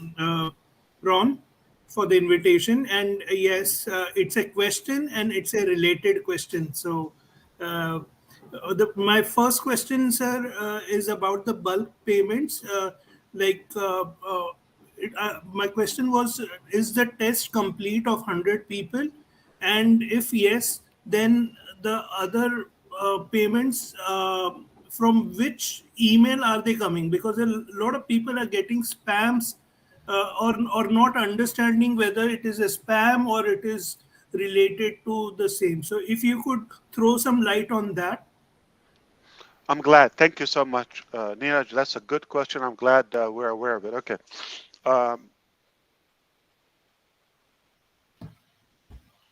Ron, for the invitation. And yes, it's a question and it's a related question. So, my first question, sir, is about the bulk payments. Like my question was, is the test complete of 100 people? And if yes, then the other payments, from which email are they coming? Because a lot of people are getting spams, or not understanding whether it is a spam or it is related to the same. So if you could throw some light on that. I'm glad. Thank you so much, Neeraj. That's a good question. I'm glad we're aware of it. Okay. Um,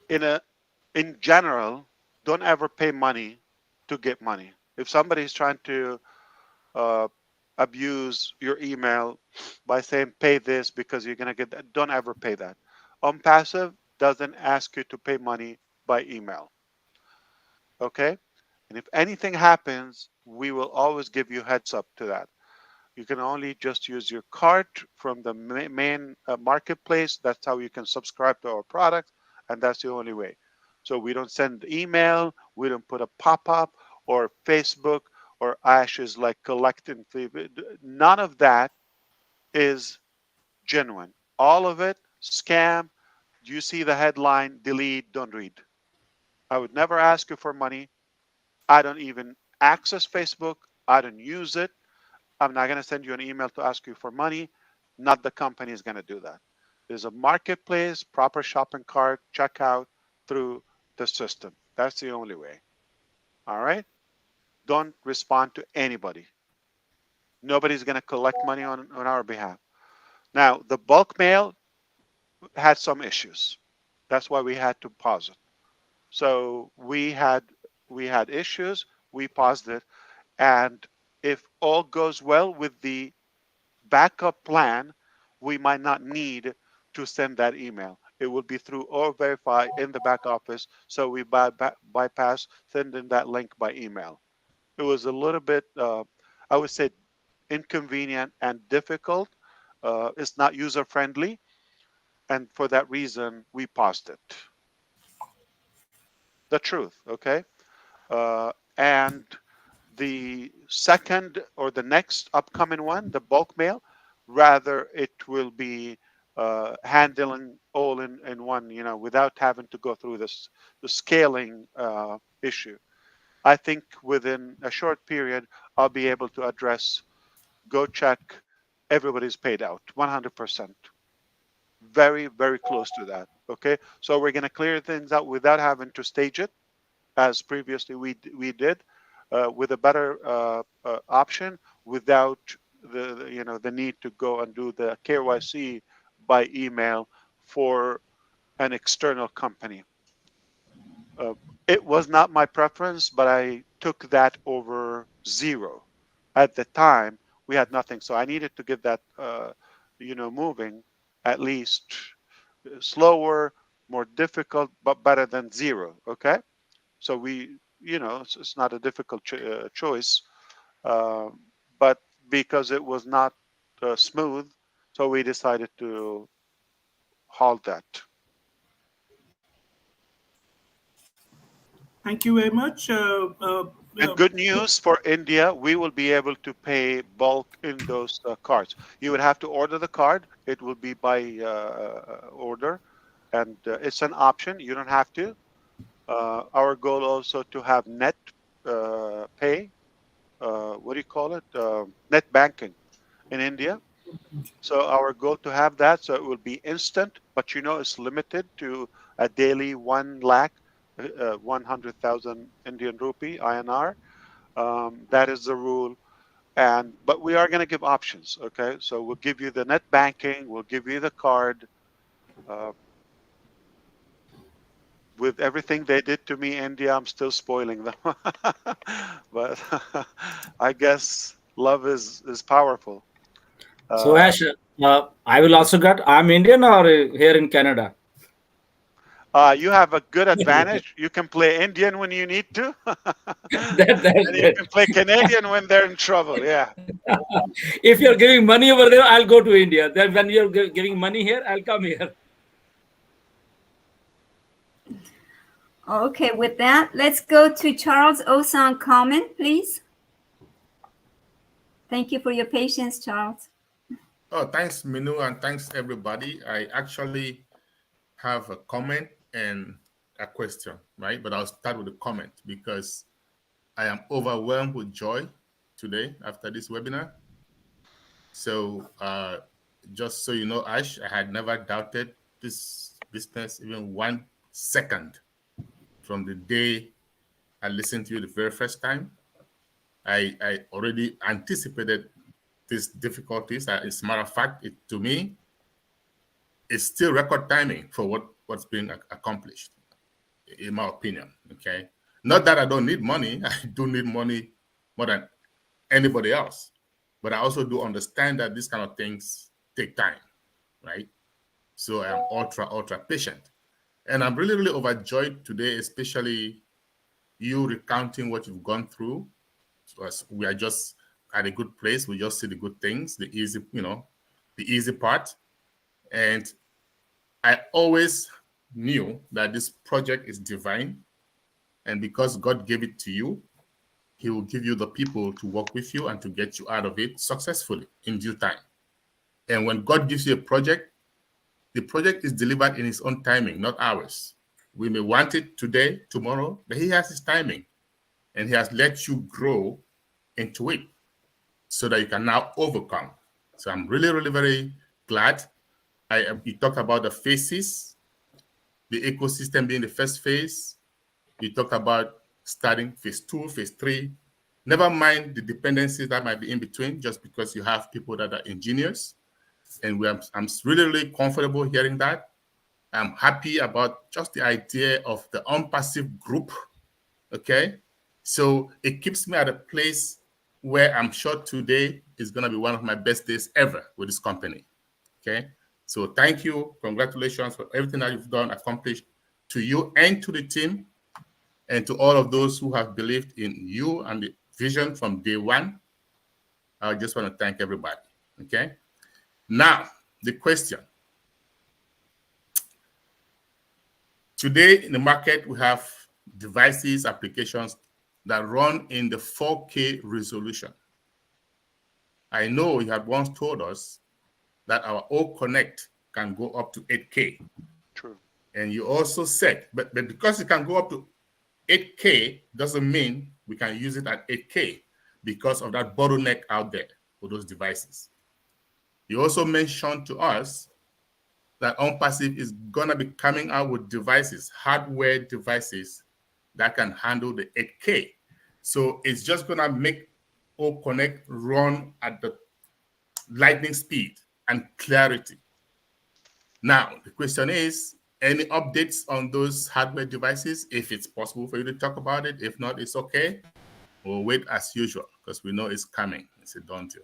in general, don't ever pay money to get money. If somebody is trying to uh, abuse your email by saying pay this because you're gonna get that, don't ever pay that. Passive doesn't ask you to pay money by email. Okay. And if anything happens, we will always give you heads up to that. You can only just use your card from the main marketplace. That's how you can subscribe to our product, and that's the only way. So we don't send email, we don't put a pop-up or Facebook or Ashes like collecting. None of that is genuine. All of it scam. You see the headline, delete, don't read. I would never ask you for money. I don't even access Facebook. I don't use it. I'm not going to send you an email to ask you for money. Not the company is going to do that. There's a marketplace, proper shopping cart, checkout through the system. That's the only way. All right? Don't respond to anybody. Nobody's going to collect money on our behalf. Now, the bulk mail had some issues. That's why we had to pause it. So we had issues. We paused it. And if all goes well with the backup plan, we might not need to send that email. It will be through or verify in the back office. So we bypass sending that link by email. It was a little bit, I would say, inconvenient and difficult. It's not user friendly. And for that reason, we paused it. The truth, okay? And the second or the next upcoming one, the bulk mail, rather it will be handling all in one, without having to go through the scaling issue. I think within a short period, I'll be able to address, go check, everybody's paid out, 100%. Very, very close to that. Okay, so we're going to clear things out without having to stage it, as previously we did, with a better option, without the need to go and do the KYC by email for an external company. It was not my preference, but I took that over zero. At the time, we had nothing, so I needed to get that moving, at least slower, more difficult, but better than zero. Okay. So it's not a difficult choice, but because it was not smooth, so we decided to halt that. Thank you very much. And good news for India, we will be able to pay bulk in those cards. You would have to order the card. It will be by order, and it's an option. You don't have to. Our goal also to have net pay, what do you call it? Net banking in India. So our goal to have that, so it will be instant, but it's limited to a daily 1 lakh, 100,000 Indian rupee, INR. That is the rule. But we are going to give options. Okay. So we'll give you the net banking. We'll give you the card. With everything they did to me, India, I'm still spoiling them. But I guess love is powerful. So Ash, I will also get. I'm Indian or here in Canada. You have a good advantage. You can play Indian when you need to, and you can play Canadian when they're in trouble. Yeah. If you're giving money over there, I'll go to India. Then when you're giving money here, I'll come here. Okay, with that, let's go to Charles Osan comment, please. Thank you for your patience, Charles. Oh, thanks, Minu, and thanks, everybody. I actually have a comment and a question, right? But I'll start with a comment because I am overwhelmed with joy today after this webinar. So just so you know, Ash, I had never doubted this business even 1 second from the day I listened to you the very first time. I already anticipated these difficulties. As a matter of fact, to me, it's still record timing for what's being accomplished, in my opinion. Okay, not that I don't need money. I do need money more than anybody else, but I also do understand that these kind of things take time, right? So I'm ultra patient, and I'm really overjoyed today, especially you recounting what you've gone through. So we are just at a good place. We just see the good things, the easy part. And I always knew that this project is divine. And because God gave it to you, He will give you the people to work with you and to get you out of it successfully in due time. And when God gives you a project, the project is delivered in His own timing, not ours. We may want it today, tomorrow, but He has His timing. And He has let you grow into it so that you can now overcome. So I'm really very glad. You talked about the phases, the ecosystem being the first phase. You talked about starting phase 2, phase 3. Never mind the dependencies that might be in between, just because you have people that are engineers. And I'm really comfortable hearing that. I'm happy about just the idea of the unpassive group. Okay. So it keeps me at a place where I'm sure today is going to be one of my best days ever with this company. Okay. So thank you. Congratulations for everything that you've done, accomplished, to you and to the team, and to all of those who have believed in you and the vision from day one. I just want to thank everybody. Okay. Now, the question. Today in the market, we have devices, applications that run in the 4K resolution. I know you had once told us that our O-Connect can go up to 8K. True. And you also said, but because it can go up to 8K doesn't mean we can use it at 8K because of that bottleneck out there for those devices. You also mentioned to us that OnPassive is going to be coming out with devices, hardware devices that can handle the 8K. So it's just going to make O-Connect run at the lightning speed and clarity. Now, the question is, any updates on those hardware devices? If it's possible for you to talk about it. If not, it's okay. We'll wait as usual because we know it's coming. It's a done deal.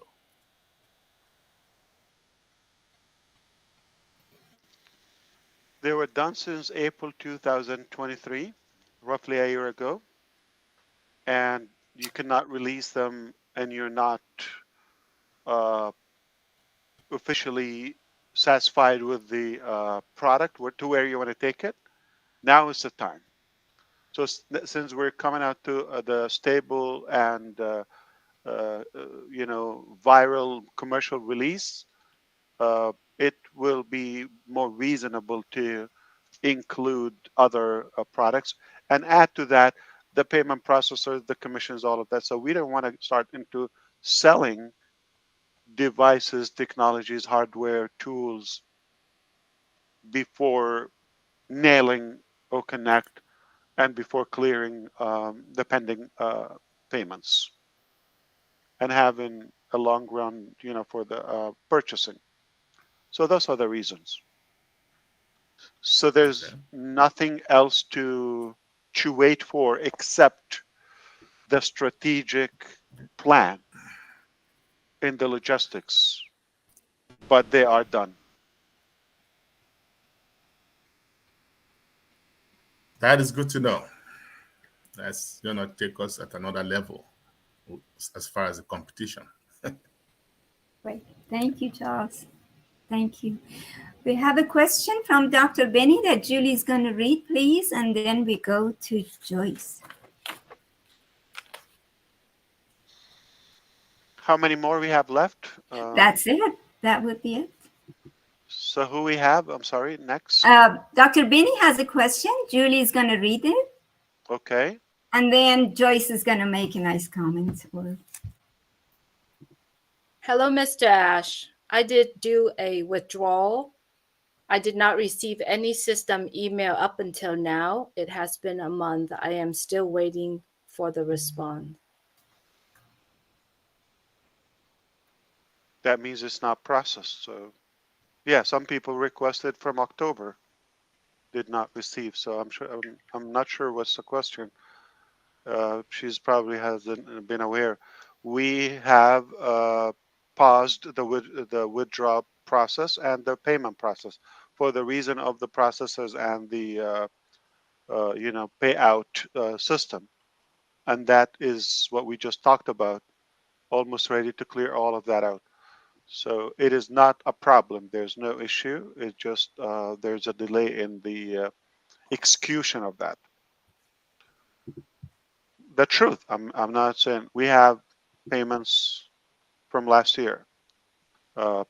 They were done since April 2023, roughly a year ago. And you cannot release them and you're not officially satisfied with the product to where you want to take it. Now is the time. So since we're coming out to the stable and viral commercial release, it will be more reasonable to include other products and add to that the payment processor, the commissions, all of that. So we don't want to start into selling devices, technologies, hardware, tools before nailing O-Connect and before clearing the pending payments and having a long run, for the purchasing. So those are the reasons. So there's nothing else to wait for except the strategic plan in the logistics, but they are done. That is good to know. That's going to take us at another level as far as the competition. Great. Thank you, Charles. Thank you. We have a question from Dr. Benny that Julie is going to read, please, and then we go to Joyce. How many more we have left? That's it. That would be it. So who we have? I'm sorry, next. Dr. Binney has a question. Julie is going to read it. Okay. And then Joyce is going to make a nice comment. Hello, Mr. Ash. I did do a withdrawal. I did not receive any system email up until now. It has been a month. I am still waiting for the response. That means it's not processed. So, yeah, some people requested from October, did not receive. So I'm not sure what's the question. She's probably hasn't been aware. We have paused the withdrawal process and the payment process for the reason of the processes and the payout system, and that is what we just talked about. Almost ready to clear all of that out. So it is not a problem. There's no issue. It's just there's a delay in the execution of that. The truth. I'm not saying we have payments from last year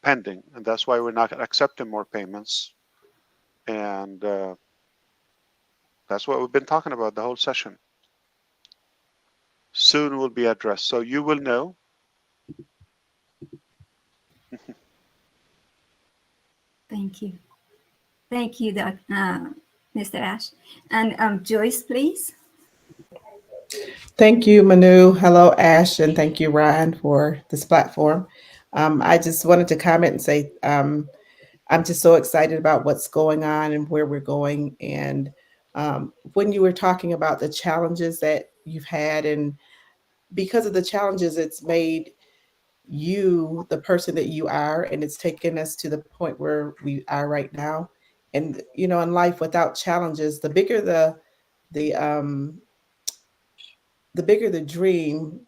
pending, and that's why we're not accepting more payments. And that's what we've been talking about the whole session. Soon will be addressed, so you will know. Thank you. Thank you, Mr. Ash. And Joyce, please. Thank you, Manu. Hello, Ash, and thank you, Ryan, for this platform. I just wanted to comment and say I'm just so excited about what's going on and where we're going. And when you were talking about the challenges that you've had, and because of the challenges, it's made you the person that you are, and it's taken us to the point where we are right now. And in life without challenges, the bigger the bigger the dream,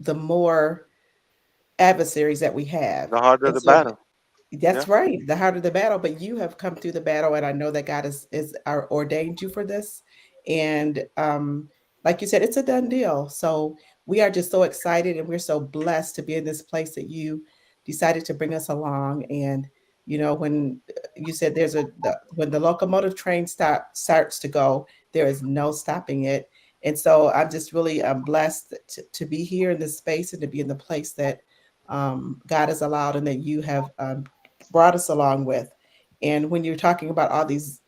the more adversaries that we have. The harder And the so battle. that's Yeah. right, the harder the battle. But you have come through the battle, and I know that God is ordained you for this. And like you said, it's a done deal. So we are just so excited, and we're so blessed to be in this place that you decided to bring us along. And when you said when the locomotive train starts to go, there is no stopping it. And so I'm just really blessed to be here in this space and to be in the place that God has allowed and that you have brought us along with. And when you're talking about all these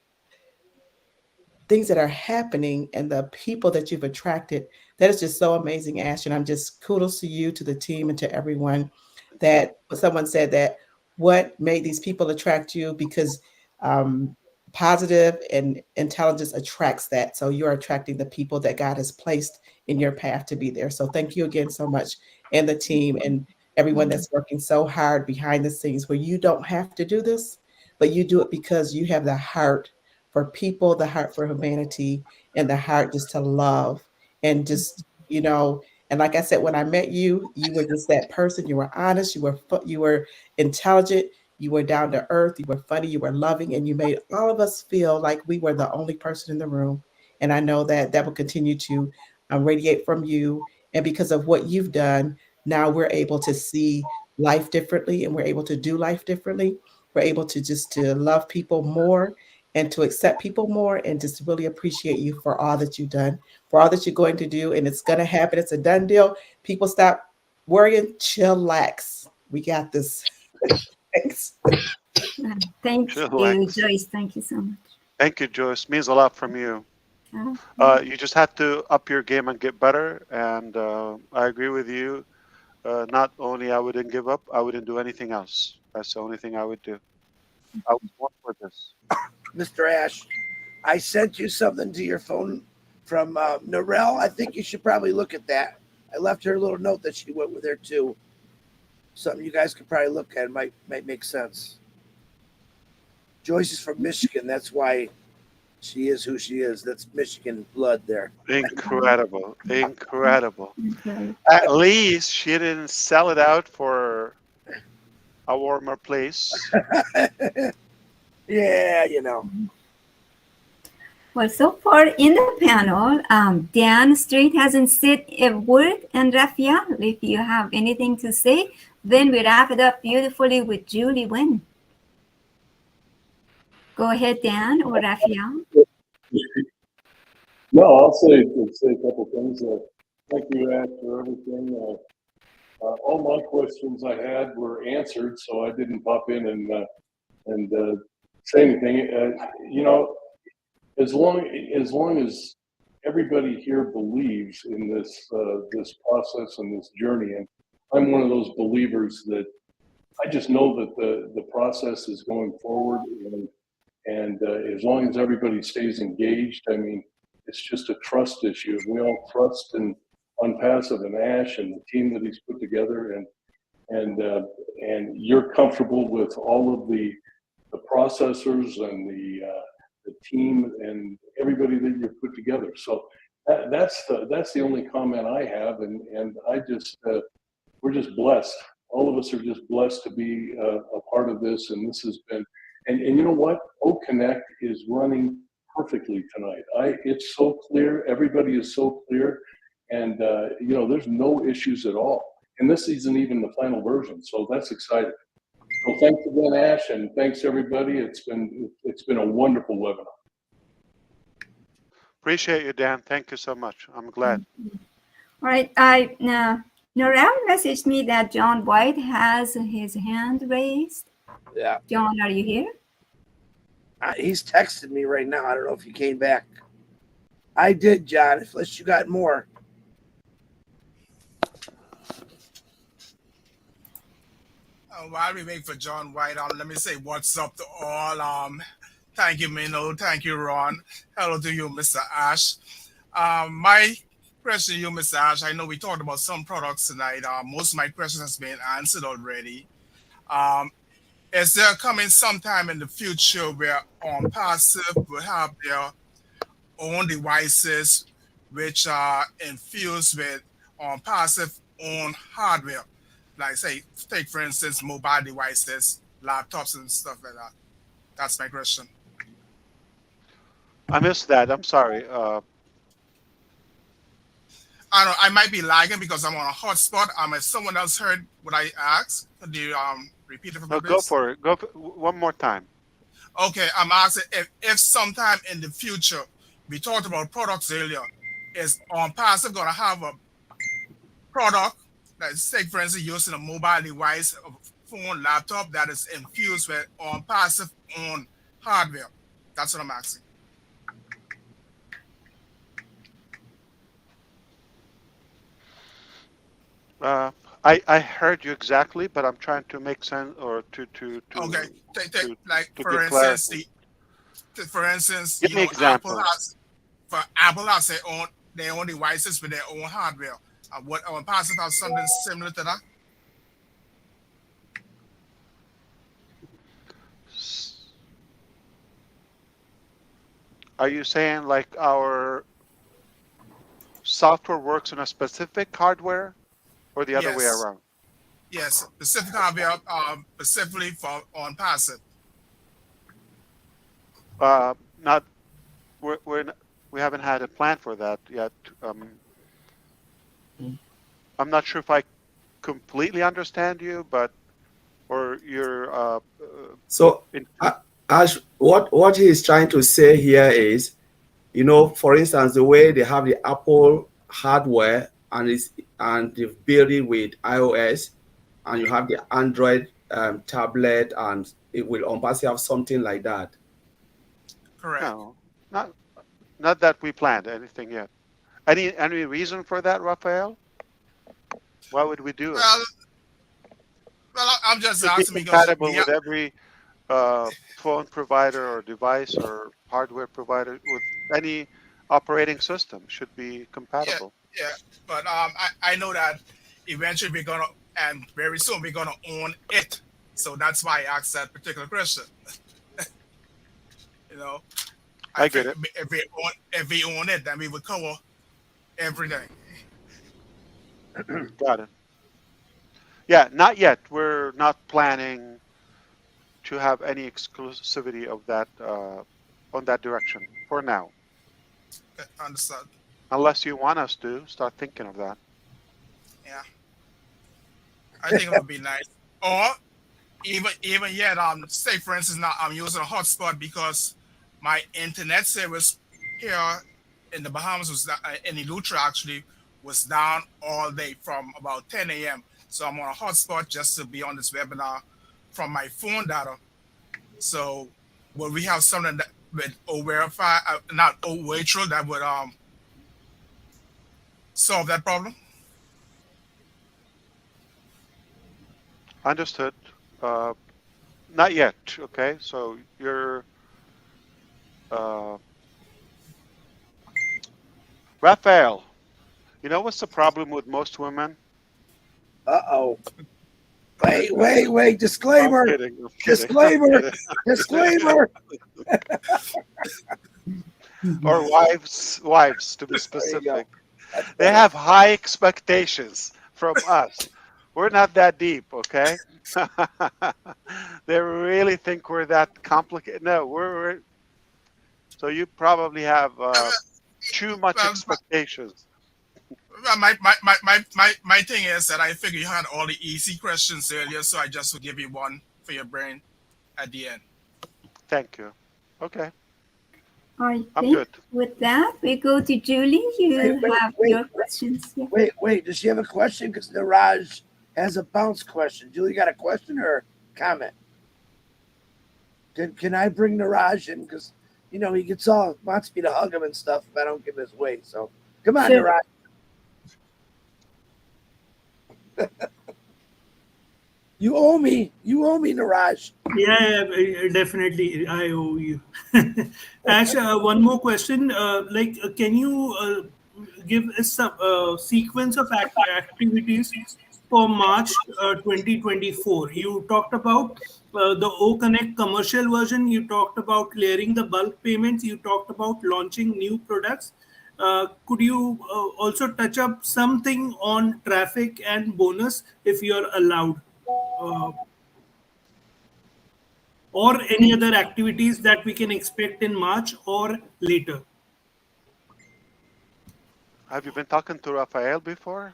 things that are happening and the people that you've attracted, that is just so amazing, Ash. And I'm just kudos to you, to the team, and to everyone. That someone said that what made these people attract you, because positive and intelligence attracts that. So you're attracting the people that God has placed in your path to be there. So thank you again so much, and the team and everyone that's working so hard behind the scenes, where you don't have to do this, but you do it because you have the heart for people, the heart for humanity, and the heart just to love. And just, and like I said, when I met you, you were just that person. You were honest, you were intelligent, you were down to earth, you were funny, you were loving, and you made all of us feel like we were the only person in the room. And I know that that will continue to radiate from you. And because of what you've done, now we're able to see life differently, and we're able to do life differently. We're able to just to love people more and to accept people more, and just really appreciate you for all that you've done, for all that you're going to do. And it's going to happen. It's a done deal. People stop worrying, chillax. We got this. Thanks. Thank you, Joyce. Thank you so much. Thank you, Joyce. Means a lot from you. You just have to up your game and get better. And I agree with you. Not only I wouldn't give up, I wouldn't do anything else. That's the only thing I would do. I was born for this. Mr. Ash, I sent you something to your phone from Narelle. I think you should probably look at that. I left her a little note that she went with there too. Something you guys could probably look at. It might make sense. Joyce is from Michigan. That's why she is who she is. That's Michigan blood there. Incredible. Incredible. At least she didn't sell it out for a warmer place. Yeah, Well, so far in the panel, Dan Street hasn't said a word, and Raphael, if you have anything to say, then we wrap it up beautifully with Julie Wynn. Go ahead, Dan or Raphael. No, I'll say a couple things. Thank you, Ash, for everything. All my questions I had were answered, so I didn't pop in and say anything. As long as everybody here believes in this process and this journey, and I'm one of those believers that I just know that the process is going forward, and as long as everybody stays engaged, I mean, it's just a trust issue. We all trust on Passive and Ash and the team that he's put together, and you're comfortable with all of the processors and the team and everybody that you've put together. So that's the only comment I have, and I just we're just blessed. All of us are just blessed to be a part of this, and this has been. And you know what? O-Connect is running perfectly tonight. It's so clear. Everybody is so clear, and there's no issues at all. And this isn't even the final version, so that's exciting. So thanks again, Ash, and thanks everybody. It's been a wonderful webinar. Appreciate you, Dan. Thank you so much. I'm glad. All right. Norel messaged me that John White has his hand raised. Yeah. John, are you here? He's texted me right now. I don't know if he came back. I did, John, unless you got more. While we wait for John White, let me say what's up to all. Thank you, Minoo. Thank you, Ron. Hello to you, Mr. Ash. My question to you, Mr. Ash, I know we talked about some products tonight. Most of my questions has been answered already. Is there coming sometime in the future where Passive will have their own devices which are infused with Passive own hardware? Like say, take for instance, mobile devices, laptops and stuff like that. That's my question. I missed that. I'm sorry. I might be lagging because I'm on a hotspot. If someone else heard what I asked, could you repeat it for me? No, go for it. One more time. Okay, I'm asking if sometime in the future, we talked about products earlier, is Passive going to have a product that, say for instance, using a mobile device, a phone, laptop that is infused with Passive on hardware? That's what I'm asking. I heard you exactly, but I'm trying to make sense or to okay. Like to for instance, give me examples. Apple has their own devices with their own hardware. What Passive has something similar to that? Are you saying like our software works on a specific hardware, or the other way around? Yes, specific hardware, specifically for Passive. Not we haven't had a plan for that yet. I'm not sure if I completely understand you, or you're so Ash, what he's trying to say here is, for instance, the way they have the Apple hardware and they've built it with iOS, and you have the Android tablet, and it will Passive have something like that. Correct. No, not that we planned anything yet. Any reason for that, Raphael? Why would we do it? Well, I'm just asking because compatible with every phone provider or device or hardware provider with any operating system should be compatible. Yeah, but I know that eventually we're gonna, and very soon we're gonna own it. So that's why I asked that particular question. I get it. If we own it, then we would cover everything. Got it. Yeah, not yet. We're not planning to have any exclusivity of that on that direction for now. Okay, understood. Unless you want us to start thinking of that. Yeah, I think it would be nice. Or even yet, say for instance, now I'm using a hotspot because my internet service here in the Bahamas in Elutra actually was down all day from about 10 a.m. So I'm on a hotspot just to be on this webinar from my phone data. So will we have something that with O-Verify, not O-Virtual, that would solve that problem? Understood. Uh, Not yet. Okay, so you're uh, Raphael. You know what's the problem with most women? Uh-oh. Wait. I'm Disclaimer. kidding. I'm kidding. I'm Disclaimer. kidding. Disclaimer. Or wives to be There you go. specific. That's They better. have high expectations from us. We're not that deep, okay? They really think we're that complicated. No, we're so you probably have too much Well, expectations. well, my thing is that I figure you had all the easy questions earlier, so I just will give you one for your brain at the end. Thank you. Okay, I I'm think good. with that, we go to Julie. You have your questions. Yeah. Wait. Does she have a question? Because Niraj has a bounce question. Julie, got a question or a comment? Can I bring Niraj in? Because, he wants me to hug him and stuff if I don't give his way. So come on, Sure. Niraj. You owe me, Niraj. Yeah, definitely. I owe you. Ash, one more question. Can you give us some sequence of activities for March 2024? You talked about the O Connect commercial version. You talked about clearing the bulk payments. You talked about launching new products. Could you also touch up something on traffic and bonus if you're allowed? Uh, or any other activities that we can expect in March or later? Have you been talking to Raphael before?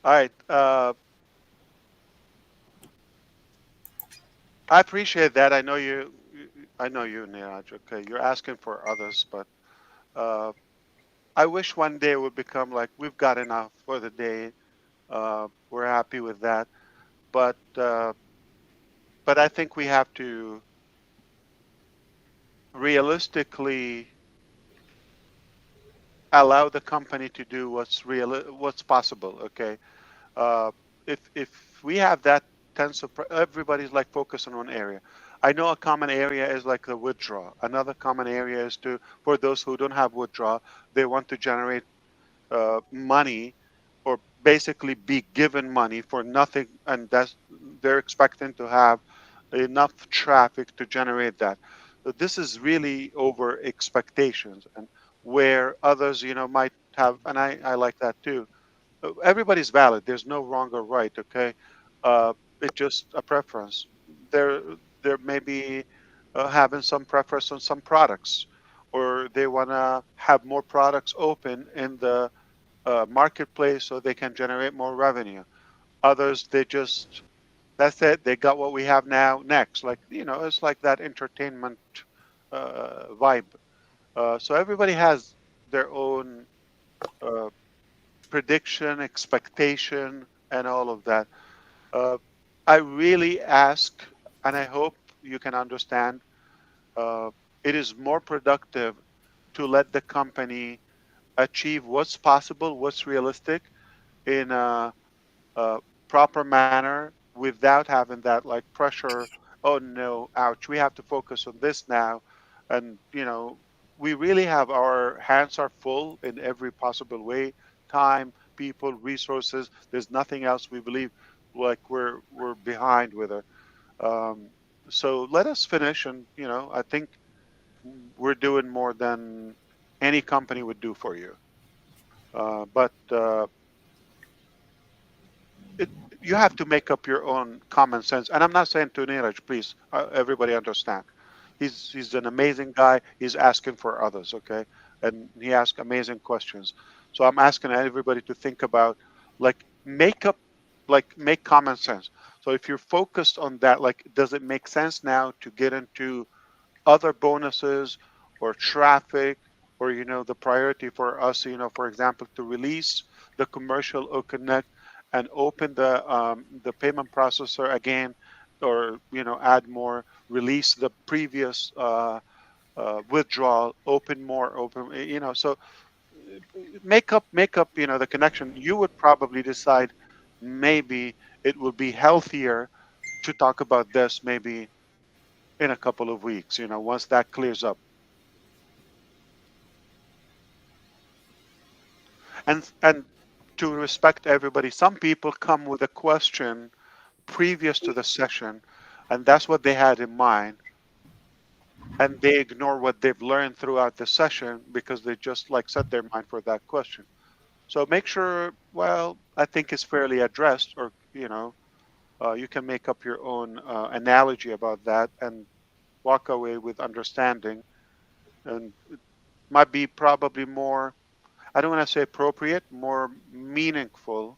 All right. I appreciate that. I know you. I know you, Neeraj. Okay, you're asking for others, but uh, I wish one day it would become like we've got enough for the day. We're happy with that, but uh, but I think we have to realistically allow the company to do what's possible. Okay, uh, if we have that tense of everybody's like focusing on one area. I know a common area is like the withdraw. Another common area is to for those who don't have withdraw, they want to generate money or basically be given money for nothing, and that's they're expecting to have enough traffic to generate that. So this is really over expectations, and where others, might have, and I like that too. Everybody's valid. There's no wrong or right. Okay, it's just a preference. There, there may be having some preference on some products, or they want to have more products open in the marketplace so they can generate more revenue. Others, they just that's it. They got what we have now. Next, like it's like that entertainment vibe. So everybody has their own uh, prediction, expectation, and all of that. Uh, I really ask, and I hope you can understand. Uh, it is more productive to let the company achieve what's possible, what's realistic, in a proper manner without having that like pressure. Oh no, ouch, we have to focus on this now. And we really have our hands are full in every possible way: time, people, resources. There's nothing else we believe like we're behind with it. So let us finish, and I think we're doing more than any company would do for you. But it you have to make up your own common sense. And I'm not saying to Neeraj, please, everybody understand. He's an amazing guy. He's asking for others, okay? And he asks amazing questions. So I'm asking everybody to think about, like, make common sense. So if you're focused on that, like, does it make sense now to get into other bonuses or traffic, or the priority for us, for example, to release the commercial O-Connect and open the payment processor again, or add more, release the previous withdrawal, open more, so make up the connection. You would probably decide maybe it would be healthier to talk about this maybe in a couple of weeks, once that clears up. And to respect everybody, some people come with a question previous to the session, and that's what they had in mind, and they ignore what they've learned throughout the session because they just like set their mind for that question. So make sure, well, I think it's fairly addressed, or you can make up your own analogy about that and walk away with understanding. And it might be probably more, I don't want to say appropriate, more meaningful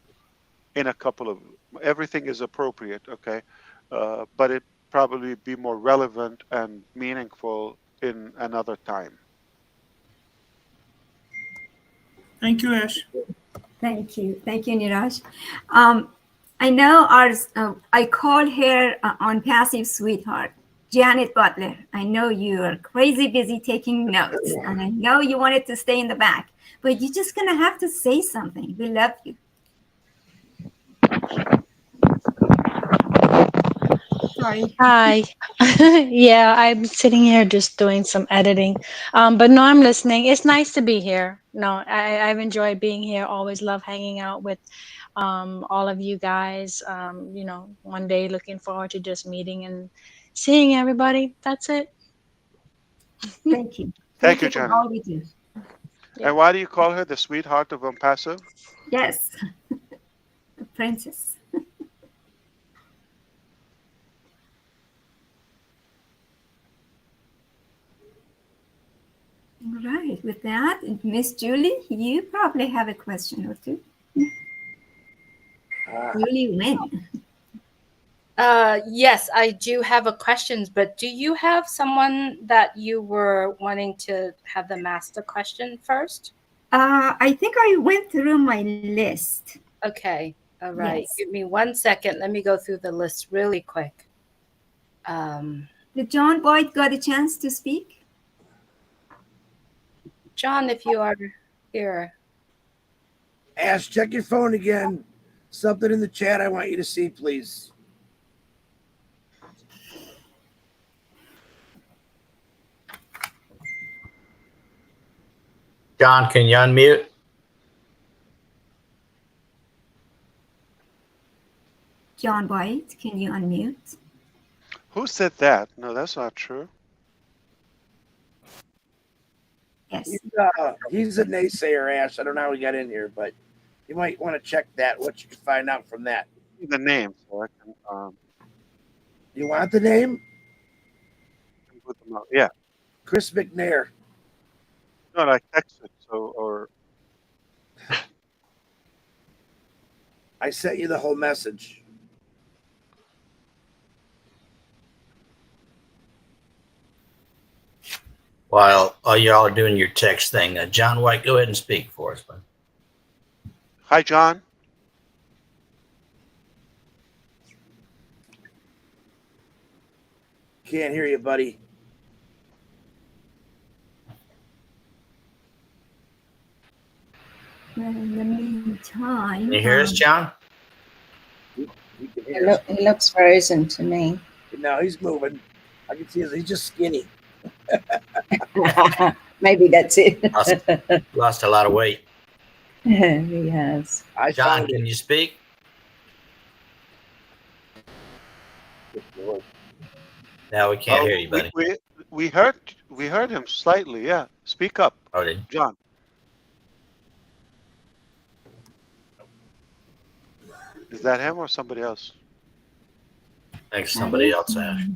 in a couple of, everything is appropriate, okay? But it probably be more relevant and meaningful in another time. Thank you, Ash. Thank you, Neeraj. I know I call her on passive sweetheart, Janet Butler. I know you are crazy busy taking notes, and I know you wanted to stay in the back, but you're just gonna have to say something. We love you. Sorry. Hi. Yeah, I'm sitting here just doing some editing. But no, I'm listening. It's nice to be here. No, I've enjoyed being here. Always love hanging out with all of you guys. One day looking forward to just meeting and seeing everybody. That's it. Thank you. Thank you, for Janet. all we do. And why do you call her the sweetheart of Impassive? Yes, the princess. All right, with that, Miss Julie, you probably have a question or two. Julie Wynn. Yes, I do have a question, but do you have someone that you were wanting to have them ask the question first? I think I went through my list. Okay, all right. Yes. Give me 1 second. Let me go through the list really quick. Did John Boyd got a chance to speak? John, if you are here. Ash, check your phone again. Something in the chat I want you to see, please. John, can you unmute? John Boyd, can you unmute? Who said that? No, that's not true. Yes. He's a naysayer, Ash. I don't know how he got in here, but you might want to check that, what you can find out from that. The name, so I can. You want the name? Put them out. Yeah. Chris McNair. No, I texted, or. I sent you the whole message. While y'all are doing your text thing, John White, go ahead and speak for us, bud. Hi, John. Can't hear you, buddy. Well, in the meantime. Can you hear us, John? He looks frozen to me. No, he's moving. I can see he's just skinny. Maybe that's it. Lost a lot of weight. He has. John, can you speak? Now we can't hear you, buddy. We heard him slightly. Yeah, speak up, John. Is that him or somebody else? I think somebody else, Ash.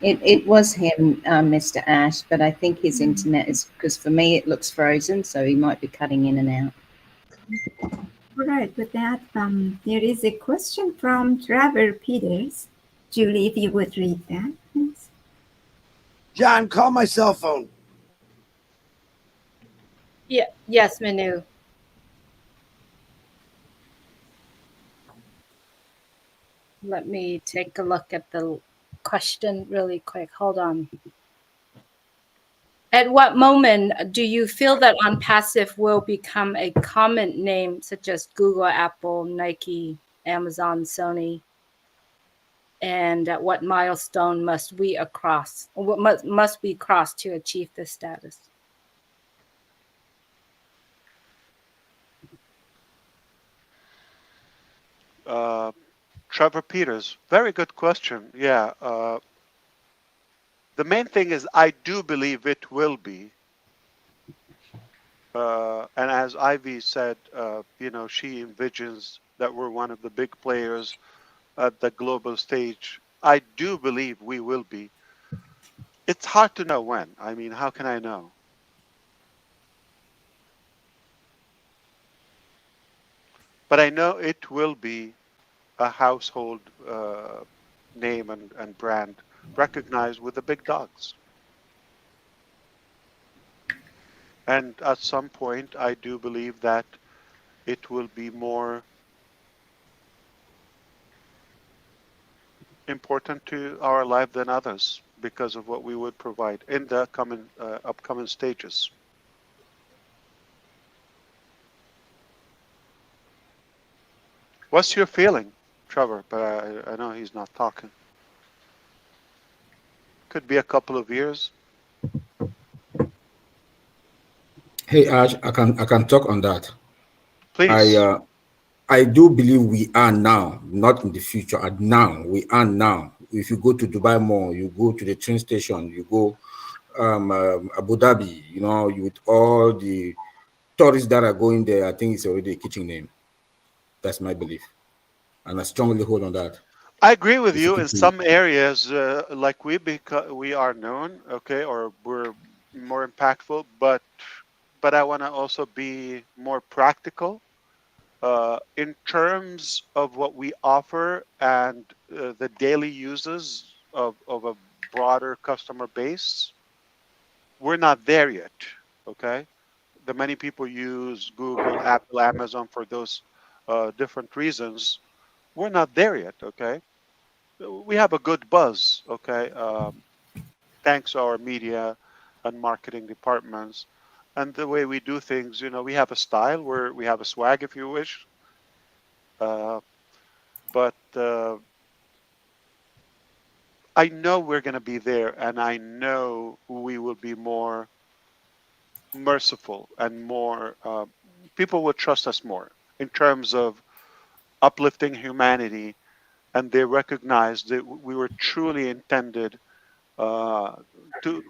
It was him, Mr. Ash, but I think his internet is, because for me it looks frozen, so he might be cutting in and out. All right, with that, there is a question from Trevor Peters. Julie, if you would read that, please. John, call my cell phone. Yeah. Yes, Manu. Let me take a look at the question really quick. Hold on. At what moment do you feel that OnPassive will become a common name such as Google, Apple, Nike, Amazon, Sony? And at what milestone must we cross to achieve this status? Trevor Peters, very good question. Yeah. The main thing is I do believe it will be. And as Ivy said, she envisions that we're one of the big players at the global stage. I do believe we will be. It's hard to know when. I mean, how can I know? But I know it will be a household name and brand recognized with the big dogs. And at some point, I do believe that it will be more important to our life than others because of what we would provide in the upcoming stages. What's your feeling, Trevor? But I know he's not talking. Could be a couple of years. Hey Ash, I can talk on that. Please. I do believe we are now, not in the future. Now we are now. If you go to Dubai Mall, you go to the train station, you go Abu Dhabi, you with all the tourists that are going there, I think it's already a kitchen name. That's my belief, and I strongly hold on that. I agree with you. In some areas, like we are known, okay, or we're more impactful. But I want to also be more practical in terms of what we offer and the daily uses of a broader customer base. We're not there yet, okay? The many people use Google, Apple, Amazon for those different reasons. We're not there yet, okay? We have a good buzz, okay? Thanks to our media and marketing departments and the way we do things. We have a style where we have a swag, if you wish. But I know we're going to be there, and I know we will be more merciful and more people will trust us more in terms of uplifting humanity, and they recognize that we were truly intended to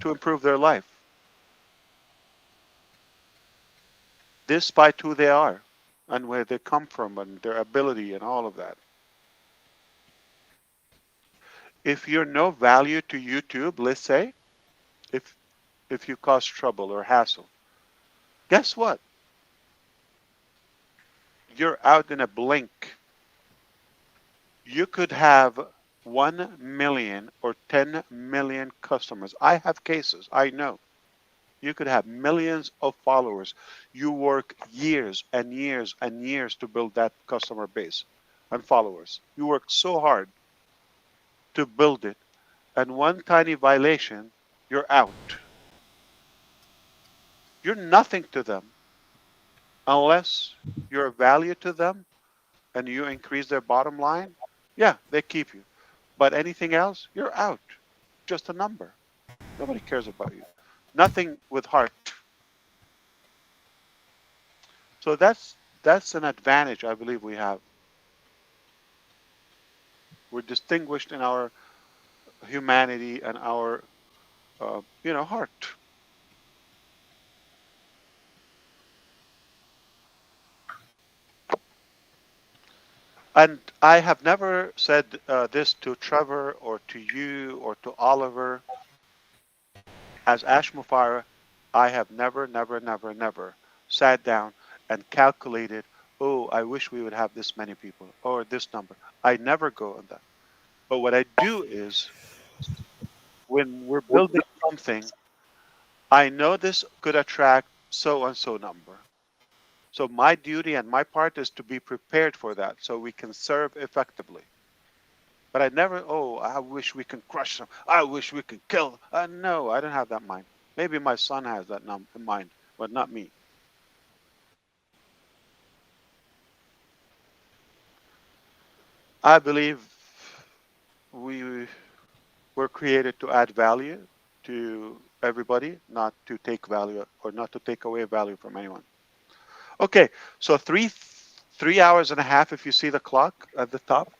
improve their life, despite who they are and where they come from and their ability and all of that. If you're no value to YouTube, let's say, if you cause trouble or hassle, guess what? You're out in a blink. You could have 1 million or 10 million customers. I have cases, I know. You could have millions of followers. You work years and years and years to build that customer base and followers. You work so hard to build it, and one tiny violation, you're out. You're nothing to them unless you're a value to them and you increase their bottom line. Yeah, they keep you. But anything else, you're out. Just a number. Nobody cares about you. Nothing with heart. So that's an advantage I believe we have. We're distinguished in our humanity and our heart. And I have never said this to Trevor or to you or to Oliver. As Ash Mufareh, I have never, never, never, never sat down and calculated, oh, I wish we would have this many people or this number. I never go on that. But what I do is when we're building something, I know this could attract so and so number. So my duty and my part is to be prepared for that so we can serve effectively. But I never, oh, I wish we can crush them. I wish we could kill. No, I don't have that mind. Maybe my son has that in mind, but not me. I believe we were created to add value to everybody, not to take value or not to take away value from anyone. Okay, so 3 hours and a half if you see the clock at the top.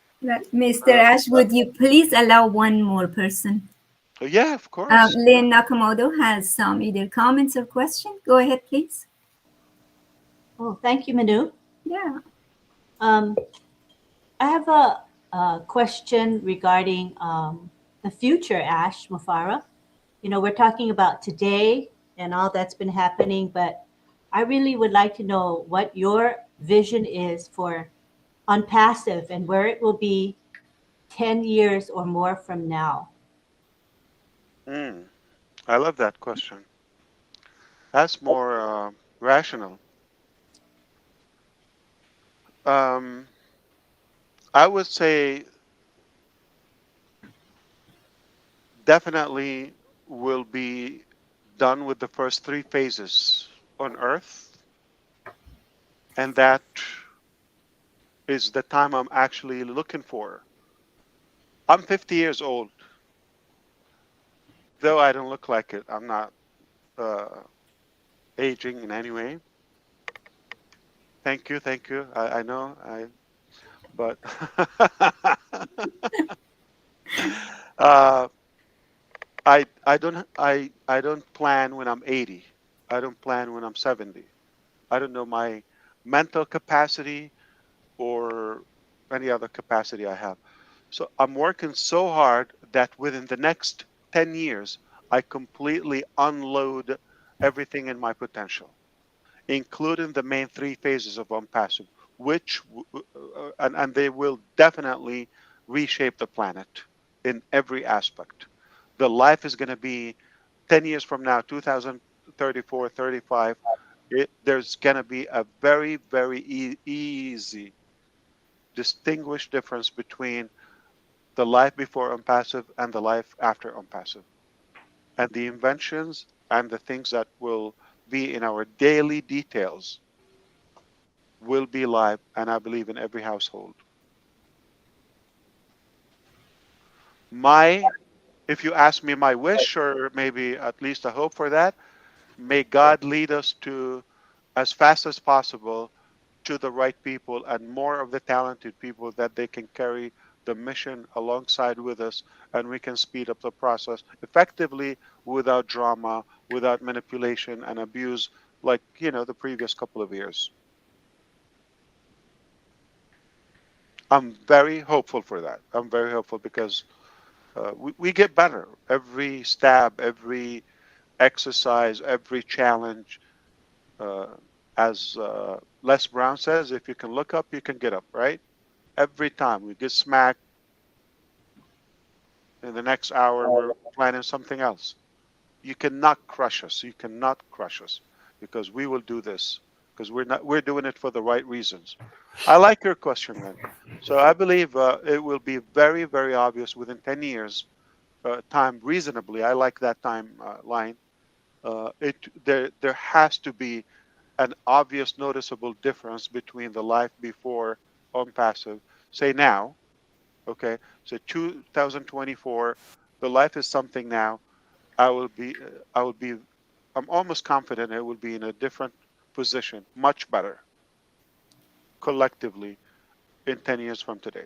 Mr. Ash, would you please allow one more person? Yeah, of course. Lynn Nakamoto has some either comments or questions. Go ahead, please. Oh, thank you, Manu. Yeah. I have a question regarding the future, Ash Mufareh. You know, we're talking about today and all that's been happening, but I really would like to know what your vision is for Unpassive and where it will be 10 years or more from now. I love that question. That's more rational. I would say definitely will be done with the first three phases on Earth, and that is the time I'm actually looking for. I'm 50 years old, though I don't look like it. I'm not aging in any way. Thank you, thank you. I know, but uh, I don't plan when I'm 80. I don't plan when I'm 70. I don't know my mental capacity or any other capacity I have. So I'm working so hard that within the next 10 years, I completely unload everything in my potential, including the main three phases of Unpassive, which, and they will definitely reshape the planet in every aspect. The life is going to be 10 years from now, 2034, 35. There's going to be a very, very easy, distinguished difference between the life before Unpassive and the life after Unpassive. And the inventions and the things that will be in our daily details will be live, and I believe in every household. If you ask me my wish, or maybe at least a hope for that, may God lead us to, as fast as possible, to the right people and more of the talented people that they can carry the mission alongside with us, and we can speed up the process effectively without drama, without manipulation and abuse, like the previous couple of years. I'm very hopeful for that. I'm very hopeful because we get better every stab, every exercise, every challenge. Uh, as Les Brown says, if you can look up, you can get up, right? Every time we get smacked, in the next hour, we're planning something else. You cannot crush us. You cannot crush us because we will do this because we're doing it for the right reasons. I like your question, Lynn. So I believe it will be very, very obvious within 10 years, time reasonably. I like that time line. There has to be an obvious, noticeable difference between the life before on passive, say now, okay, so 2024, the life is something now. I will be, I will be, I'm almost confident it will be in a different position, much better, collectively, in 10 years from today.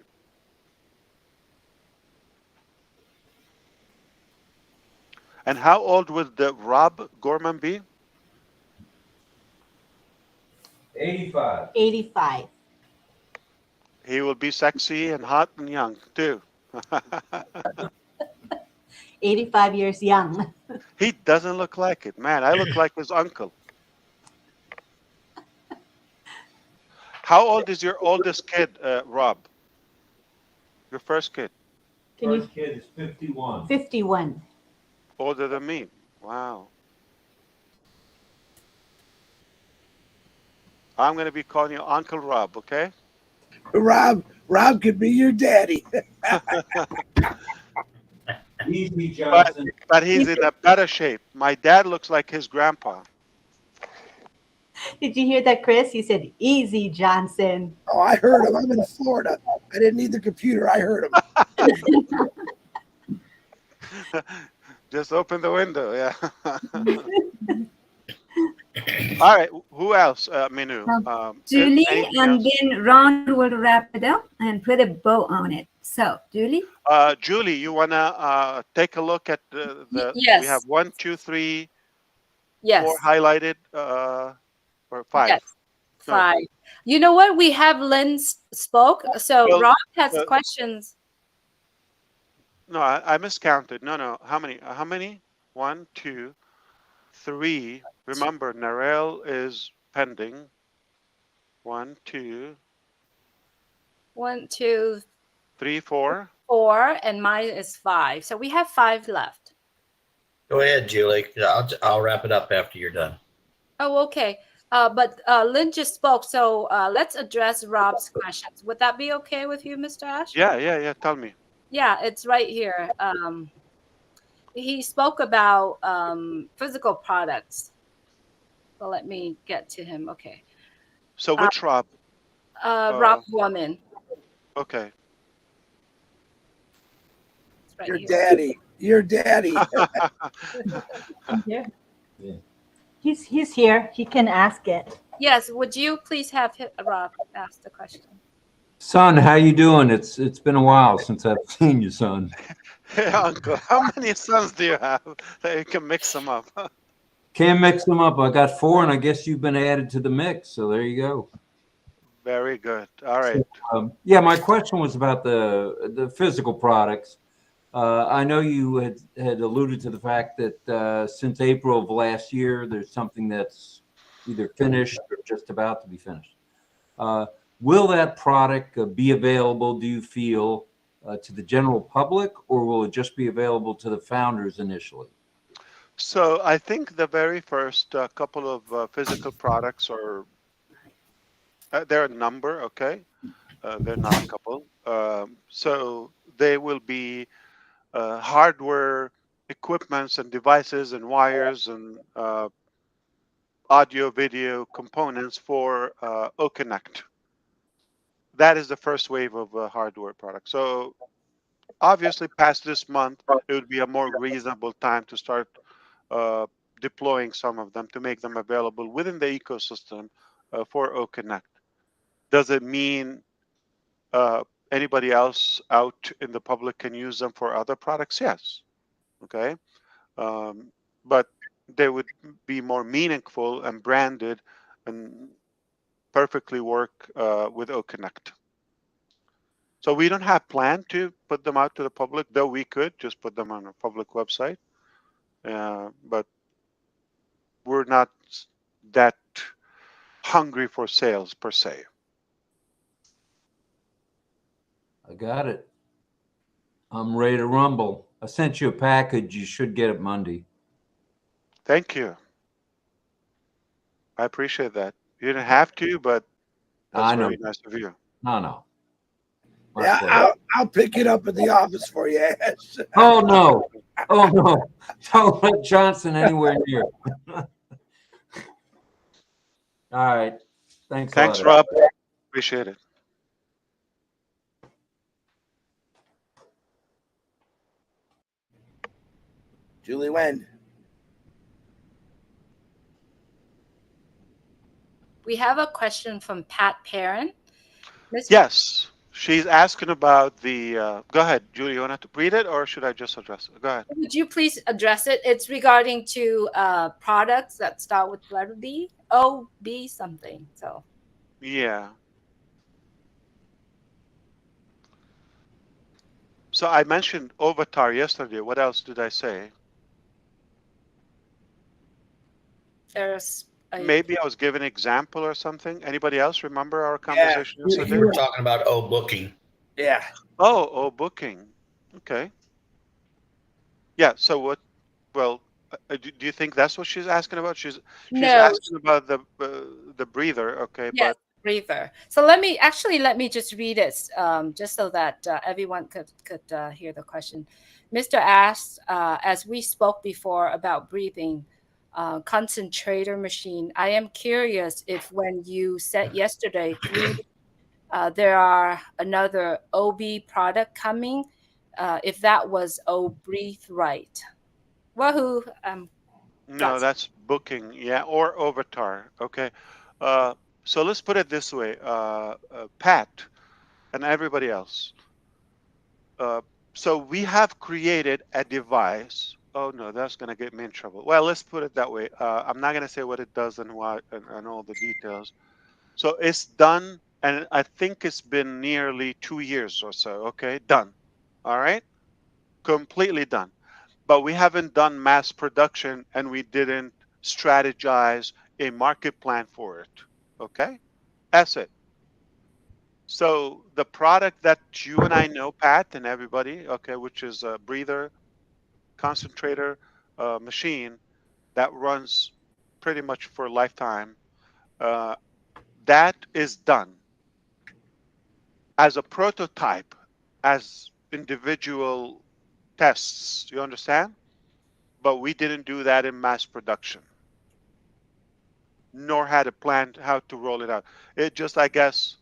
And how old would the Rob Gorman be? 85. 85. He will be sexy and hot and young too. 85 years young. He doesn't look like it, man. I look like his uncle. How old is your oldest kid, Rob? Your first kid? Can you? First kid is 51. 51. Older than me. Wow. I'm going to be calling you Uncle Rob, okay? Rob could be your daddy. Easy, But, Johnson. but he's in a better shape. My dad looks like his grandpa. Did you hear that, Chris? He said, "Easy, Johnson." Oh, I heard him. I'm in Florida. I didn't need the computer. I heard him. Just open the window, yeah. All right, who else, Minu? Julie, anything and else? then Ron will wrap it up and put a bow on it. So, Julie? Julie, you want to take a look at the we have Yes. 1, 2, 3, 4 Yes. highlighted, or 5? Yes. No. 5. You know what? We have Lynn spoke. So Well, Rob has questions. No, I miscounted. No. How many? 1, 2, 3. Remember, Narelle is pending. 1, 2, 1, 2, 3, 4. 4, and mine is 5. So we have 5 left. Go ahead, Julie. I'll wrap it up after you're done. Oh, okay. But Lynn just spoke, so let's address Rob's questions. Would that be okay with you, Mr. Ash? Yeah. Tell me. Yeah, it's right here. He spoke about physical products. Well, let me get to him. Okay. So which Rob? Rob Woman. Okay. It's right Your here. daddy. Your daddy. Yeah. He's here. He can ask it. Yes. Would you please have Rob ask the question? Son, how you doing? It's been a while since I've seen you, son. Hey, Uncle, how many sons do you have that you can mix them up? Can't mix them up. I got 4, and I guess you've been added to the mix. So there you go. Very good. All right. So, yeah, my question was about the physical products. I know you had alluded to the fact that since April of last year, there's something that's either finished or just about to be finished. Will that product be available, do you feel, to the general public, or will it just be available to the founders initially? So I think the very first couple of physical products are, they're a number, okay? They're not a couple. So they will be hardware equipments and devices and wires and audio video components for O-Connect. That is the first wave of hardware products. So obviously past this month, it would be a more reasonable time to start deploying some of them to make them available within the ecosystem for O-Connect. Does it mean anybody else out in the public can use them for other products? Yes. Okay. But they would be more meaningful and branded and perfectly work with O-Connect. So we don't have plan to put them out to the public, though we could just put them on a public website. But we're not that hungry for sales per se. I got it. I'm ready to rumble. I sent you a package. You should get it Monday. Thank you. I appreciate that. You didn't have to, but that's very nice of you. No. Yeah, I'll pick it up at the office for you, Ash. Oh no! Don't let Johnson anywhere near. All right. Thanks. Thanks, a lot. Rob. Appreciate it. Julie Wen. We have a question from Pat Perrin. Yes, she's asking about the. Go ahead, Julie. You want to read it, or should I just address it? Go ahead. Would you please address it? It's regarding to products that start with letter B, O, B something. So. Yeah. So I mentioned Avatar yesterday. What else did I say? There's a Maybe I was giving an example or something. Anybody else remember our Yeah, conversation you yesterday? were talking about booking. Yeah. Oh, booking. Okay. Yeah. So what? Well, do you think that's what she's asking about? She's no. asking about the breather. Okay, Yes, but breather. So let me just read it, just so that everyone could hear the question. Mr. asked, as we spoke before about breathing, concentrator machine. I am curious if when you said yesterday there are another OB product coming, if that was O breathe right. Wahoo! no, Got that's booking. Yeah, or Avatar. Okay. Uh, so let's put it this way, Pat and everybody else. Uh, so we have created a device. Oh no, that's going to get me in trouble. Well, let's put it that way. I'm not going to say what it does and why and all the details. So it's done, and I think it's been nearly 2 years or so. Okay, done. All right, completely done. But we haven't done mass production, and we didn't strategize a market plan for it. Okay, that's it. So the product that you and I know, Pat, and everybody, okay, which is a breather concentrator machine that runs pretty much for a lifetime, uh, that is done as a prototype, as individual tests. You understand? But we didn't do that in mass production, nor had a plan how to roll it out. It just, I guess,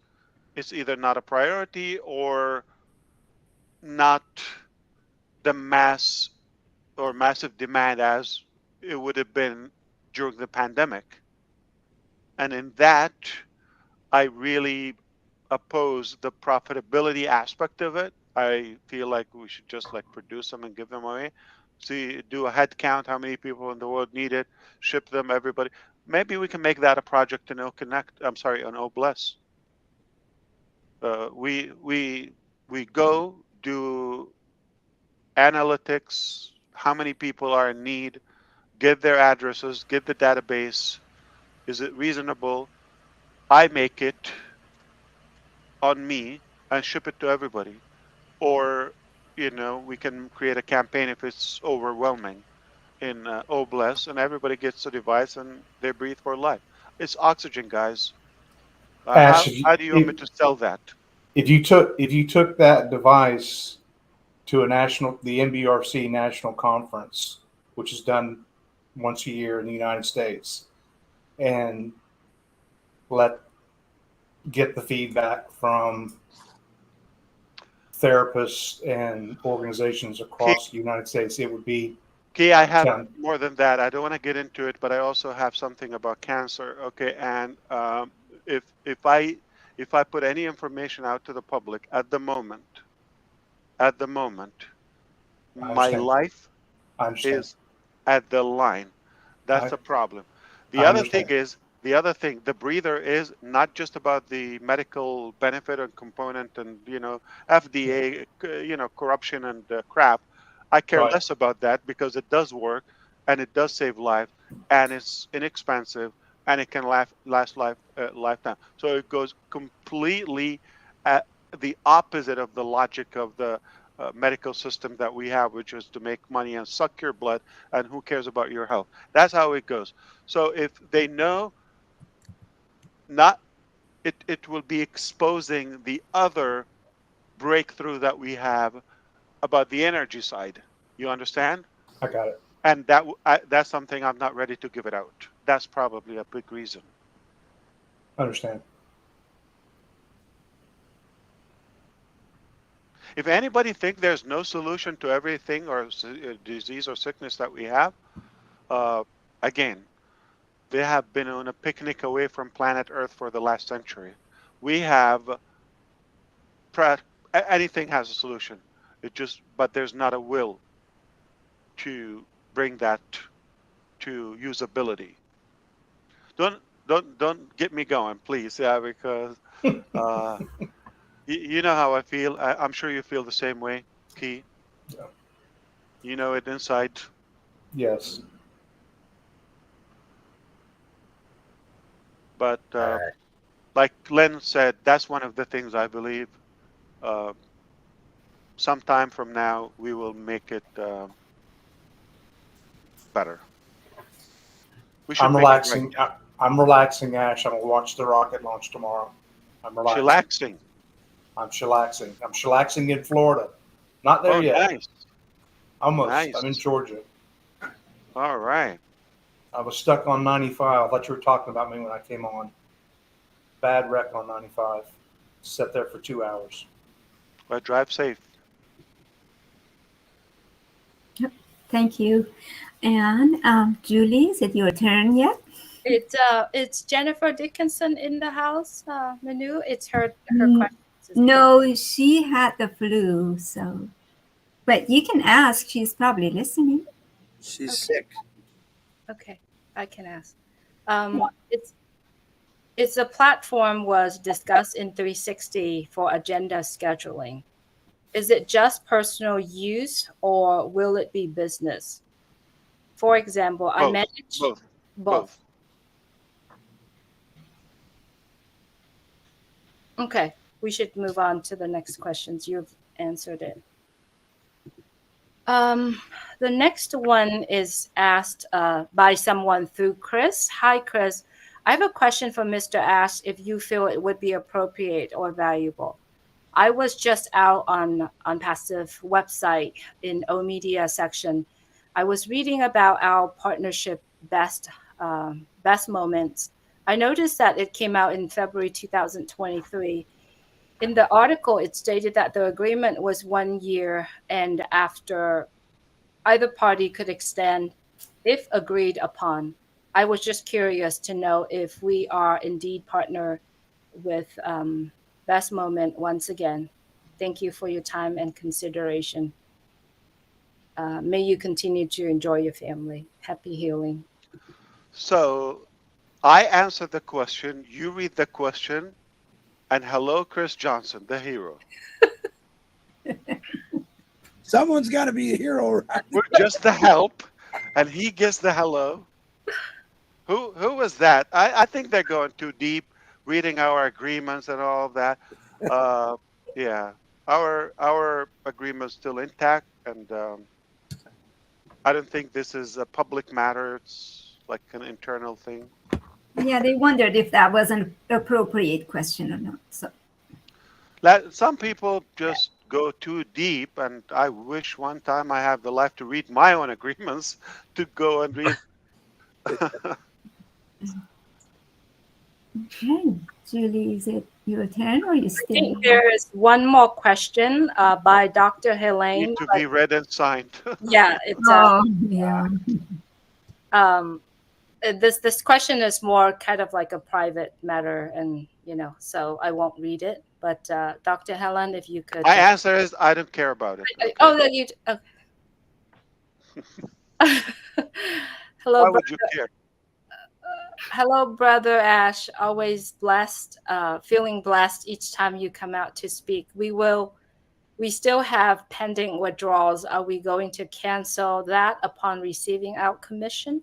it's either not a priority or not the mass or massive demand as it would have been during the pandemic. And in that, I really oppose the profitability aspect of it. I feel like we should just like produce them and give them away. See, do a head count, how many people in the world need it, ship them, everybody. Maybe we can make that a project in O Connect. I'm sorry, on O Bless. We go do analytics, how many people are in need, get their addresses, get the database. Is it reasonable? I make it on me and ship it to everybody. Or, we can create a campaign if it's overwhelming in Obless and everybody gets a device and they breathe for life. It's oxygen, guys. Ash, How do you want me to sell that? if you took that device to the NBRC national conference, which is done once a year in the United States, and get the feedback from therapists and organizations across the United States, it would be Okay, I have 10. more than that. I don't want to get into it, but I also have something about cancer. Okay, and if I put any information out to the public at the moment, I my understand. life I understand. is at the line. That's I, a problem. The I other thing understand. is the breather is not just about the medical benefit and component and FDA corruption and crap. I care Right. less about that because it does work and it does save lives and it's inexpensive and it can last lifetime. So it goes completely at the opposite of the logic of the medical system that we have, which is to make money and suck your blood, and who cares about your health? That's how it goes. So if they know not, it will be exposing the other breakthrough that we have about the energy side. You understand? I got it. And that's something I'm not ready to give it out. That's probably a big reason. I understand. If anybody think there's no solution to everything or disease or sickness that we have, uh, again, they have been on a picnic away from planet Earth for the last century. We have anything has a solution. But there's not a will to bring that to usability. Don't get me going, please. Yeah, because you know how I feel. I'm sure you feel the same way. Key. Yeah. You know it inside. Yes. But like Len said, that's one of the things I believe. Sometime from now, we will make it better. We should I'm make it right. relaxing. I'm relaxing, Ash. I'm gonna watch the rocket launch tomorrow. I'm relaxing. Chillaxing. I'm chillaxing. I'm chillaxing in Florida. Not there Oh, yet. nice. Almost. Nice. I'm in Georgia. All right. I was stuck on 95. I thought you were talking about me when I came on. Bad wreck on 95. Sat there for 2 hours. Well, drive safe. Thank you. And Julie, is it your turn yet? It's Jennifer Dickinson in the house, Manu. It's her question. No, she had the flu, so. But you can ask. She's probably listening. She's sick. Okay, I can ask. It's a platform was discussed in 360 for agenda scheduling. Is it just personal use or will it be business? For example, I manage both. Okay, we should move on to the next questions. You've answered it. The next one is asked by someone through Chris. Hi, Chris. I have a question for Mr. Ash if you feel it would be appropriate or valuable. I was just out on Passive website in O-Media section. I was reading about our partnership best moments. I noticed that it came out in February 2023. In the article, it stated that the agreement was 1 year and after either party could extend if agreed upon. I was just curious to know if we are indeed partner with Best Moment once again. Thank you for your time and consideration. May you continue to enjoy your family. Happy healing. So I answer the question, you read the question, and hello, Chris Johnson, the hero. Someone's got to be a hero, right? We're just the help, and he gets the hello. Who was that? I think they're going too deep, reading our agreements and all of that. Yeah, our agreement's still intact, and I don't think this is a public matter. It's like an internal thing. Yeah, they wondered if that was an appropriate question or not. So some people just go too deep, and I wish one time I have the life to read my own agreements to go and read. Okay, Julie, is it your turn or you I stay? think there is one more question by Dr. Helene. Need to be read and signed. Yeah, it's yeah. This question is more kind of like a private matter, and so I won't read it. But Dr. Helen, if you could. My answer is I don't care about it. Okay? Oh, no, you. Okay. Hello, Why would you care? Hello, Brother Ash. Always blessed, feeling blessed each time you come out to speak. We still have pending withdrawals. Are we going to cancel that upon receiving our commission?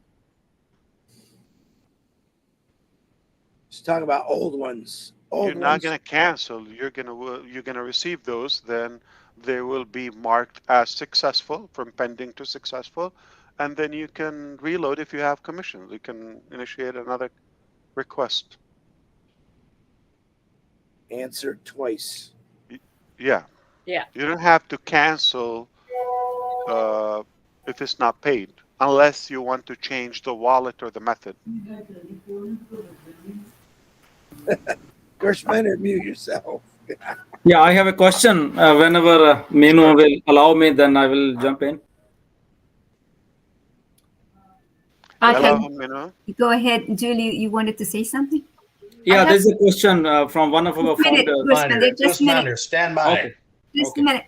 Let's talk about old ones. You're not going to cancel. You're going to receive those. Then they will be marked as successful, from pending to successful, and then you can reload if you have commissions. You can initiate another request. Answer twice. Yeah. You don't have to cancel if it's not paid, unless you want to change the wallet or the method. Gershman, mute yourself. Yeah, I have a question. Whenever Minu will allow me, then I will jump in. Go ahead, Julie. You wanted to say something? Yeah, there's a question from one of our founders. Just a minute. Stand by. Okay. Just a minute.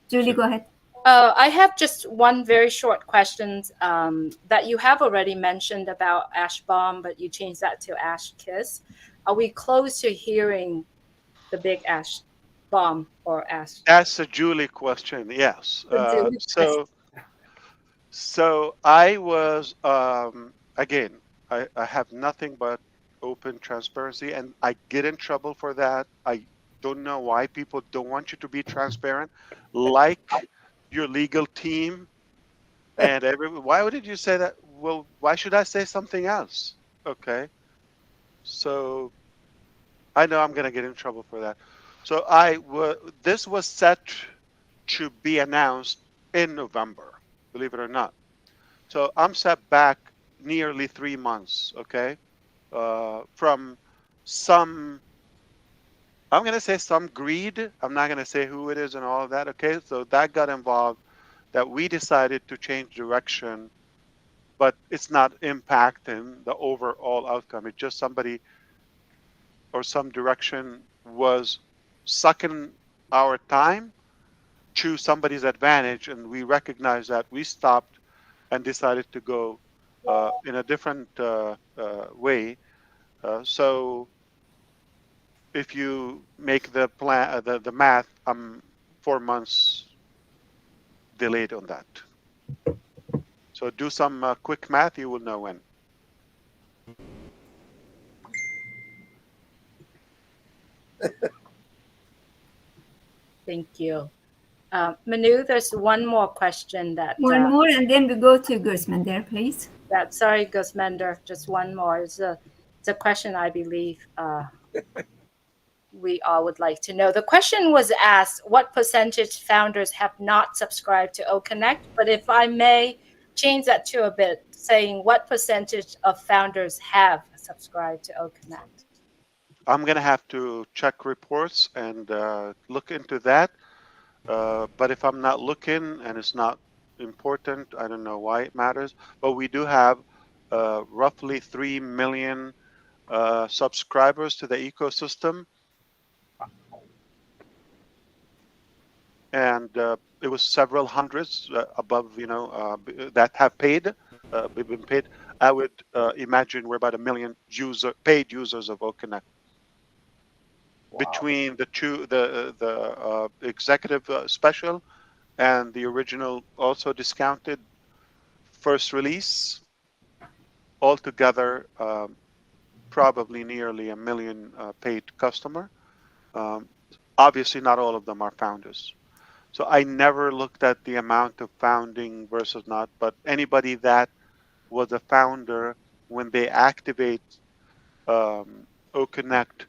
Julie, go ahead. I have just one very short question that you have already mentioned about Ash Bomb, but you changed that to Ash Kiss. Are we close to hearing the big Ash bomb or ask? That's a Julie question. Yes. Julie So I was again. I have nothing but open transparency, and I get in trouble for that. I don't know why people don't want you to be transparent, like your legal team and everyone. Why would you say that? Well, why should I say something else? Okay. So I know I'm gonna get in trouble for that. So this was set to be announced in November, believe it or not. So I'm set back nearly 3 months, okay, from some, I'm going to say some greed. I'm not going to say who it is and all of that, okay? So that got involved that we decided to change direction, but it's not impacting the overall outcome. It's just somebody or some direction was sucking our time to somebody's advantage, and we recognized that. We stopped and decided to go in a different way. So if you make the plan, the math, I'm 4 months delayed on that. So do some quick math, you will know when. Thank you. Manu, there's one more question that. One more, and then we go to Gusmander, please. Sorry, Gusmander, just one more. It's a question I believe we all would like to know. The question was asked, what percentage founders have not subscribed to O-Connect? But if I may change that to a bit, saying what percentage of founders have subscribed to O-Connect? I'm going to have to check reports and look into that. But if I'm not looking and it's not important, I don't know why it matters. But we do have roughly 3 million subscribers to the ecosystem. And it was several hundreds above, that have been paid. I would imagine we're about 1 million paid users of O-Connect. Wow. Between the two, the executive special and the original also discounted first release, altogether probably nearly 1 million paid customer. Obviously, not all of them are founders. So I never looked at the amount of founding versus not, but anybody that was a founder, when they activate O-Connect,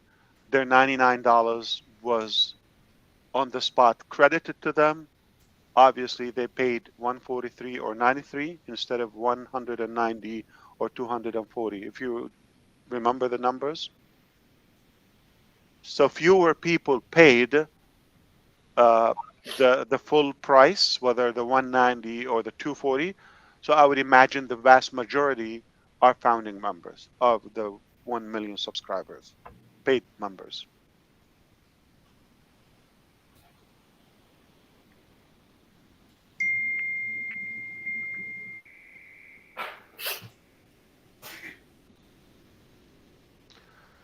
their $99 was on the spot credited to them. Obviously, they paid 143 or 93 instead of 190 or 240, if you remember the numbers. So fewer people paid the full price, whether the 190 or the 240. So I would imagine the vast majority are founding members of the 1 million subscribers, paid members.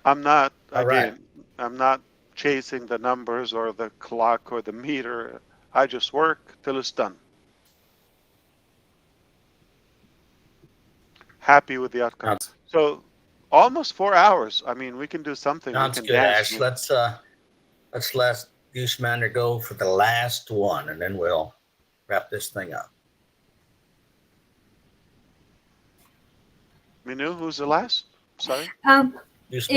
I'm not, again, I'm not chasing the numbers or the clock or the meter. I just work till it's done. Happy with the outcome. So almost 4 hours. I mean, we can do something. Sounds good, Ash. Let's let Gooseman go for the last one, and then we'll wrap this thing up. Minu, who's the last? Sorry. If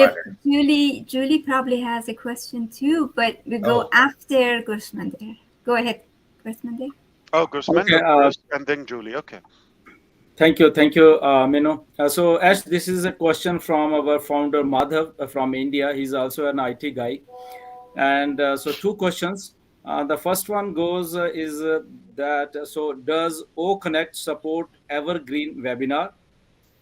Julie probably has a question too, but we go after Gusmander. Go ahead, Gusmander. Oh, Gusmander first, and then Julie. Okay. Thank you, Minu. So Ash, this is a question from our founder Madhav from India. He's also an IT guy, and so two questions. The first one goes is that so does O-Connect support evergreen webinar,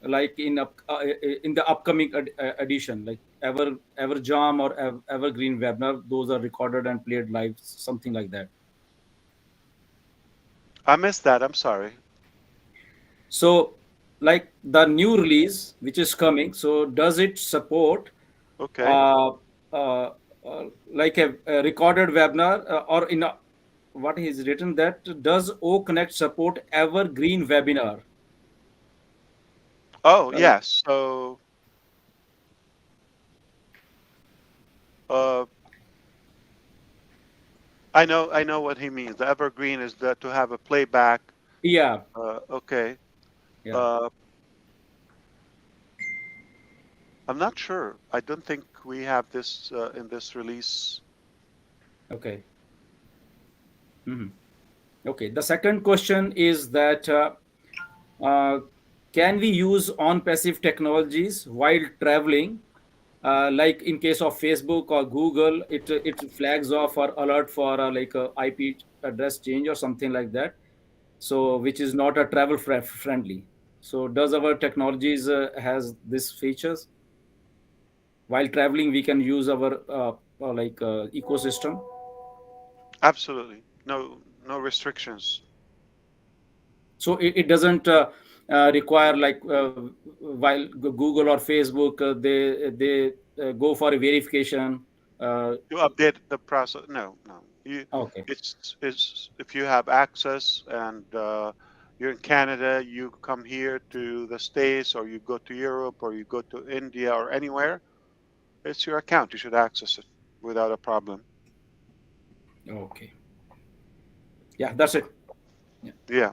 like in the upcoming edition, like Everjam or evergreen webinar? Those are recorded and played live, something like that. I missed that. I'm sorry. So, like the new release which is coming, so does it support like a recorded webinar or in a, what is written that does O Connect support evergreen webinar? Oh, Like, yes. So uh, I know what he means. The evergreen is that to have a playback. yeah, Okay. yeah, Uh, I'm not sure. I don't think we have this in this release. okay. Mhm. Okay. The second question is that uh, can we use on passive technologies while traveling? Like in case of Facebook or Google, it flags off or alert for like a IP address change or something like that. So which is not a travel friendly. So does our technologies has these features? While traveling, we can use our like ecosystem. Absolutely. No restrictions. So it doesn't require like while Google or Facebook they go for a verification. Uh, You update the process. No. okay. It's if you have access and you're in Canada, you come here to the States, or you go to Europe, or you go to India, or anywhere. It's your account. You should access it without a problem. Okay. Yeah, that's it. Yeah. Yeah.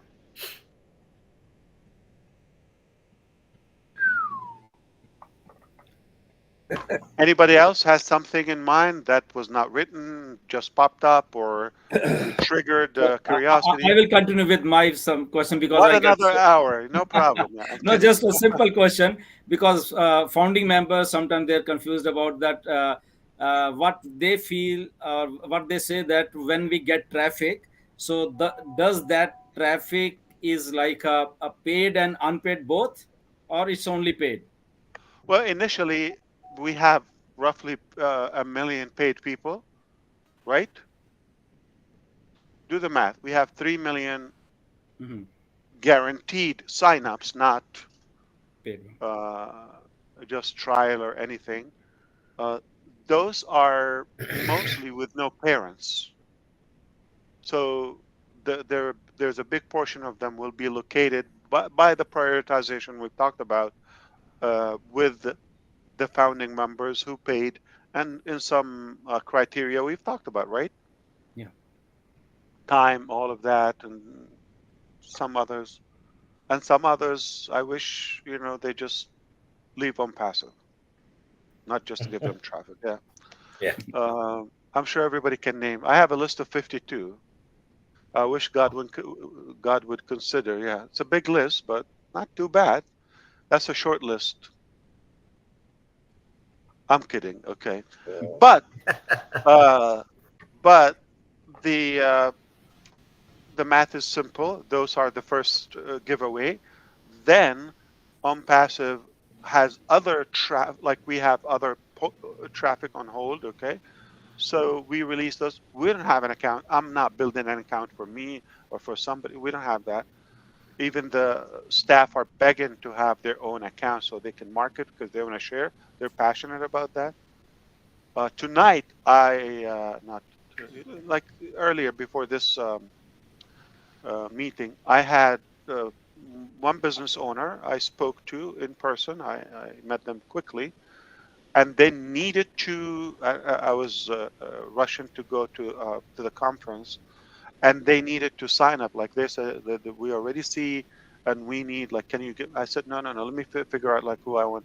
Anybody else has something in mind that was not written, just popped up, or you triggered So I curiosity? will continue with my some question because What I got another hour? No problem. Yeah, I'm no, kidding. just a simple question because founding members sometimes they're confused about that what they feel or what they say that when we get traffic, so does that traffic is like a paid and unpaid both, or it's only paid? Well, initially, we have roughly a million paid people, right? Do the math. We have 3 million Mhm. guaranteed signups, not Paid. uh, just trial or anything. Uh, those are mostly with no parents. So there's a big portion of them will be located by the prioritization we've talked about with the founding members who paid, and in some criteria we've talked about, right? Yeah. Time, all of that, and some others. And some others, I wish, they just leave on passive, not just give them traffic. Yeah. Yeah. I'm sure everybody can name. I have a list of 52. I wish God would consider. Yeah, it's a big list, but not too bad. That's a short list. I'm kidding. Okay, but uh, but the uh, the math is simple. Those are the first giveaway. Then on passive has other like we have other traffic on hold. Okay, so we release those. We don't have an account. I'm not building an account for me or for somebody. We don't have that. Even the staff are begging to have their own account so they can market because they want to share. They're passionate about that. Tonight, I not like earlier before this meeting, I had one business owner I spoke to in person. I met them quickly, and they needed to. I was rushing to go to the conference, and they needed to sign up. Like they said that we already see, and we need like, can you get? I said no. Let me figure out like who I want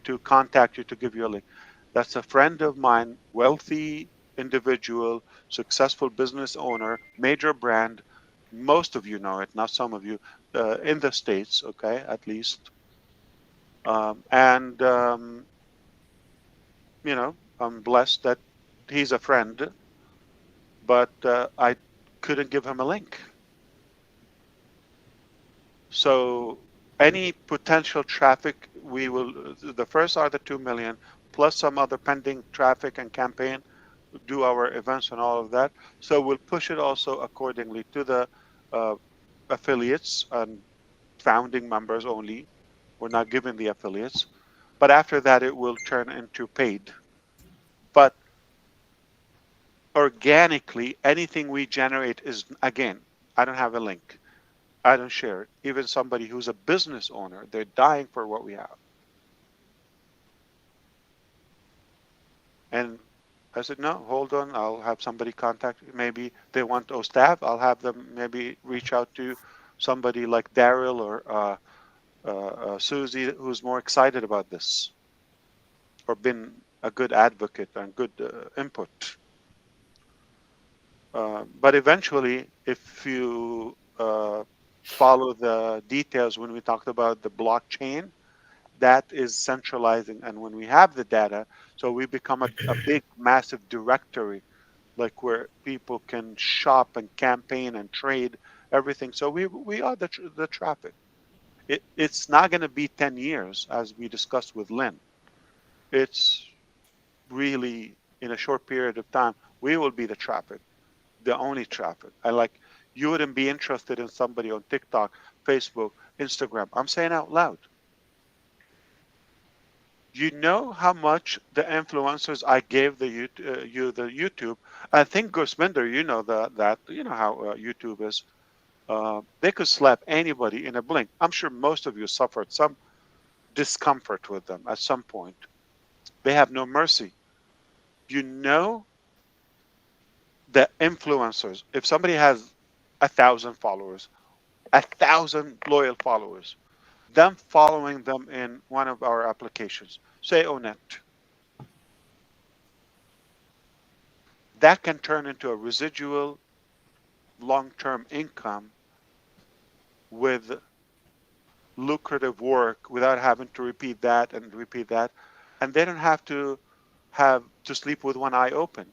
to contact you to give you a link. That's a friend of mine, wealthy individual, successful business owner, major brand. Most of you know it, not some of you, in the States, okay, at least. And, I'm blessed that he's a friend, but I couldn't give him a link. So any potential traffic, the first are the 2 million, plus some other pending traffic and campaign, do our events and all of that. So we'll push it also accordingly to the uh, affiliates and founding members only. We're not giving the affiliates. But after that, it will turn into paid. But organically, anything we generate is, again, I don't have a link. I don't share it. Even somebody who's a business owner, they're dying for what we have. And I said, no, hold on. I'll have somebody contact. Maybe they want O staff. I'll have them maybe reach out to somebody like Daryl or Susie, who's more excited about this or been a good advocate and good input. But eventually, if you follow the details when we talked about the blockchain, that is centralizing. And when we have the data, so we become a big, massive directory, like where people can shop and campaign and trade everything. So we are the traffic. It's not going to be 10 years, as we discussed with Lynn. It's really in a short period of time, we will be the traffic, the only traffic. I like, you wouldn't be interested in somebody on TikTok, Facebook, Instagram. I'm saying out loud. You know how much the influencers I gave the YouTube. I think Gusminder, you know that you know how YouTube is. They could slap anybody in a blink. I'm sure most of you suffered some discomfort with them at some point. They have no mercy. You know the influencers. If somebody has 1,000 followers, 1,000 loyal followers, them following them in one of our applications, say Onet, that can turn into a residual long-term income with lucrative work without having to repeat that and repeat that. And they don't have to sleep with one eye open,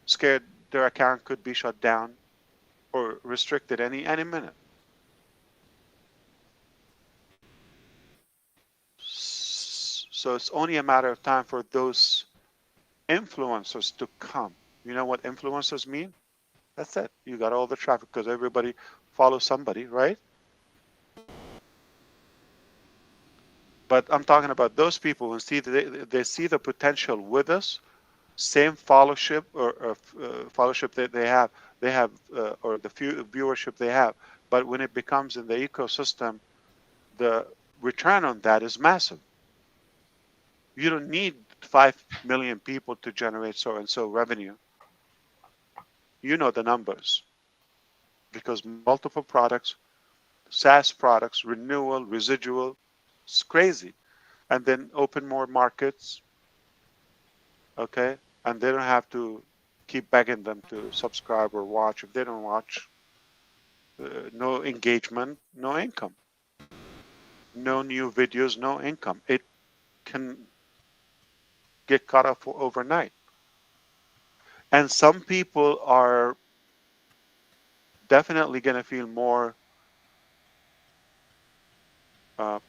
scared their account could be shut down or restricted any minute. So it's only a matter of time for those influencers to come. You know what influencers mean? That's it. You got all the traffic because everybody follows somebody, right? But I'm talking about those people who see they see the potential with us, same followership or followership that they have or the viewership they have. But when it becomes in the ecosystem, the return on that is massive. You don't need 5 million people to generate so and so revenue. You know the numbers because multiple products, SaaS products, renewal, residual, it's crazy. And then open more markets, okay? And they don't have to keep begging them to subscribe or watch. If they don't watch, no engagement, no income. No new videos, no income. It can get cut off overnight. And some people are definitely going to feel more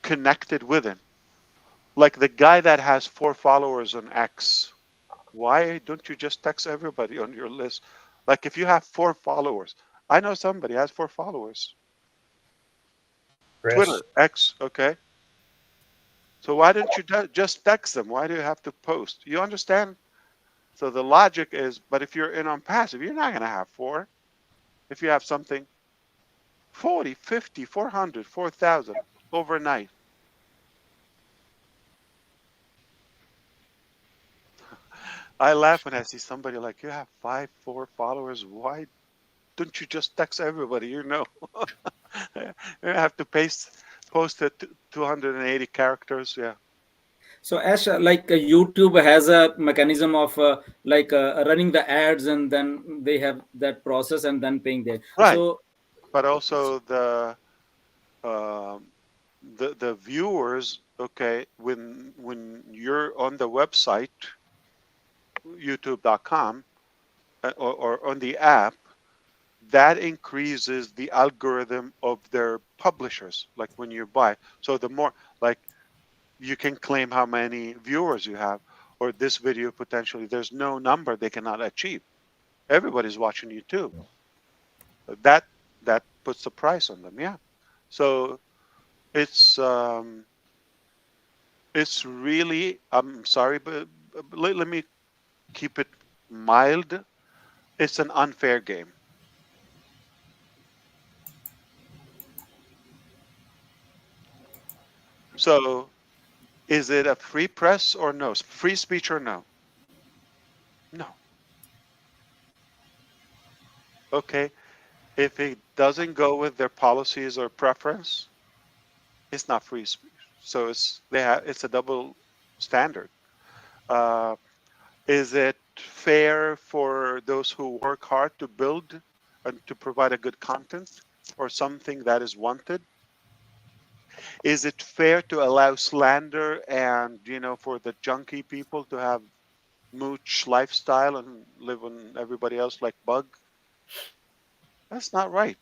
connected with it. Like the guy that has 4 followers on X. Why don't you just text everybody on your list? Like if you have 4 followers, I know somebody has 4 followers. Chris? Twitter, X, okay. So why don't you just text them? Why do you have to post? You understand? So the logic is, but if you're in on passive, you're not going to have 4. If you have something 40, 50, 400, 4,000 overnight. I laugh when I see somebody like, you have 5, 4 followers. Why don't you just text everybody? You know, you have to post it 280 characters. Yeah. So Ash, like YouTube has a mechanism of running the ads, and then they have that process and then paying there. Right. So, But also um, the viewers. Okay, when you're on the website, YouTube.com, or on the app, that increases the algorithm of their publishers. Like when you buy, so the more like you can claim how many viewers you have, or this video potentially. There's no number they cannot achieve. Everybody's watching YouTube. That puts a price on them. Yeah. So it's really. I'm sorry, but let me keep it mild, it's an unfair game. So, is it a free press or no? Free speech or no? No. Okay. If it doesn't go with their policies or preference, it's not free speech. So it's a double standard. Uh, is it fair for those who work hard to build and to provide a good content or something that is wanted? Is it fair to allow slander and for the junkie people to have mooch lifestyle and live on everybody else like bug? That's not right.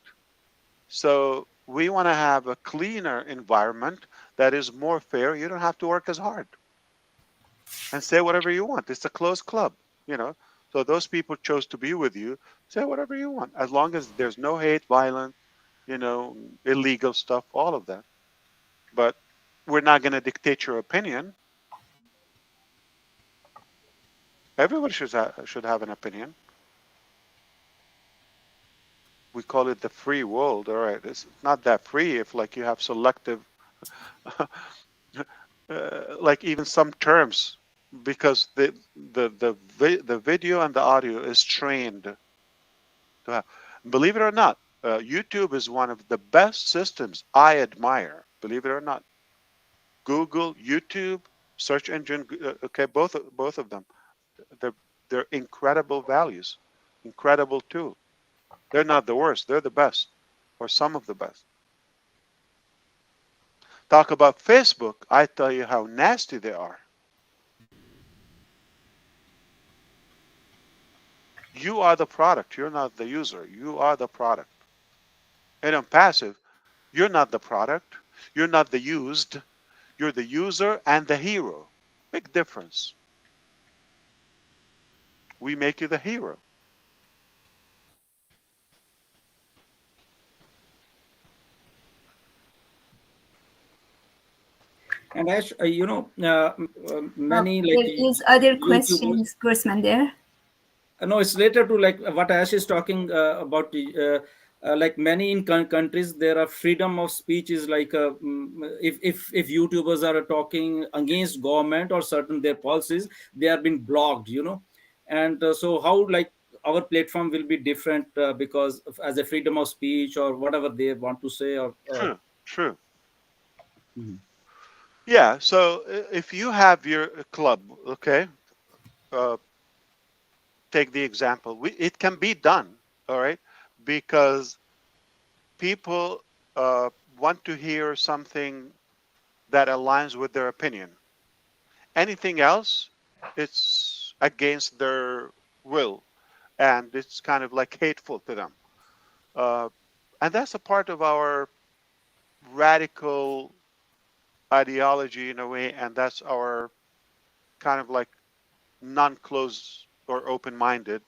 So we want to have a cleaner environment that is more fair. You don't have to work as hard and say whatever you want. It's a closed club, you know. So those people chose to be with you. Say whatever you want, as long as there's no hate, violence, illegal stuff, all of that. But we're not going to dictate your opinion. Everybody should have an opinion. We call it the free world. All right, it's not that free if like you have selective, like even some terms, because the video and the audio is trained to have. Believe it or not, YouTube is one of the best systems I admire. Believe it or not, Google, YouTube, search engine. Okay, both of them. They're they're incredible values, incredible too. They're not the worst. They're the best, or some of the best. Talk about Facebook. I tell you how nasty they are. You are the product. You're not the user. You are the product. And on passive, you're not the product. You're not the used. You're the user and the hero. Big difference. We make you the hero. And Ash, many like There is other YouTubers. questions, Grossman, there. No, it's related to like what Ash is talking about. Like many in countries, there are freedom of speech is like if YouTubers are talking against government or certain their policies, they are being blocked. And so how like our platform will be different because as a freedom of speech or whatever they want to say or. True. Mhm. Yeah. So if you have your club, okay, uh, take the example. It can be done, all right, because people want to hear something that aligns with their opinion. Anything else, it's against their will, and it's kind of like hateful to them. Uh, and that's a part of our radical ideology in a way, and that's our kind of like non-closed or open-minded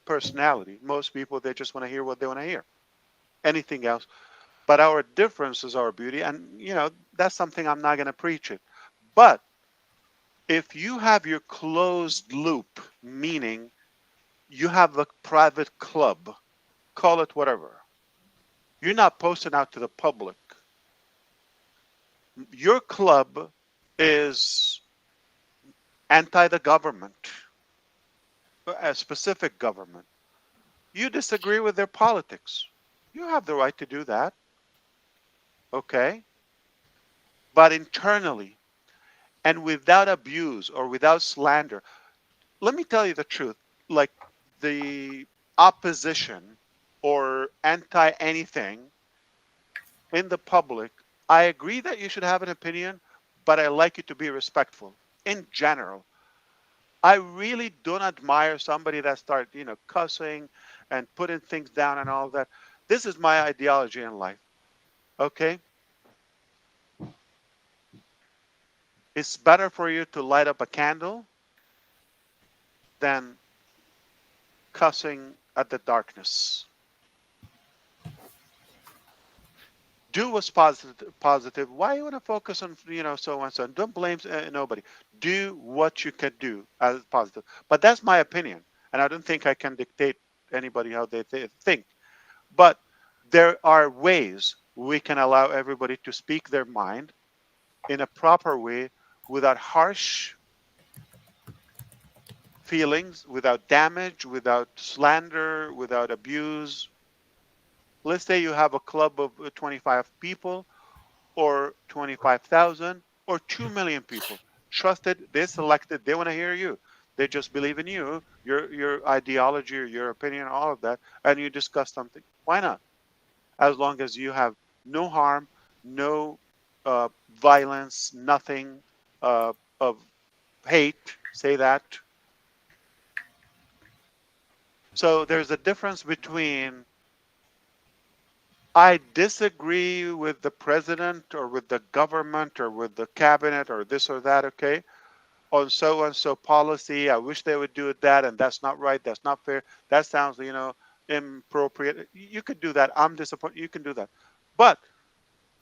personality. Most people, they just want to hear what they want to hear. Anything else. But our difference is our beauty, and that's something I'm not going to preach it. But if you have your closed loop, meaning you have a private club, call it whatever. You're not posting out to the public. Your club is anti the government, a specific government. You disagree with their politics. You have the right to do that, okay? But internally and without abuse or without slander, let me tell you the truth. Like the opposition or anti anything in the public, I agree that you should have an opinion, but I like you to be respectful in general. I really don't admire somebody that start, cussing and putting things down and all that. This is my ideology in life. Okay? It's better for you to light up a candle than cussing at the darkness. Do what's positive. Why you want to focus on, so and so? Don't blame nobody. Do what you can do as positive. But that's my opinion, and I don't think I can dictate anybody how they think. But there are ways we can allow everybody to speak their mind in a proper way, without harsh feelings, without damage, without slander, without abuse. Let's say you have a club of 25 people, or 25,000, or 2 million people. Trusted, they selected, they want to hear you. They just believe in you, your ideology, or your opinion, all of that, and you discuss something. Why not? As long as you have no harm, no violence, nothing of hate, say that. So there's a difference between I disagree with the president or with the government or with the cabinet or this or that, okay, on so and so policy. I wish they would do it that, and that's not right. That's not fair. That sounds, inappropriate. You could do that. I'm disappointed. You can do that. But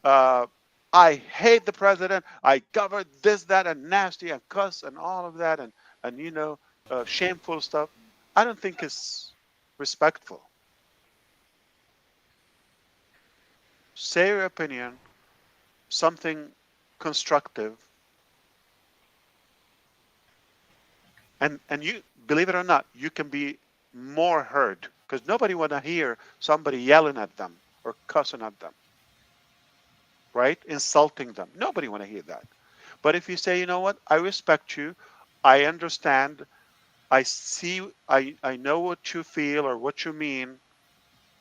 uh, I hate the president. I govern this, that, and nasty and cuss and all of that, and shameful stuff. I don't think it's respectful. Say your opinion, something constructive, and you, believe it or not, you can be more heard, because nobody want to hear somebody yelling at them or cussing at them, right? Insulting them. Nobody want to hear that. But if you say, you know what, I respect you, I understand, I see, I know what you feel or what you mean,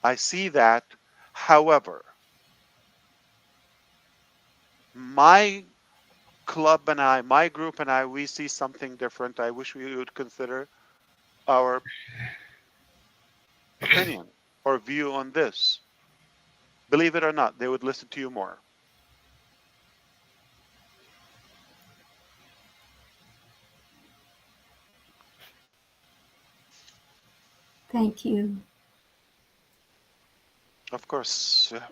I see that. However, my club and I, my group and I, we see something different. I wish we would consider our opinion or view on this. Believe it or not, they would listen to you more. Thank you. Of course. Yeah.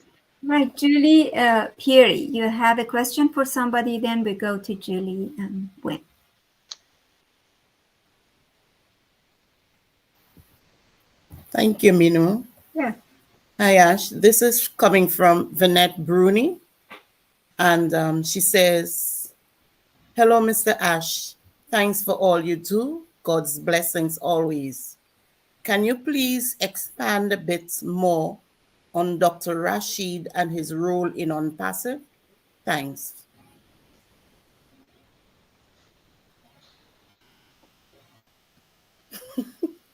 Right, Julie, Peary, you have a question for somebody, then we go to Julie and Wynn. Thank you, Minu. Yeah. Hi, Ash. This is coming from Vanette Bruni. And she says, hello, Mr. Ash. Thanks for all you do. God's blessings always. Can you please expand a bit more on Dr. Rashid and his role in OnPassive? Thanks.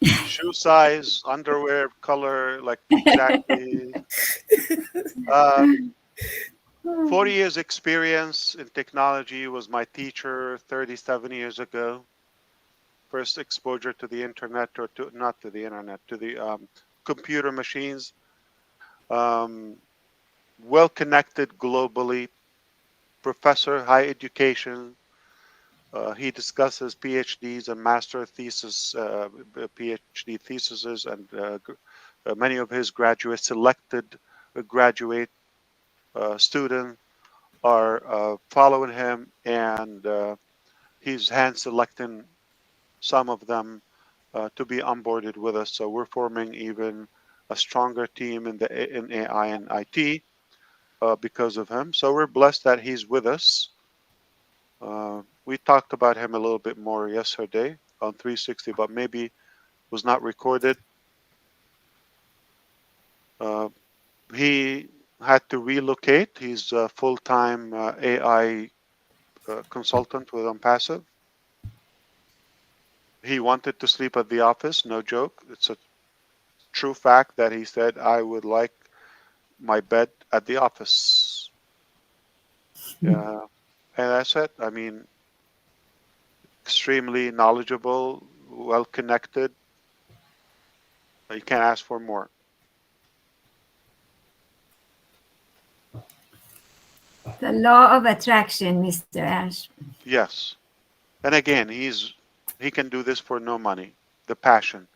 Shoe size, underwear color, like exactly. 40 years experience in technology, was my teacher 37 years ago. First exposure to the internet, or not to the internet, to the computer machines. Well connected globally, professor, high education. He discusses PhDs and master thesis, PhD theses, and many of his graduates, selected graduate students, are following him, and he's hand selecting some of them to be onboarded with us. So we're forming even a stronger team in AI and IT because of him. So we're blessed that he's with us. We talked about him a little bit more yesterday on 360, but maybe was not recorded. He had to relocate. He's a full-time AI consultant with OnPassive. He wanted to sleep at the office, no joke. It's a true fact that he said, I would like my bed at the office. And that's it. I mean, extremely knowledgeable, well connected. You can't ask for more. The law of attraction, Mr. Ash. Yes. And again, he can do this for no money. The passion.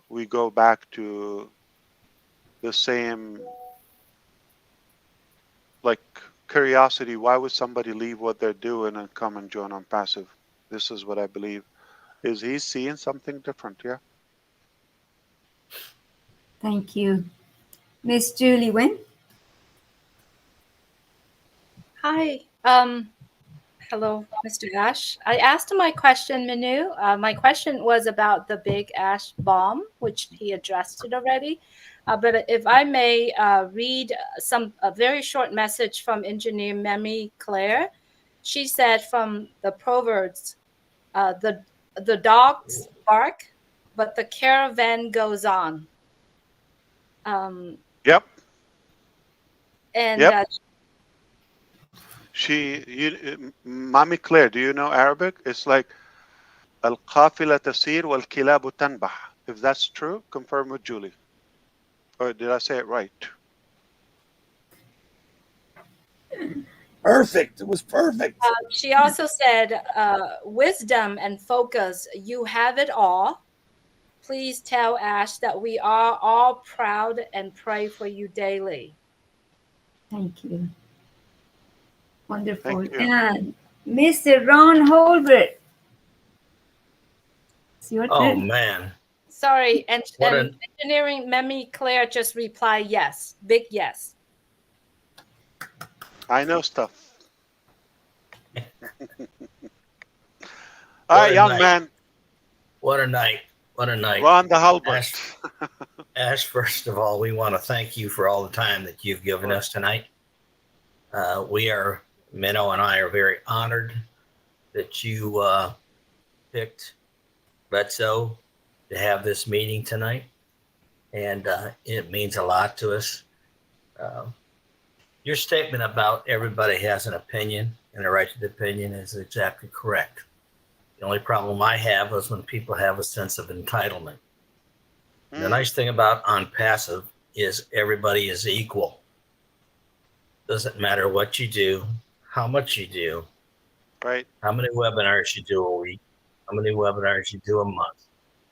We go back to the same like curiosity. Why would somebody leave what they're doing and come and join on passive? This is what I believe. Is he seeing something different? Yeah. Thank you. Miss Julie Wynn? Hi. Hello, Mr. Ash. I asked my question, Manu. My question was about the big ash bomb, which he addressed it already. But if I may read a very short message from Engineer Memi Claire, she said from the Proverbs, the dogs bark, but the caravan goes on. Yep. And Yep. Mommy Claire, do you know Arabic? It's like القافلة تسير والكلاب تنبح. If that's true, confirm with Julie. Or did I say it right? Perfect. It was perfect. She also said, wisdom and focus, you have it all. Please tell Ash that we are all proud and pray for you daily. Thank you. Wonderful. Thank you. And Mr. Ron Holbert. It's your Oh turn. man. Sorry, and What an- Engineering Memi Claire just replied yes. Big yes. I know stuff. All What right, a young night. man. What a night. What a night. Ron the Hulbert. Ash, first of all, we want to thank you for all the time that you've given us tonight. Minnow and I are very honored that you picked Letso to have this meeting tonight. And it means a lot to us. Your statement about everybody has an opinion and a right to the opinion is exactly correct. The only problem I have is when people have a sense of entitlement. The nice thing about on passive is everybody is equal. Doesn't matter what you do, how much you do, right? How many webinars you do a week, how many webinars you do a month.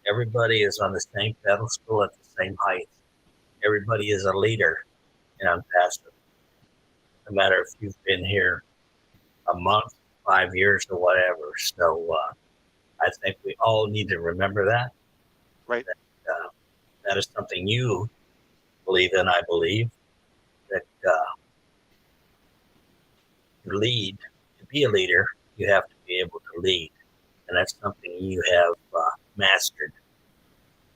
Everybody is on the same pedestal at the same height. Everybody is a leader on passive. No matter if you've been here a month, 5 years, or whatever. So I think we all need to remember that. Right. That is something you believe in, I believe, that to be a leader, you have to be able to lead. And that's something you have mastered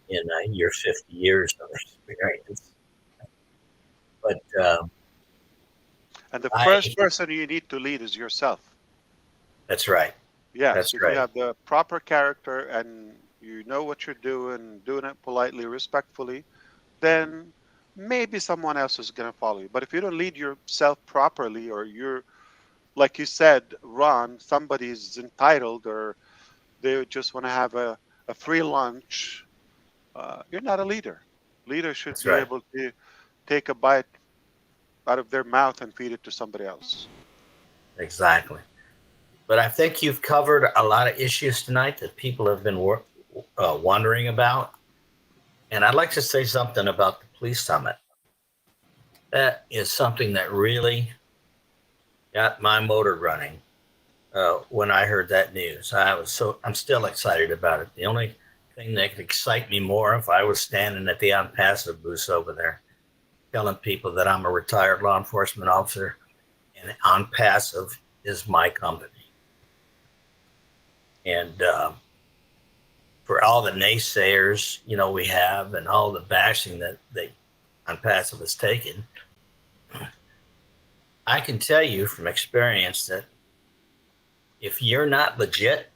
in your 50 years of experience. But and the first person you need to lead is yourself. That's right. Yes, that's if right. you have the proper character and you know what you're doing it politely, respectfully, then maybe someone else is going to follow you. But if you don't lead yourself properly, or you're, like you said, Ron, somebody's entitled, or they just want to have a free lunch, you're not a leader. Leaders should That's be right. able to take a bite out of their mouth and feed it to somebody else. Exactly. But I think you've covered a lot of issues tonight that people have been wondering about. And I'd like to say something about the police summit. That is something that really got my motor running when I heard that news. I'm still excited about it. The only thing that could excite me more if I was standing at the On Passive booth over there telling people that I'm a retired law enforcement officer and On Passive is my company. And for all the naysayers, we have, and all the bashing that On Passive has taken, I can tell you from experience that if you're not legit,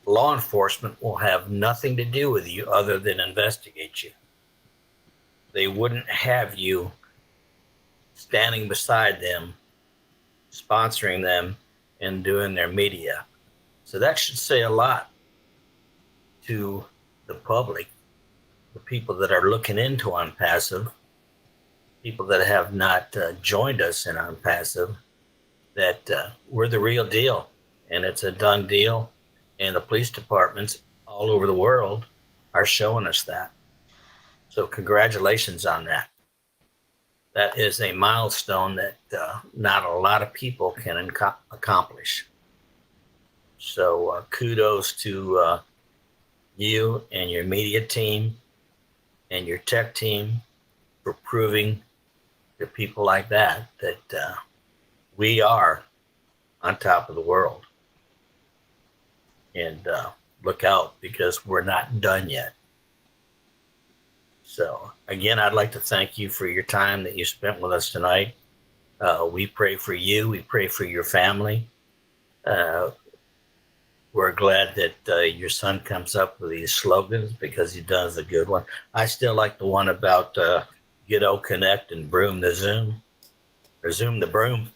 law enforcement will have nothing to do with you other than investigate you. They wouldn't have you standing beside them, sponsoring them, and doing their media. So that should say a lot to the public, the people that are looking into On Passive, people that have not joined us in On Passive, that we're the real deal, and it's a done deal. And the police departments all over the world are showing us that. So congratulations on that. that is a milestone that not a lot of people can accomplish. So kudos to you and your media team and your tech team for proving to people like that we are on top of the world. And look out, because we're not done yet. So again, I'd like to thank you for your time that you spent with us tonight. We pray for you. We pray for your family. We're glad that your son comes up with these slogans, because he does a good one. I still like the one about get O-Connect and broom the Zoom, or Zoom the broom.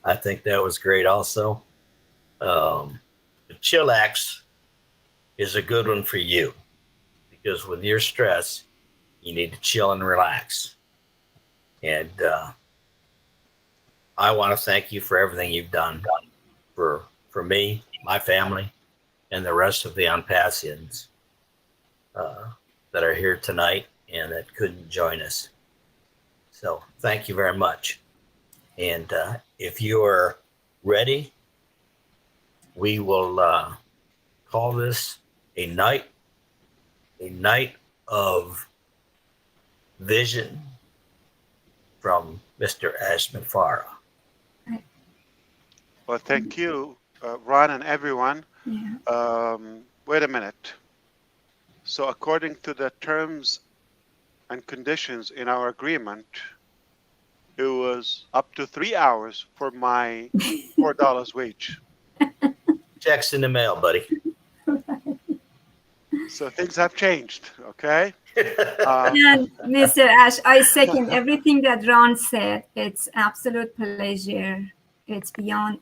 I think that was great also. The chillax is a good one for you, because with your stress, you need to chill and relax. And I want to thank you for everything you've done for me, my family, and the rest of the Onpassians that are here tonight and that couldn't join us. So thank you very much. And if you're ready, we will call this a night of vision from Mr. Ash Mufareh. Well, thank you, Ron and everyone. Yeah. Wait a minute. So according to the terms and conditions in our agreement, it was up to 3 hours for my $4 wage. Check's in the mail, buddy. So things have changed, okay? And Mr. Ash, I second everything that Ron said. It's absolute pleasure. It's beyond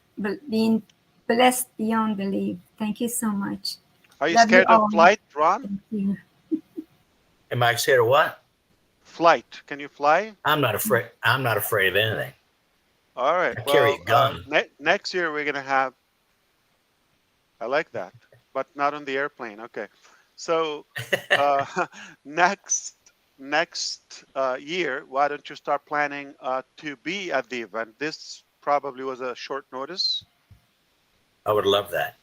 being blessed beyond belief. Thank you so much. Are you Love scared of all. flight, Ron? Thank you. Am I scared of what? Flight. Can you fly? I'm not afraid. I'm not afraid of anything. All right. I carry a Well, gun. next year we're gonna have. I like that, but not on the airplane. Okay. So next year, why don't you start planning to be at the event? This probably was a short notice. I would love that.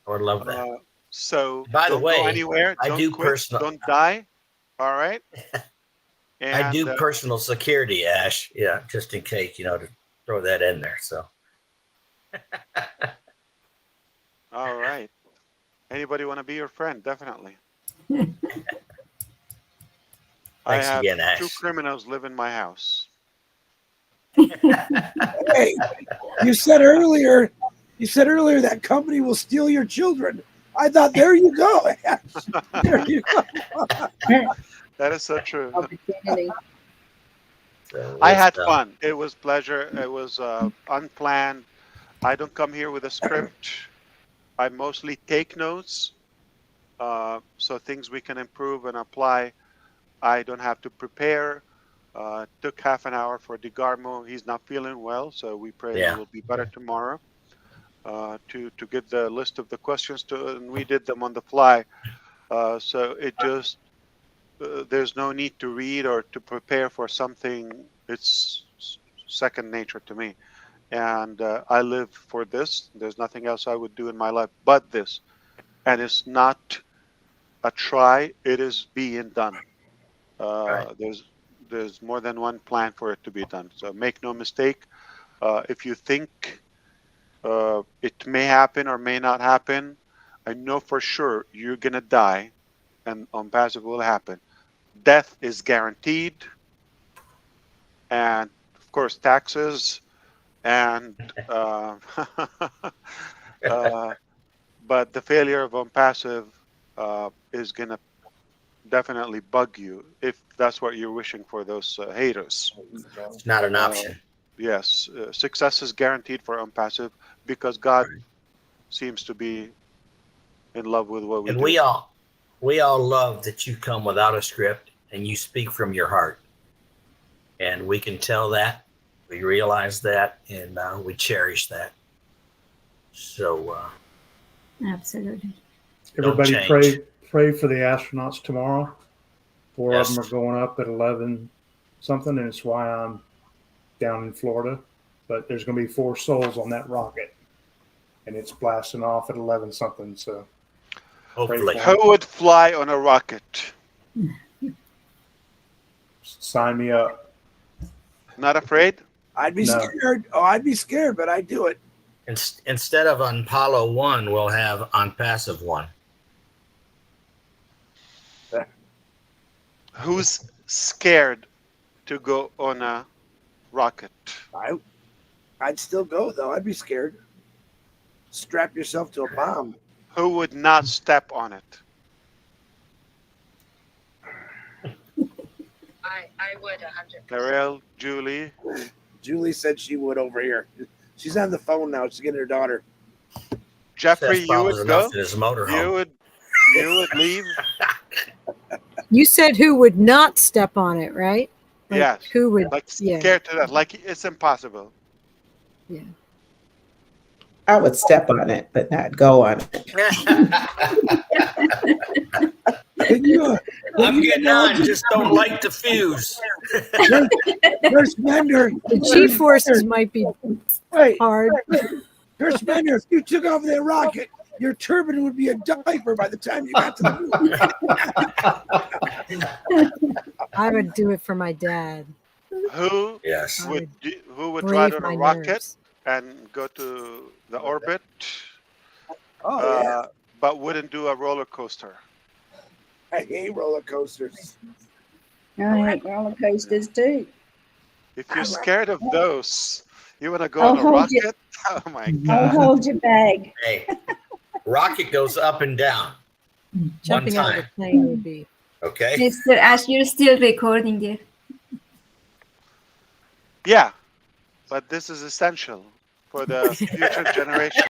I would love that. So By the don't way, go anywhere. I Don't do quit. personal. Don't die. All right. And, I do personal security, Ash. Yeah, just in case, to throw that in there. So. All right. Anybody want to be your friend? Definitely. I Thanks have again, Ash. 2 criminals live in my house. Hey, you said earlier that company will steal your children. I thought, there you go. There you go. That is so true. So I had fun. It was pleasure. It was unplanned. I don't come here with a script. I mostly take notes, so things we can improve and apply. I don't have to prepare. Took half an hour for DeGarmo. He's not feeling well, so we pray he will be better tomorrow. To get the list of the questions to, and we did them on the fly. So it just there's no need to read or to prepare for something. It's second nature to me, and I live for this. There's nothing else I would do in my life but this, and it's not a try. It is being done. There's more than one plan for it to be done. So make no mistake. If you think it may happen or may not happen, I know for sure you're gonna die, and Onpassive will happen. Death is guaranteed, and of course taxes, and but the failure of Onpassive is gonna definitely bug you if that's what you're wishing for those haters. It's not an option. Yes, success is guaranteed for Onpassive because God seems to be in love with what we And do. we all love that you come without a script and you speak from your heart. And we can tell that, we realize that, and we cherish that. So Absolutely. Everybody change. pray for the astronauts tomorrow. 4 Yes. of them are going up at 11 something, and it's why I'm down in Florida, but there's going to be 4 souls on that rocket, and it's blasting off at 11 something. So, hopefully, who would fly on a rocket? Sign me up. Not afraid? I'd be scared. Oh, I'd be scared, but I'd do it. Instead of on Apollo 1, we'll have on passive 1. Who's scared to go on a rocket? I'd still go, though. I'd be scared. Strap yourself to a bomb. Who would not step on it? I would 100%. Karel, Julie. Julie said she would over here. She's on the phone now. She's getting her daughter. Jeffrey, you would go? His motorhome. You would leave? You said who would not step on it, right? Like Yes. Who would? Like Yeah. scared to death. Like it's impossible. Yeah. I would step on it, but not go on it. I'm getting on. Just don't light the fuse. Nurse Bender. The G-forces might be hard. Nurse Bender, if you took off that rocket, your turban would be a diaper by the time you got to the moon. I would do it for my dad. Who Yes. who would Brave ride on a my rocket nerves. and go to the orbit, Oh, but wouldn't do a roller coaster? I hate roller coasters. I hate roller coasters too. If you're scared of those, you want to go I'll on a hold you. rocket? Oh my I'll God. hold your bag. Hey, rocket goes up and down. Jumping One out of time. the plane would be. Okay. Mr. Ash, you're still recording there. Yeah, but this is essential for the future generation.